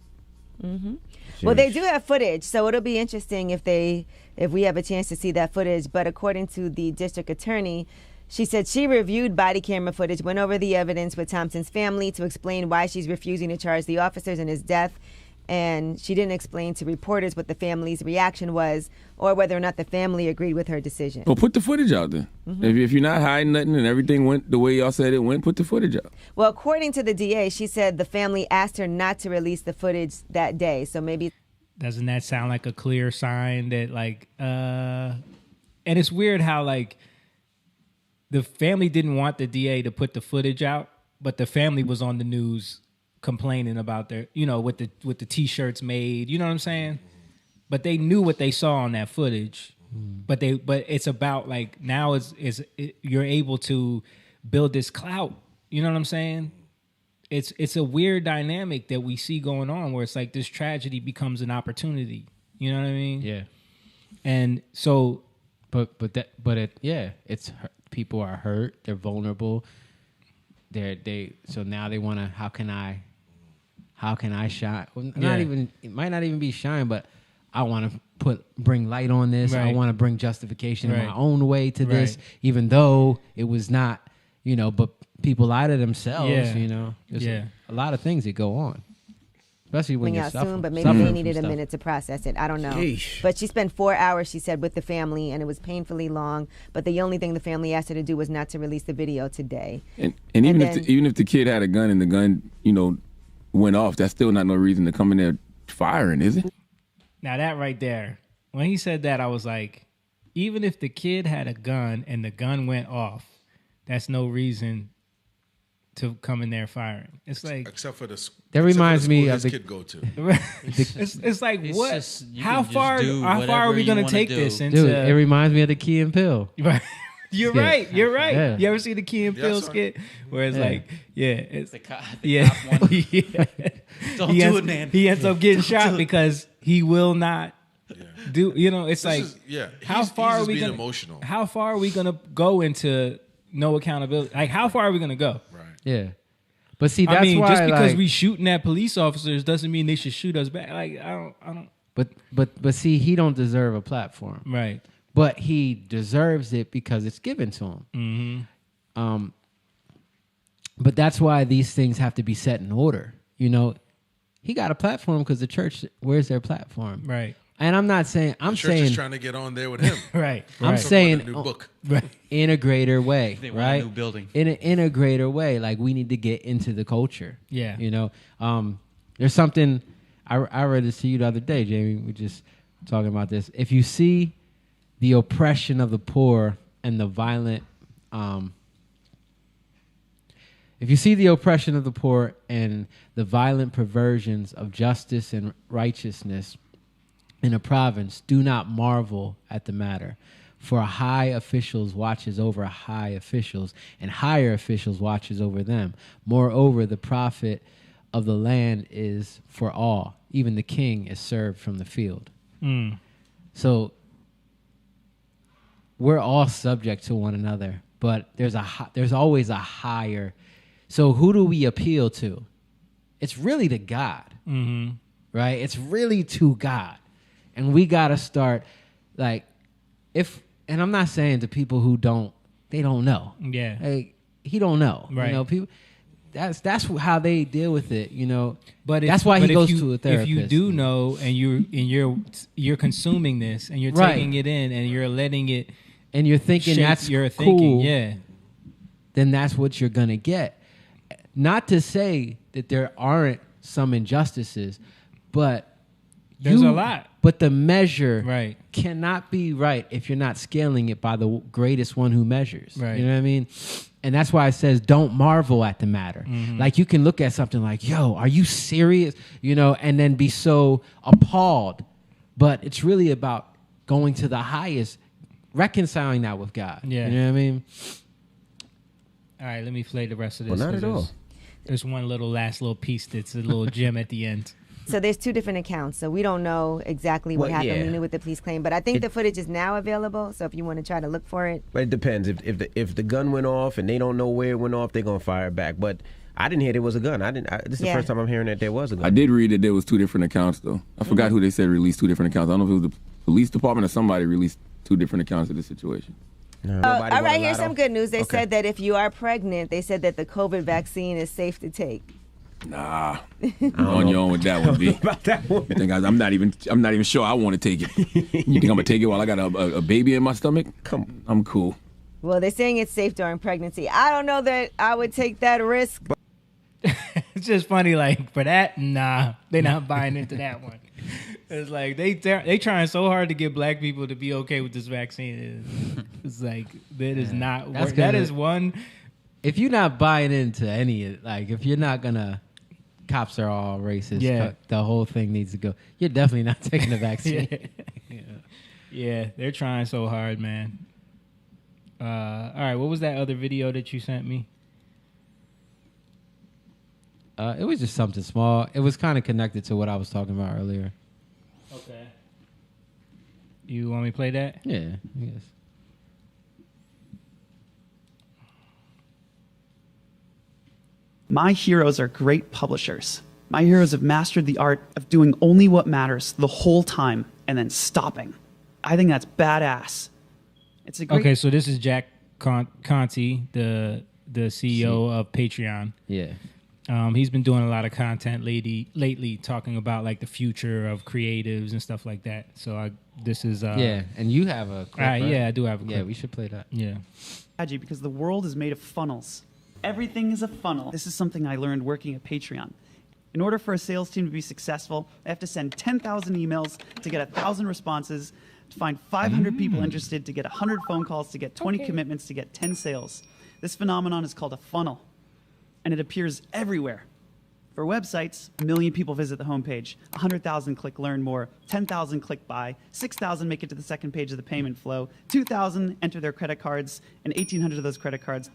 Mm-hmm. Well, they do have footage, so it'll be interesting if we have a chance to see that footage. But according to the district attorney, she said she reviewed body camera footage, went over the evidence with Thompson's family to explain why she's refusing to charge the officers in his death. And she didn't explain to reporters what the family's reaction was or whether or not the family agreed with her decision. Well, put the footage out then. Mm-hmm. If you're not hiding nothing and everything went the way y'all said it went, put the footage out. Well, according to the DA, she said the family asked her not to release the footage that day. So maybe... Doesn't that sound like a clear sign that like... And it's weird how like the family didn't want the DA to put the footage out, but the family was on the news complaining about their, with the T-shirts made, you know what I'm saying? But they knew what they saw on that footage. But it's about like now you're able to build this clout. You know what I'm saying? It's a weird dynamic that we see going on where it's like this tragedy becomes an opportunity. You know what I mean? Yeah. And so, it's people are hurt. They're vulnerable. So now they want to. How can I shine? Well, it might not even be shine, but I want to bring light on this. Right. I want to bring justification in Right. my own way to this, even though it was not, but people lie to themselves, There's a lot of things that go on. Especially when you're suffering. Soon, but maybe they needed a minute to process it. I don't know. Sheesh. But she spent 4 hours, she said, with the family, and it was painfully long. But the only thing the family asked her to do was not to release the video today. And even if the kid had a gun and the gun, went off, that's still not no reason to come in there firing, is it? Now that right there, when he said that, I was like, even if the kid had a gun and the gun went off, that's no reason to come in there firing. It's like except for the that reminds me of the kid go to. it's like it's what? Just, how far are we gonna take this into? Dude, it reminds me of the Key and Peele. You're right. Yeah. You ever see the Key and Peele skit where it's like, it's the cop one. Don't do it, man. He ends up getting shot because he will not It's like, how far are we gonna? Emotional. How far are we gonna go into no accountability? Like, how far are we gonna go? Right. Yeah. But see, that's why, just because like, we shooting at police officers doesn't mean they should shoot us back. Like, I don't. But see, he don't deserve a platform, right? But he deserves it because it's given to him. Mm-hmm. But that's why these things have to be set in order. He got a platform because the church. Where's their platform? Right. And I'm not saying the church is trying to get on there with him. Right. I'm saying a new book. Right. In a greater way. They right. Want a new building. In a greater way. Like, we need to get into the culture. Yeah. There's something I read this to you the other day, Jamie. We just talking about this. If you see the oppression of the poor and the violent, if you see the oppression of the poor and the violent perversions of justice and righteousness in a province, do not marvel at the matter. For high officials watches over high officials, and higher officials watches over them. Moreover, the profit of the land is for all. Even the king is served from the field. So we're all subject to one another, but there's always a higher. So who do we appeal to? It's really to God, right? It's really to God. And we got to start, like, and I'm not saying to people who they don't know. Yeah. Like, he don't know. Right. People, that's how they deal with it, But that's why he goes to a therapist. If you do know and you're consuming this and you're right. taking it in and you're letting it, and you're thinking that's your cool, thinking, yeah, then that's what you're gonna get. Not to say that there aren't some injustices, but there's a lot. But the measure right. cannot be right if you're not scaling it by the greatest one who measures. Right. You know what I mean? And that's why it says don't marvel at the matter. Like, you can look at something like, yo, are you serious? And then be so appalled. But it's really about going to the highest, reconciling that with God. Yeah. You know what I mean? All right, let me play the rest of this. Well, not at all. There's one last little piece that's a little gem at the end. So there's two different accounts. So we don't know exactly what happened. Yeah. We knew what the police claimed, but I think the footage is now available. So if you want to try to look for it, But it depends. If the gun went off and they don't know where it went off, they're gonna fire it back. But I didn't hear there was a gun. This is the first time I'm hearing that there was a gun. I did read that there was two different accounts though. I forgot who they said released two different accounts. I don't know if it was the police department or somebody released two different accounts of the situation. No. all right, here's some good news. They said that if you are pregnant, they said that the COVID vaccine is safe to take. Nah, on your own with that one, B. About that one. You think I'm not even sure I want to take it. You think I'm gonna take it while I got a baby in my stomach? I'm cool. Well, they're saying it's safe during pregnancy. I don't know that I would take that risk. It's just funny, like, for that, nah, they're not buying into that one. It's like they trying so hard to get black people to be okay with this vaccine. It's like that is not. That is one. If you're not buying into any, like, if you're not gonna, cops are all racist. Yeah. The whole thing needs to go. You're definitely not taking the vaccine. Yeah, they're trying so hard, man. All right, what was that other video that you sent me? It was just something small. It was kind of connected to what I was talking about earlier. Okay. You want me to play that? Yeah, I guess. My heroes are great publishers. My heroes have mastered the art of doing only what matters the whole time and then stopping. I think that's badass. It's a great... Okay, so this is Jack Conte, the CEO of Patreon. Yeah. He's been doing a lot of content lately talking about like the future of creatives and stuff like that. So this is yeah, and you have a clip, right? Yeah, I do have a clip. Yeah, we should play that. Yeah. Because the world is made of funnels. Everything is a funnel. This is something I learned working at Patreon. In order for a sales team to be successful, they have to send 10,000 emails to get 1,000 responses, to find 500 people interested, to get 100 phone calls, to get 20 commitments, to get 10 sales. This phenomenon is called a funnel, and it appears everywhere. For websites, 1 million people visit the homepage, 100,000 click learn more, 10,000 click buy, 6,000 make it to the second page of the payment flow, 2,000 enter their credit cards, and 1,800 of those credit cards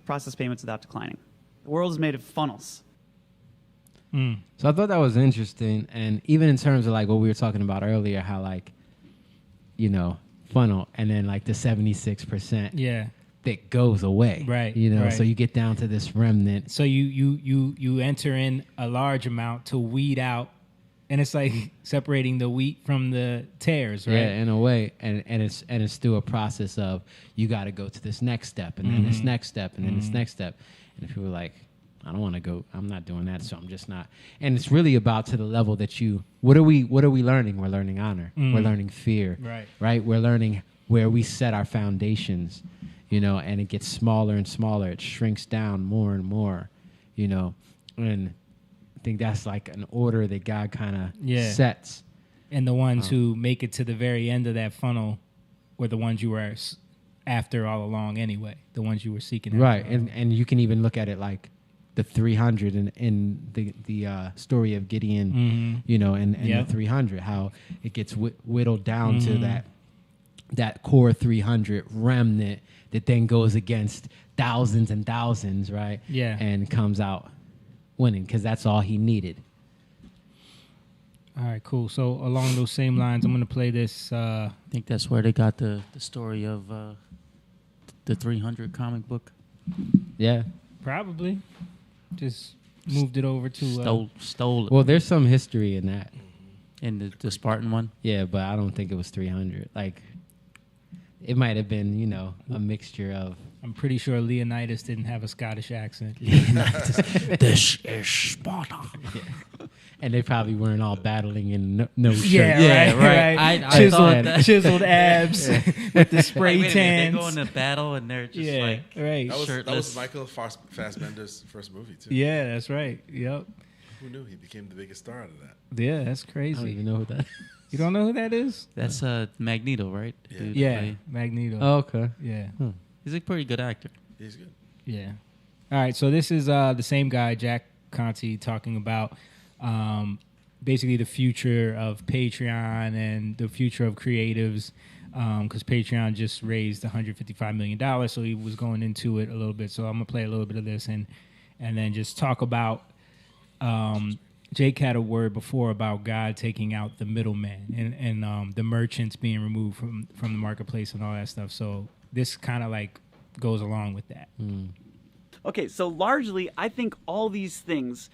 process payments without declining. The world is made of funnels. So I thought that was interesting, and even in terms of like what we were talking about earlier, how like funnel, and then like the 76% Yeah. that goes away. Right. So you get down to this remnant. So you enter in a large amount to weed out, and it's like separating the wheat from the tares, right? Yeah, in a way, and it's through a process of you got to go to this next step, and then this next step, and then this next step, and if people are like, I don't want to go, I'm not doing that, so I'm just not. And it's really about to the level that what are we learning? We're learning honor. We're learning fear. Right. We're learning where we set our foundations, and it gets smaller and smaller. It shrinks down more and more, and I think that's like an order that God kind of sets. And the ones who make it to the very end of that funnel were the ones you were after all along anyway, the ones you were seeking after. Right, and you can even look at it like the 300 in the story of Gideon, and the 300, how it gets whittled down to that core 300 remnant that then goes against thousands and thousands, right? Yeah. And comes out winning because that's all he needed. All right, cool. So along those same lines, I'm going to play this. I think that's where they got the story of the 300 comic book. Yeah. Probably. Just moved it over to... Stole it. Well, there's some history in that. In the Spartan one? Yeah, but I don't think it was 300. Like, it might have been, a mixture of... I'm pretty sure Leonidas didn't have a Scottish accent. This is Sparta. Yeah. And they probably weren't all battling in no shirt. Yeah, right. Chiseled abs with the spray like, tans. They go into battle and they're just right. shirtless. That was Michael Fassbender's first movie, too. Yeah, that's right. Yep. Who knew he became the biggest star out of that? Yeah, that's crazy. I don't even know who that is. You don't know who that is? That's Magneto, right? Yeah, Magneto. Oh, okay. Yeah. He's a pretty good actor. He's good. Yeah. All right, so this is the same guy, Jack Conte, talking about basically the future of Patreon and the future of creatives, because Patreon just raised $155 million, so he was going into it a little bit. So I'm going to play a little bit of this and then just talk about Jake had a word before about God taking out the middleman and the merchants being removed from the marketplace and all that stuff. So this kind of like goes along with that. Okay, so largely, I think all these things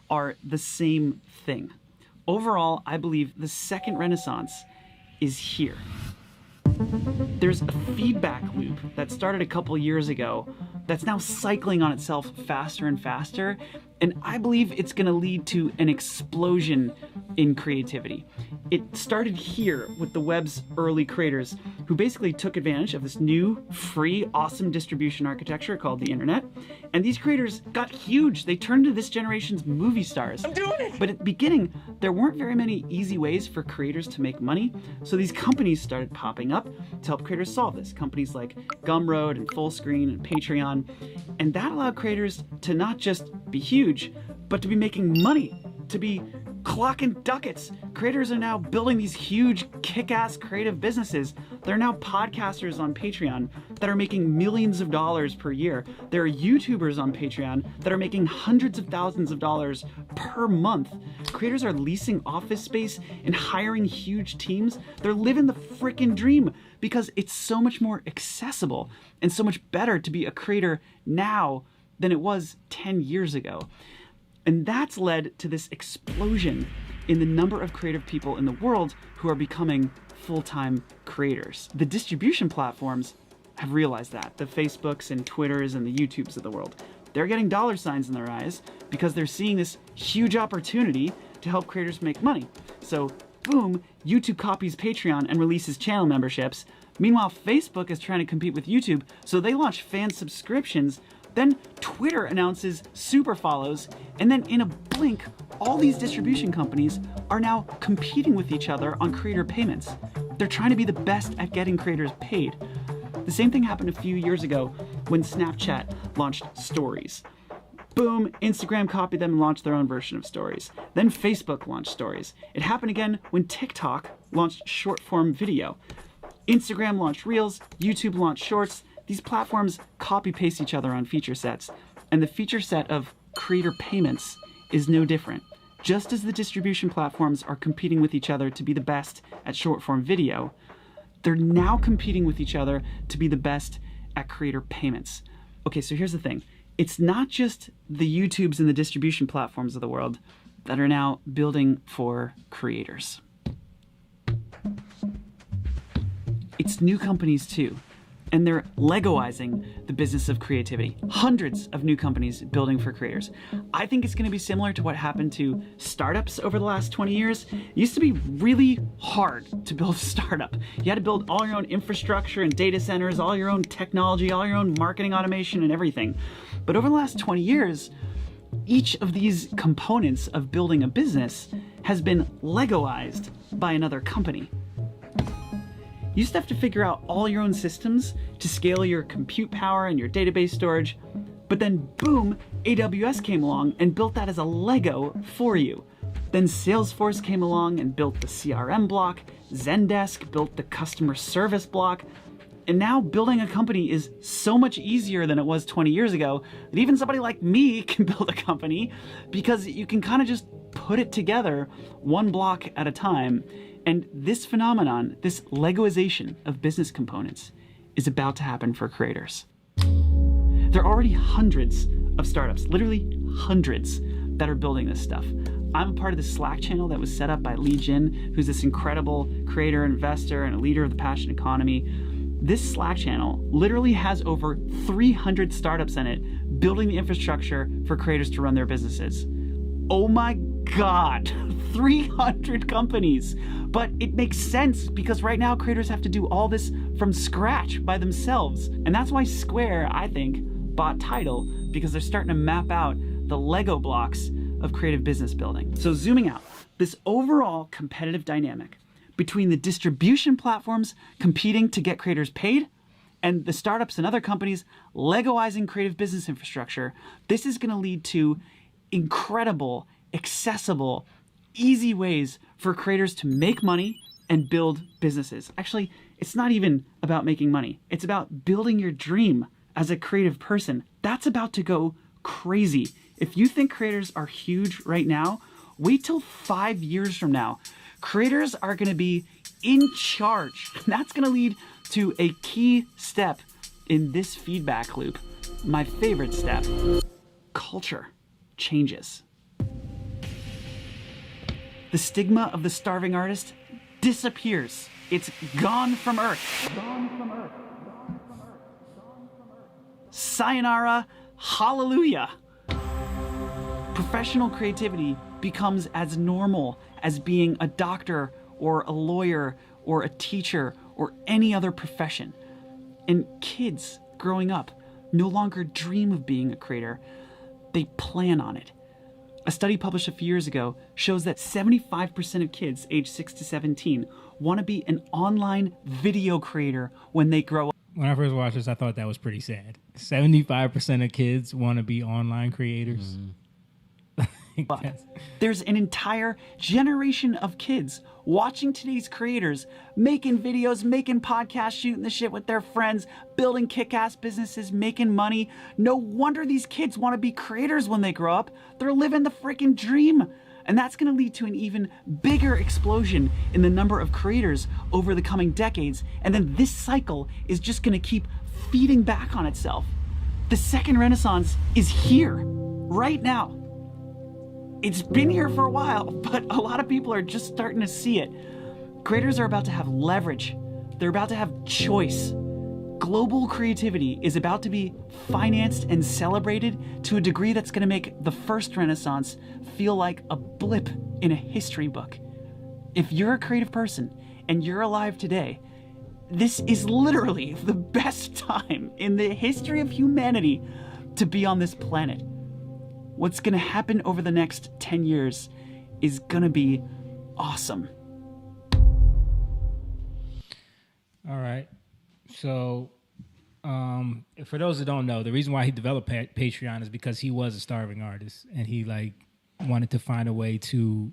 are the same thing. Overall, I believe the second Renaissance is here. There's a feedback loop that started a couple years ago that's now cycling on itself faster and faster, and I believe it's going to lead to an explosion in creativity. It started here with the web's early creators who basically took advantage of this new, free, awesome distribution architecture called the internet, and these creators got huge. They turned into this generation's movie stars. I'm doing it! But at the beginning, there weren't very many easy ways for creators to make money, so these companies started popping up to help creators solve this. Companies like Gumroad and Fullscreen and Patreon, and that allowed creators to not just be huge, but to be making money, to be clocking ducats. Creators are now building these huge, kick-ass creative businesses. There are now podcasters on Patreon that are making millions of dollars per year. There are YouTubers on Patreon that are making hundreds of thousands of dollars per month. Creators are leasing office space and hiring huge teams. They're living the freaking dream because it's so much more accessible and so much better to be a creator now than it was 10 years ago. And that's led to this explosion in the number of creative people in the world who are becoming full-time creators. The distribution platforms have realized that. The Facebooks and Twitters and the YouTubes of the world. They're getting dollar signs in their eyes because they're seeing this huge opportunity to help creators make money. So, boom, YouTube copies Patreon and releases channel memberships. Meanwhile, Facebook is trying to compete with YouTube, so they launch fan subscriptions. Then Twitter announces super follows, and then in a blink, all these distribution companies are now competing with each other on creator payments. They're trying to be the best at getting creators paid. The same thing happened a few years ago when Snapchat launched Stories. Boom, Instagram copied them and launched their own version of Stories. Then Facebook launched Stories. It happened again when TikTok launched short-form video. Instagram launched Reels, YouTube launched Shorts. These platforms copy-paste each other on feature sets, and the feature set of creator payments is no different. Just as the distribution platforms are competing with each other to be the best at short-form video, they're now competing with each other to be the best at creator payments. Okay, so here's the thing. It's not just the YouTubes and the distribution platforms of the world that are now building for creators. It's new companies too, and they're Legoizing the business of creativity. Hundreds of new companies building for creators. I think it's going to be similar to what happened to startups over the last 20 years. It used to be really hard to build a startup. You had to build all your own infrastructure and data centers, all your own technology, all your own marketing automation and everything. But over the last 20 years, each of these components of building a business has been Legoized by another company. You used to have to figure out all your own systems to scale your compute power and your database storage, but then boom, AWS came along and built that as a Lego for you. Then Salesforce came along and built the CRM block, Zendesk built the customer service block, and now building a company is so much easier than it was 20 years ago that even somebody like me can build a company because you can kind of just put it together one block at a time. And this phenomenon, this Legoization of business components, is about to happen for creators. There are already hundreds of startups, literally hundreds, that are building this stuff. I'm a part of the Slack channel that was set up by Lee Jin, who's this incredible creator, investor, and a leader of the passion economy. This Slack channel literally has over 300 startups in it, building the infrastructure for creators to run their businesses. Oh my God, 300 companies. But it makes sense because right now creators have to do all this from scratch by themselves. And that's why Square, I think, bought Tidal, because they're starting to map out the Lego blocks of creative business building. So zooming out, this overall competitive dynamic between the distribution platforms competing to get creators paid and the startups and other companies Legoizing creative business infrastructure, this is going to lead to incredible, accessible, easy ways for creators to make money and build businesses. Actually, it's not even about making money. It's about building your dream as a creative person. That's about to go crazy. If you think creators are huge right now, wait till 5 years from now. Creators are going to be in charge. That's going to lead to a key step in this feedback loop. My favorite step. Culture changes. The stigma of the starving artist disappears. It's gone from Earth. Gone from Earth. Gone from Earth. Gone from Earth. Sayonara, hallelujah. Professional creativity becomes as normal as being a doctor or a lawyer or a teacher or any other profession. And kids growing up no longer dream of being a creator. They plan on it. A study published a few years ago shows that 75% of kids aged 6 to 17 want to be an online video creator when they grow up. When I first watched this, I thought that was pretty sad. 75% of kids want to be online creators. But there's an entire generation of kids watching today's creators, making videos, making podcasts, shooting the shit with their friends, building kick-ass businesses, making money. No wonder these kids want to be creators when they grow up. They're living the freaking dream. And that's going to lead to an even bigger explosion in the number of creators over the coming decades. And then this cycle is just going to keep feeding back on itself. The second renaissance is here, right now. It's been here for a while, but a lot of people are just starting to see it. Creators are about to have leverage. They're about to have choice. Global creativity is about to be financed and celebrated to a degree that's going to make the first Renaissance feel like a blip in a history book. If you're a creative person and you're alive today, this is literally the best time in the history of humanity to be on this planet. What's going to happen over the next 10 years is going to be awesome. All right. So, for those that don't know, the reason why he developed Patreon is because he was a starving artist and he wanted to find a way to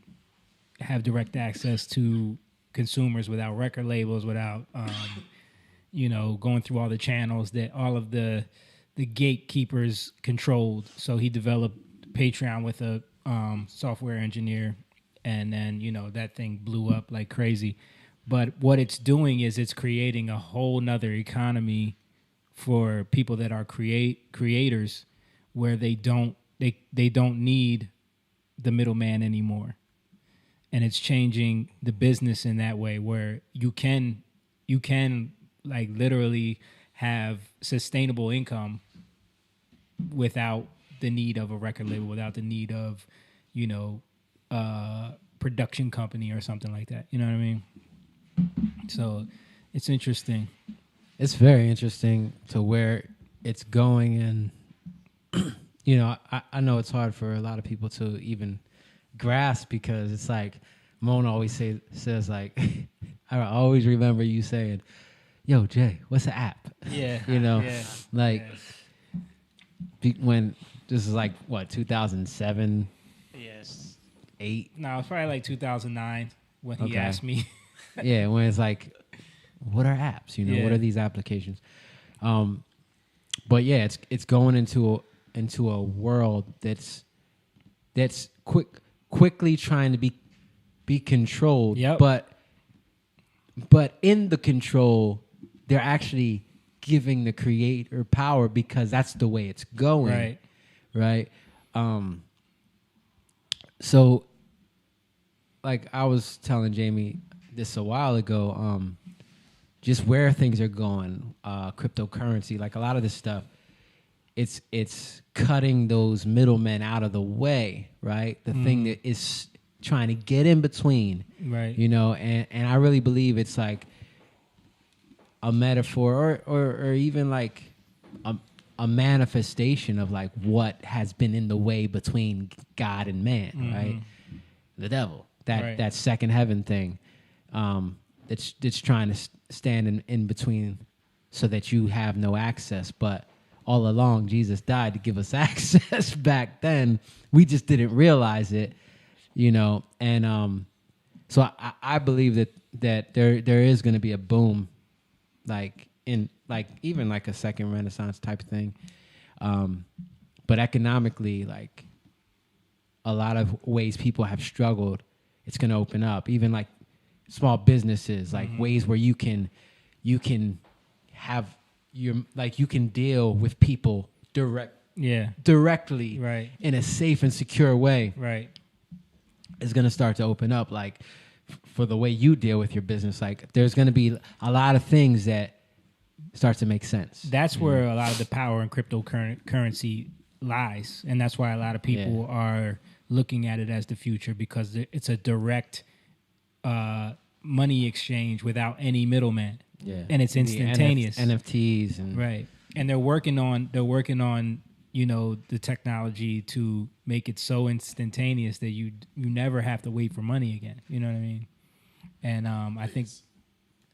have direct access to consumers without record labels, without, going through all the channels that all of the gatekeepers controlled. So he developed Patreon with a software engineer, and then that thing blew up like crazy. But what it's doing is it's creating a whole nother economy for people that are creators, where they don't need the middleman anymore. And it's changing the business in that way, where you can like literally have sustainable income without the need of a record label, without the need of, production company or something like that. You know what I mean? So it's interesting. It's very interesting to where it's going. And, I know it's hard for a lot of people to even grasp, because it's like Mona always says like, I always remember you saying, "Yo, Jay, what's an app?" Yeah. When this is like, what, 2007? Yes. 8? No, it's probably like 2009 when he asked me. Yeah, when it's like, what are apps? What are these applications? But yeah, it's going into a world that's quickly trying to be controlled. Yep. But in the control, they're actually giving the creator power, because that's the way it's going. Right. So, like I was telling Jamie this a while ago, just where things are going, cryptocurrency, like a lot of this stuff, it's cutting those middlemen out of the way, right? The thing that is trying to get in between, right? And I really believe it's like a metaphor, or even like a manifestation of like what has been in the way between God and man, right? The devil, that second heaven thing, that's trying to stand in between so that you have no access. But all along, Jesus died to give us access back then. We just didn't realize it, And so I believe that there is going to be a boom, like even like a second Renaissance type of thing. But economically, like a lot of ways people have struggled, it's going to open up. Even like small businesses, like ways where you can have you can deal with people directly, right, in a safe and secure way, right, is going to start to open up. Like for the way you deal with your business, like there's going to be a lot of things that start to make sense. That's where a lot of the power in cryptocurrency lies, and that's why a lot of people are looking at it as the future, because it's a direct money exchange without any middleman. Yeah, and it's instantaneous. NFTs and right, and they're working on the technology to make it so instantaneous that you never have to wait for money again. You know what I mean? And I think,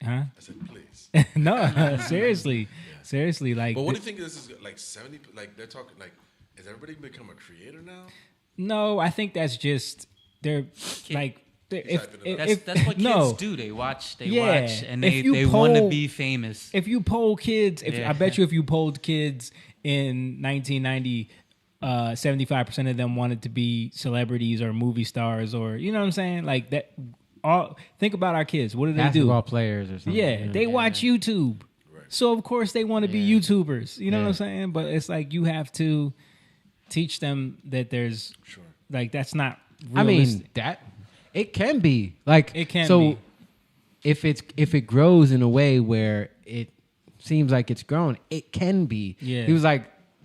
huh? I said, please. No, seriously, seriously. Like, but what do you think this is like? 70? Like they're talking like, has everybody become a creator now? No, I think that's just they're like. That's what kids do. They watch, and they want to be famous. If you poll kids, I bet you if you polled kids in 1990, 75% of them wanted to be celebrities or movie stars, or you know what I'm saying, like that. Think about our kids. What do they do? Basketball players or something. Yeah, they watch YouTube, so of course they want to be YouTubers. You know what I'm saying? But it's like you have to teach them that there's like that's not realistic. I mean that. It can be like it can. So be. if it grows in a way where it seems like it's grown, it can be. Yeah. He was like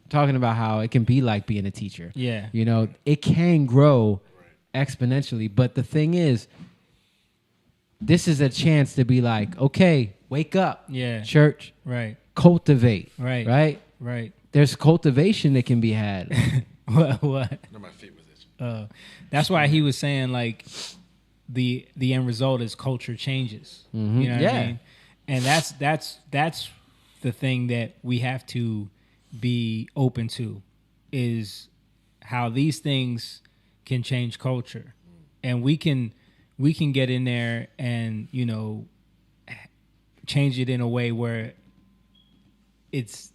talking about how it can be like being a teacher. Yeah. It can grow exponentially. But the thing is, this is a chance to be like, okay, wake up. Yeah. Church. Right. Cultivate. Right. Right. Right. There's cultivation that can be had. What? No, my feet was itching. That's why he was saying like the end result is culture changes. Mm-hmm. You know what I mean? And that's the thing that we have to be open to, is how these things can change culture. And we can get in there and, change it in a way where it's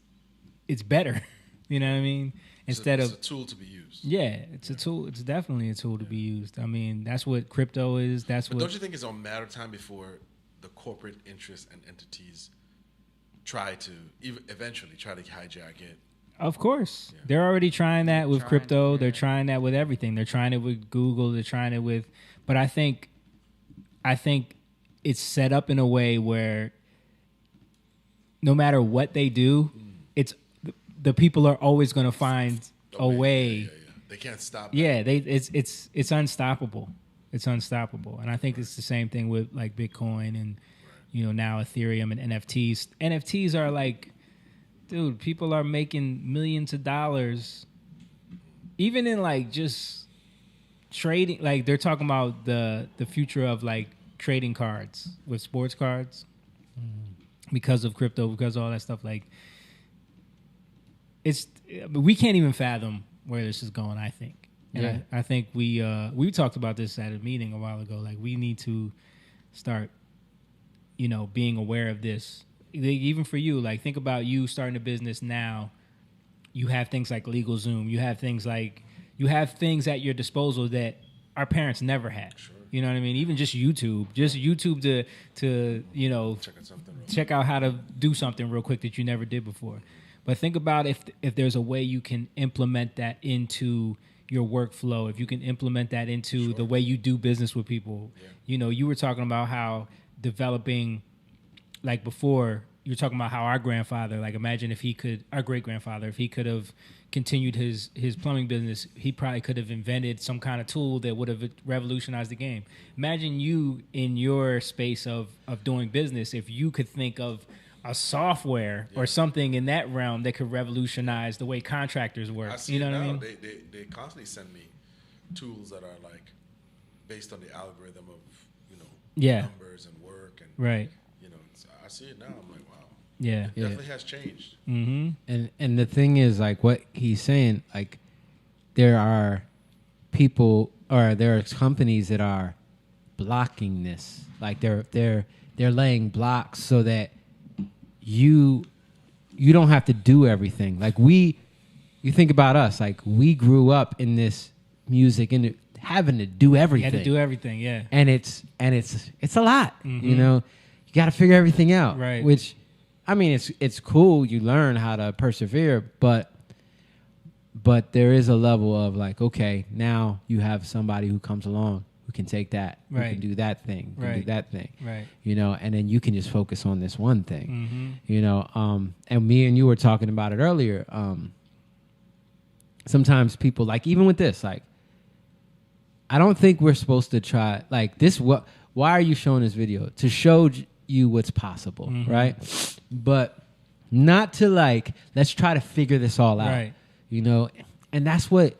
better. You know what I mean? Instead it's of a tool to be used. Yeah, it's a tool. It's definitely a tool to be used. I mean, that's what crypto is. But don't you think it's on matter of time before the corporate interests and entities eventually try to hijack it. Of course. Yeah. They're already trying that with crypto. Yeah. They're trying that with everything. They're trying it with Google. They're trying it with... But I think it's set up in a way where no matter what they do, it's the people are always going to find a way. Yeah. They can't stop that. Yeah, it's unstoppable. It's unstoppable. And I think it's the same thing with like Bitcoin and now Ethereum and NFTs. NFTs are like, dude, people are making millions of dollars even in like just trading. Like they're talking about the future of like trading cards with sports cards because of crypto, because of all that stuff. Like we can't even fathom where this is going, I think. And I think we talked about this at a meeting a while ago. Like we need to start, being aware of this. Even for you, like think about you starting a business now. You have things like LegalZoom. You have things at your disposal that our parents never had. Sure. You know what I mean? Even just YouTube to check out how to do something real quick that you never did before. But think about if there's a way you can implement that into your workflow, if you can implement that into the way you do business with people. Yeah. You were talking about how developing, like before, you were talking about how our grandfather, like imagine if our great-grandfather, if he could have continued his plumbing business, he probably could have invented some kind of tool that would have revolutionized the game. Imagine you in your space of doing business, if you could think of a software or something in that realm that could revolutionize the way contractors work. I see what I mean? They constantly send me tools that are like based on the algorithm of numbers and work and right. I see it now. I'm like, wow. Yeah, it definitely has changed. Mm-hmm. And the thing is, like what he's saying, like there are people or there are companies that are blocking this. Like they're laying blocks so that you don't have to do everything. Like you think about us, like we grew up in this music and having to do everything. You had to do everything, yeah. And it's a lot, You got to figure everything out, right? Which, I mean, it's cool. You learn how to persevere, but there is a level of like, okay, now you have somebody who comes along who can take that, who can do that thing, who can do that thing, right? And then you can just focus on this one thing, And me and you were talking about it earlier. Sometimes people, like even with this, like I don't think we're supposed to try like this. Why are you showing this video? To show you what's possible, right? But not to like, let's try to figure this all out, right? And that's what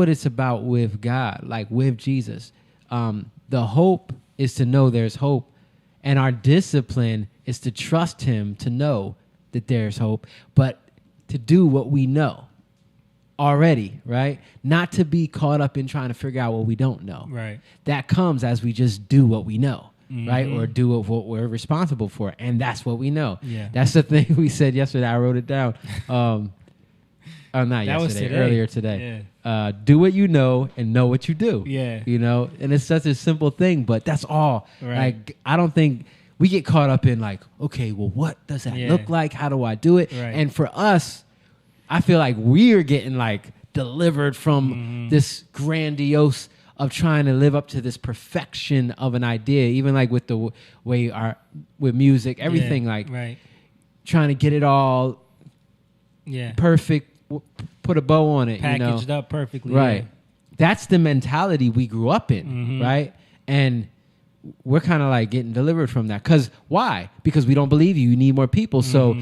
it's about with God, like with Jesus. The hope is to know there's hope, and our discipline is to trust Him to know that there's hope, but to do what we know already, right? Not to be caught up in trying to figure out what we don't know. Right. That comes as we just do what we know, right? Or do what we're responsible for, and that's what we know. Yeah. That's the thing we said yesterday. I wrote it down. Not yesterday, earlier today. Yeah. Do what you know and know what you do. Yeah. And it's such a simple thing, but that's all. Right. Like, I don't think we get caught up in like, okay, well, what does that look like? How do I do it? Right. And for us, I feel like we're getting like delivered from this grandiose of trying to live up to this perfection of an idea, even like with the way with music, everything, like trying to get it all perfect, put a bow on it, packaged up perfectly, right? That's the mentality we grew up in, right? And we're kind of like getting delivered from that. Because why? Because we don't believe you. You need more people. So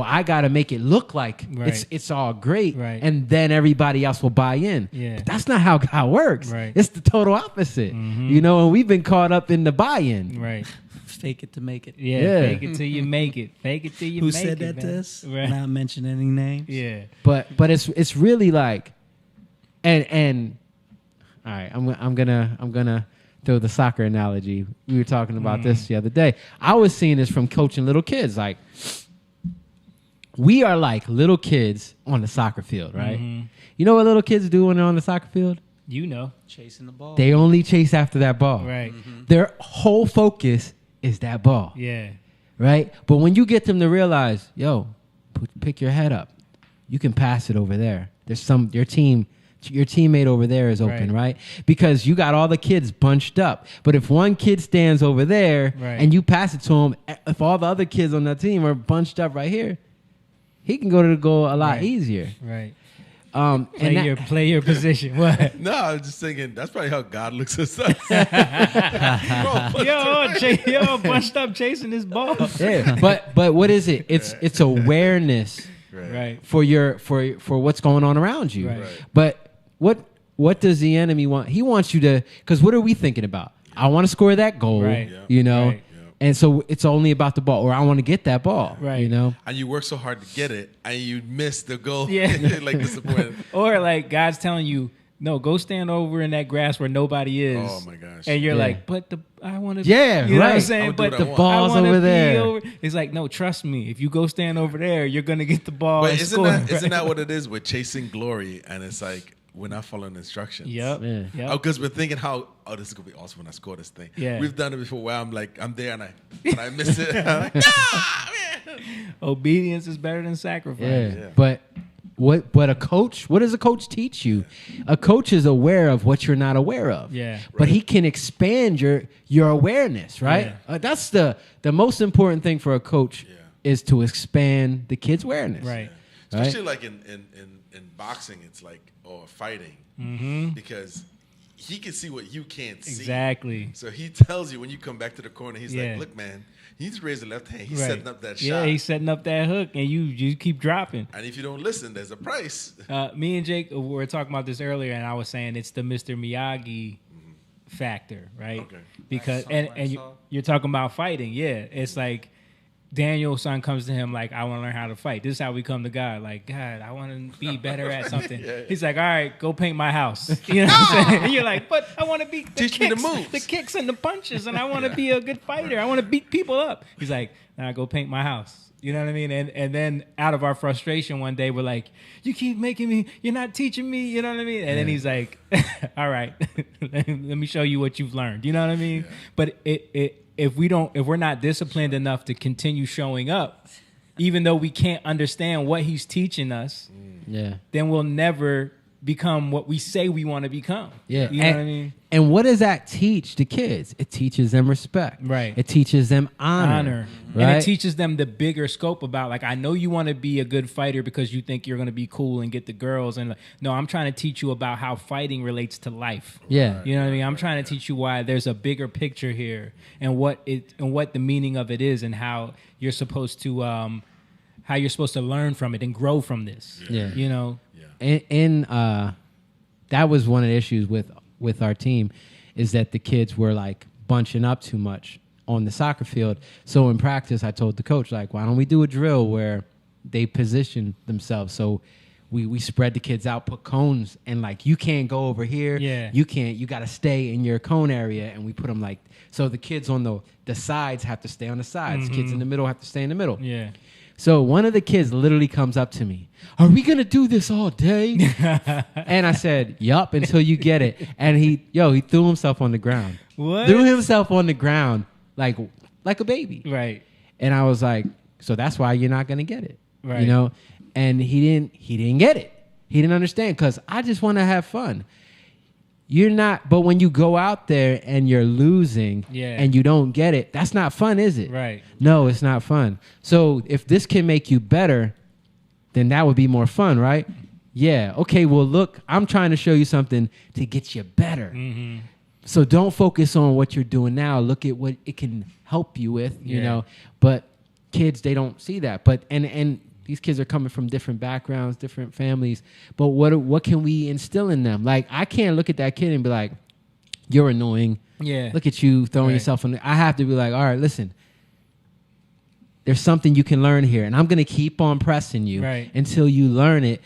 I got to make it look like it's all great, and then everybody else will buy in. Yeah. But that's not how God works. Right. It's the total opposite. And we've been caught up in the buy-in. Right. Fake it to make it. Yeah. Fake it till you make it. Fake it till you Who make it. said that man. to us? Right. Not mention any names. Yeah. But it's really like, and all right, I'm gonna throw the soccer analogy. We were talking about this the other day. I was seeing this from coaching little kids. Like, we are like little kids on the soccer field, right? You know what little kids do when they're on the soccer field? Chasing the ball. They only chase after that ball. Right. Their whole focus is that ball. Yeah. Right? But when you get them to realize, yo, pick your head up. You can pass it over there. There's your teammate over there is open, right? Because you got all the kids bunched up. But if one kid stands over there and you pass it to him, if all the other kids on that team are bunched up right here, he can go to the goal a lot easier. Right. Play your position. What? No, I was just thinking that's probably how God looks at us. yo, bunched up chasing this ball. Yeah, but what is it? It's awareness, right? For what's going on around you. Right. But what does the enemy want? He wants you to. Because what are we thinking about? I want to score that goal. Right. You know. Right. And so it's only about the ball, or I want to get that ball, right? You know, and you work so hard to get it, and you miss the goal, like disappointed. Or like God's telling you, no, go stand over in that grass where nobody is. Oh my gosh! And you're like, but I want to, you know what I'm saying? But the ball's over there. It's like, no, trust me. If you go stand over there, you're gonna get the ball. But and isn't that what it is? We're chasing glory, and it's like we're not following instructions. Yep. Because we're thinking this is gonna be awesome when I score this thing. Yeah. We've done it before where I'm there and I miss it. I'm like, man. Obedience is better than sacrifice. Yeah. But what does a coach teach you? A coach is aware of what you're not aware of. Yeah. But he can expand your awareness, right? Yeah. That's the most important thing for a coach is to expand the kid's awareness. Right. Yeah. Especially like in boxing, it's like fighting, because he can see what you can't see. Exactly. So he tells you when you come back to the corner, he's like, "Look, man, you need to raise the left hand. He's setting up that shot. Yeah, he's setting up that hook, and you keep dropping. And if you don't listen, there's a price." Me and Jake were talking about this earlier, and I was saying it's the Mr. Miyagi factor, right? Okay. Because and you're talking about fighting, it's like Daniel's son comes to him like, I want to learn how to fight. This is how we come to God. Like, God, I want to be better at something. He's like, all right, go paint my house. You know what I'm saying? And you're like, but I want to be teach me the moves, the kicks and the punches, and I want to be a good fighter. I want to beat people up. He's like, nah, go paint my house. You know what I mean? And then out of our frustration one day, we're like, you keep making me, you're not teaching me, you know what I mean? And then he's like, all right, let me show you what you've learned. You know what I mean? Yeah. But if we're not disciplined enough to continue showing up, even though we can't understand what he's teaching us, then we'll never become what we say we want to become. Yeah. You know what I mean? And what does that teach the kids? It teaches them respect. Right. It teaches them honor. Right? And it teaches them the bigger scope about, like, I know you want to be a good fighter because you think you're going to be cool and get the girls. And no, I'm trying to teach you about how fighting relates to life. Yeah. You know what I mean? I'm trying to teach you why there's a bigger picture here and what the meaning of it is and how you're supposed to learn from it and grow from this. Yeah. You know? And that was one of the issues with our team, is that the kids were like bunching up too much on the soccer field. So in practice, I told the coach, like, why don't we do a drill where they position themselves? So we spread the kids out, put cones, and like, you can't go over here. Yeah. You got to stay in your cone area. And we put them like, so the kids on the sides have to stay on the sides. Mm-hmm. Kids in the middle have to stay in the middle. Yeah. So one of the kids literally comes up to me, are we going to do this all day? And I said, yup, until you get it. And he threw himself on the ground. What? Threw himself on the ground like a baby. Right. And I was like, so that's why you're not going to get it. Right. You know? And he didn't get it. He didn't understand, because I just want to have fun. You're not, but when you go out there and you're losing and you don't get it, that's not fun, is it? Right. No, it's not fun. So if this can make you better, then that would be more fun, right? Yeah. Okay, well, look, I'm trying to show you something to get you better. Mm-hmm. So don't focus on what you're doing now. Look at what it can help you with, you know. But kids, they don't see that. But and these kids are coming from different backgrounds, different families. But what can we instill in them? Like, I can't look at that kid and be like, you're annoying. Yeah. Look at you throwing yourself on. I have to be like, all right, listen. There's something you can learn here. And I'm going to keep on pressing you until you learn it.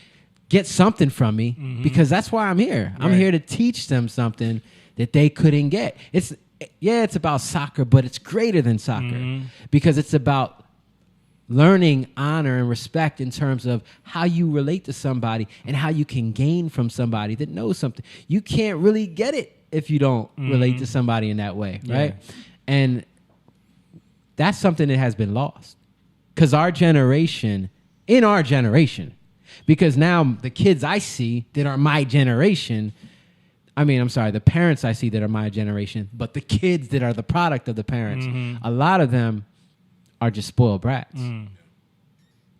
Get something from me, because that's why I'm here. I'm here to teach them something that they couldn't get. It's about soccer, but it's greater than soccer, because it's about learning honor and respect in terms of how you relate to somebody and how you can gain from somebody that knows something. You can't really get it if you don't relate to somebody in that way, right? And that's something that has been lost. Because in our generation, because now the kids I see that are my generation, the parents I see that are my generation, but the kids that are the product of the parents, a lot of them are just spoiled brats.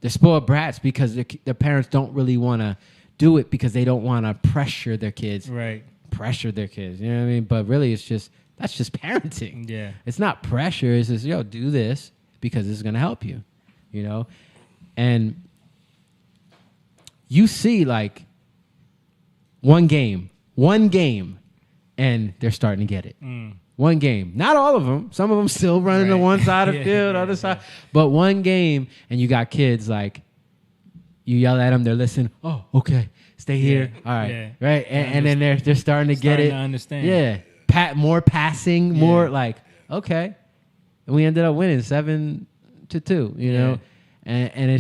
They're spoiled brats because the parents don't really want to do it because they don't want to pressure their kids. Right. Pressure their kids. You know what I mean? But really, that's just parenting. Yeah. It's not pressure. It's just, do this because this is going to help you, And you see, like, one game, and they're starting to get it. One game. Not all of them. Some of them still running to one side of the field, other side. But one game, and you got kids, like, you yell at them, they're listening. Oh, okay. Stay here. All right. Yeah. Right? And then they're starting to get it. To understand. Yeah. More passing, more like, okay. And we ended up winning 7-2, And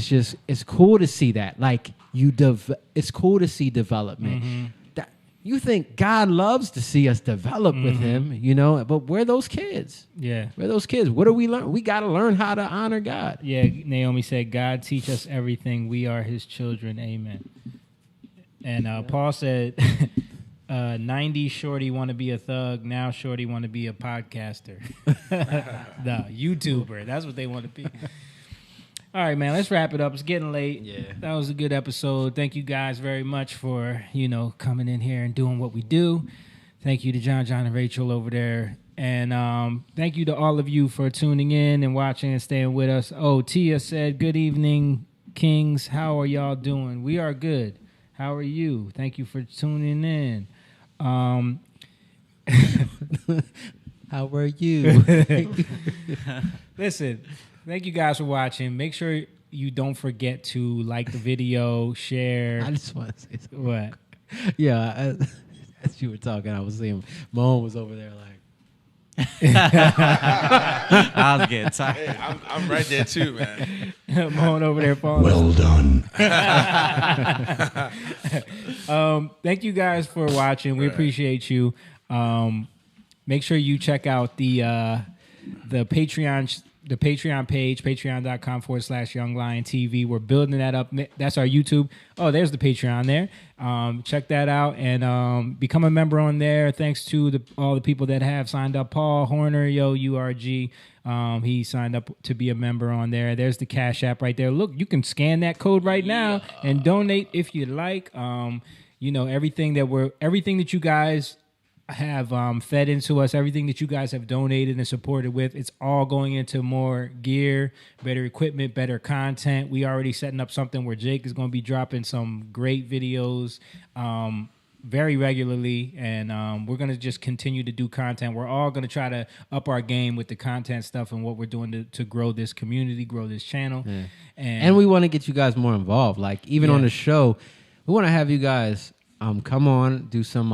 it's cool to see that. Like, it's cool to see development. You think God loves to see us develop with him, but we're those kids. Yeah. We're those kids. What do we learn? We got to learn how to honor God. Yeah, Naomi said, God teach us everything. We are his children. Amen. And Paul said, 90s shorty want to be a thug. Now shorty want to be a podcaster. No, YouTuber. That's what they want to be. All right, man, let's wrap it up. It's getting late. Yeah. That was a good episode. Thank you guys very much for, coming in here and doing what we do. Thank you to John, and Rachel over there. And thank you to all of you for tuning in and watching and staying with us. Oh, Tia said, good evening, Kings. How are y'all doing? We are good. How are you? Thank you for tuning in. How are you? Listen. Thank you guys for watching. Make sure you don't forget to like the video, share. I just want to say something. What? Yeah, as you were talking, I was seeing Moan was over there like. I was getting tired. Hey, I'm right there too, man. Moan over there falling. Well done. Thank you guys for watching. We appreciate you. Make sure you check out the Patreon. The Patreon page, patreon.com/youngliontv. We're building that up. That's our YouTube. Oh, there's the Patreon there. Check that out and become a member on there. Thanks to all the people that have signed up. Paul Horner, URG. He signed up to be a member on there. There's the Cash App right there. Look, you can scan that code right now and donate if you like. Everything that you guys have fed into us, everything that you guys have donated and supported with, it's all going into more gear, better equipment, better content. We already setting up something where Jake is going to be dropping some great videos very regularly, and we're going to just continue to do content. We're all going to try to up our game with the content stuff and what we're doing to grow this community, grow this channel. Yeah. And we want to get you guys more involved. Like, even on the show, we want to have you guys come on, do some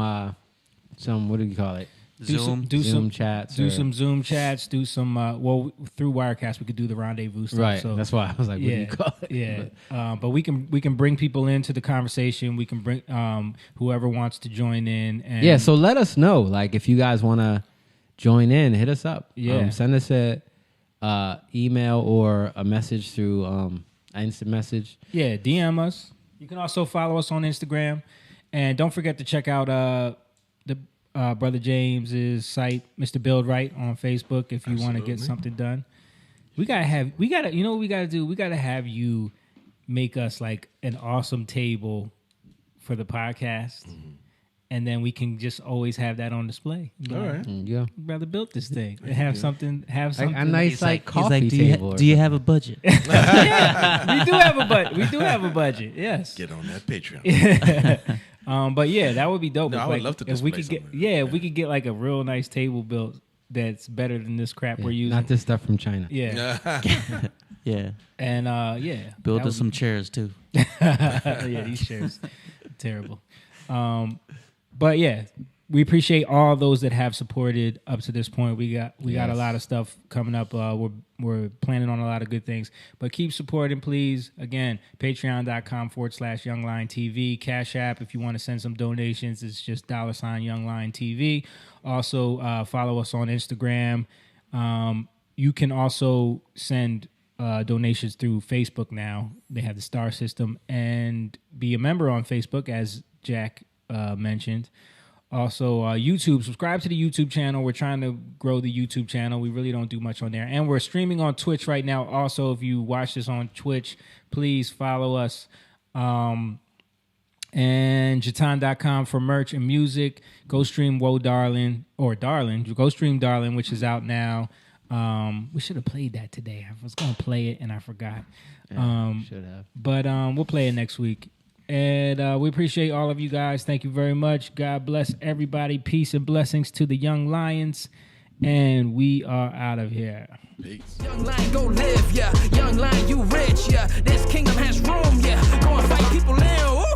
what do you call it? Zoom chats. Do some Zoom chats. Do some through Wirecast we could do the rendezvous stuff. Right. So, that's why I was like, what do you call it? Yeah. But we can bring people into the conversation. We can bring whoever wants to join in. And so let us know. Like, if you guys want to join in, hit us up. Yeah. Send us a email or a message through instant message. Yeah. DM us. You can also follow us on Instagram, and don't forget to check out Brother James's site, Mr. Build Right, on Facebook if you want to get something done. You know what we gotta do? We gotta have you make us like an awesome table for the podcast. And then we can just always have that on display. All right. Yeah. Brother built this thing. And have something. A nice coffee table. Do you have a budget? Yeah, we do have a budget. We do have a budget. Yes. Get on that Patreon. But yeah, that would be dope. No, I would love to if we could get if we could get like a real nice table built that's better than this crap we're using. Not this stuff from China. Yeah. Yeah. And build us some chairs too. Yeah, these chairs terrible. But yeah, we appreciate all those that have supported up to this point. We got a lot of stuff coming up. We're planning on a lot of good things. But keep supporting, please. Again, patreon.com/youngliontv. Cash App, if you want to send some donations, it's just $youngliontv. Also, follow us on Instagram. you can also send donations through Facebook now. They have the star system, and be a member on Facebook, as Jack mentioned. Also, YouTube. Subscribe to the YouTube channel. We're trying to grow the YouTube channel. We really don't do much on there. And we're streaming on Twitch right now. Also, if you watch this on Twitch, please follow us. And Jatan.com for merch and music. Go stream Whoa Darling, or Darling. Go stream Darling, which is out now. We should have played that today. I was going to play it, and I forgot. Should have. But we'll play it next week. And we appreciate all of you guys. Thank you very much. God bless everybody. Peace and blessings to the Young Lions. And we are out of here. Peace. Young lion, go live, yeah. Young lion, you rich, yeah. This kingdom has room, yeah. Go and fight people in.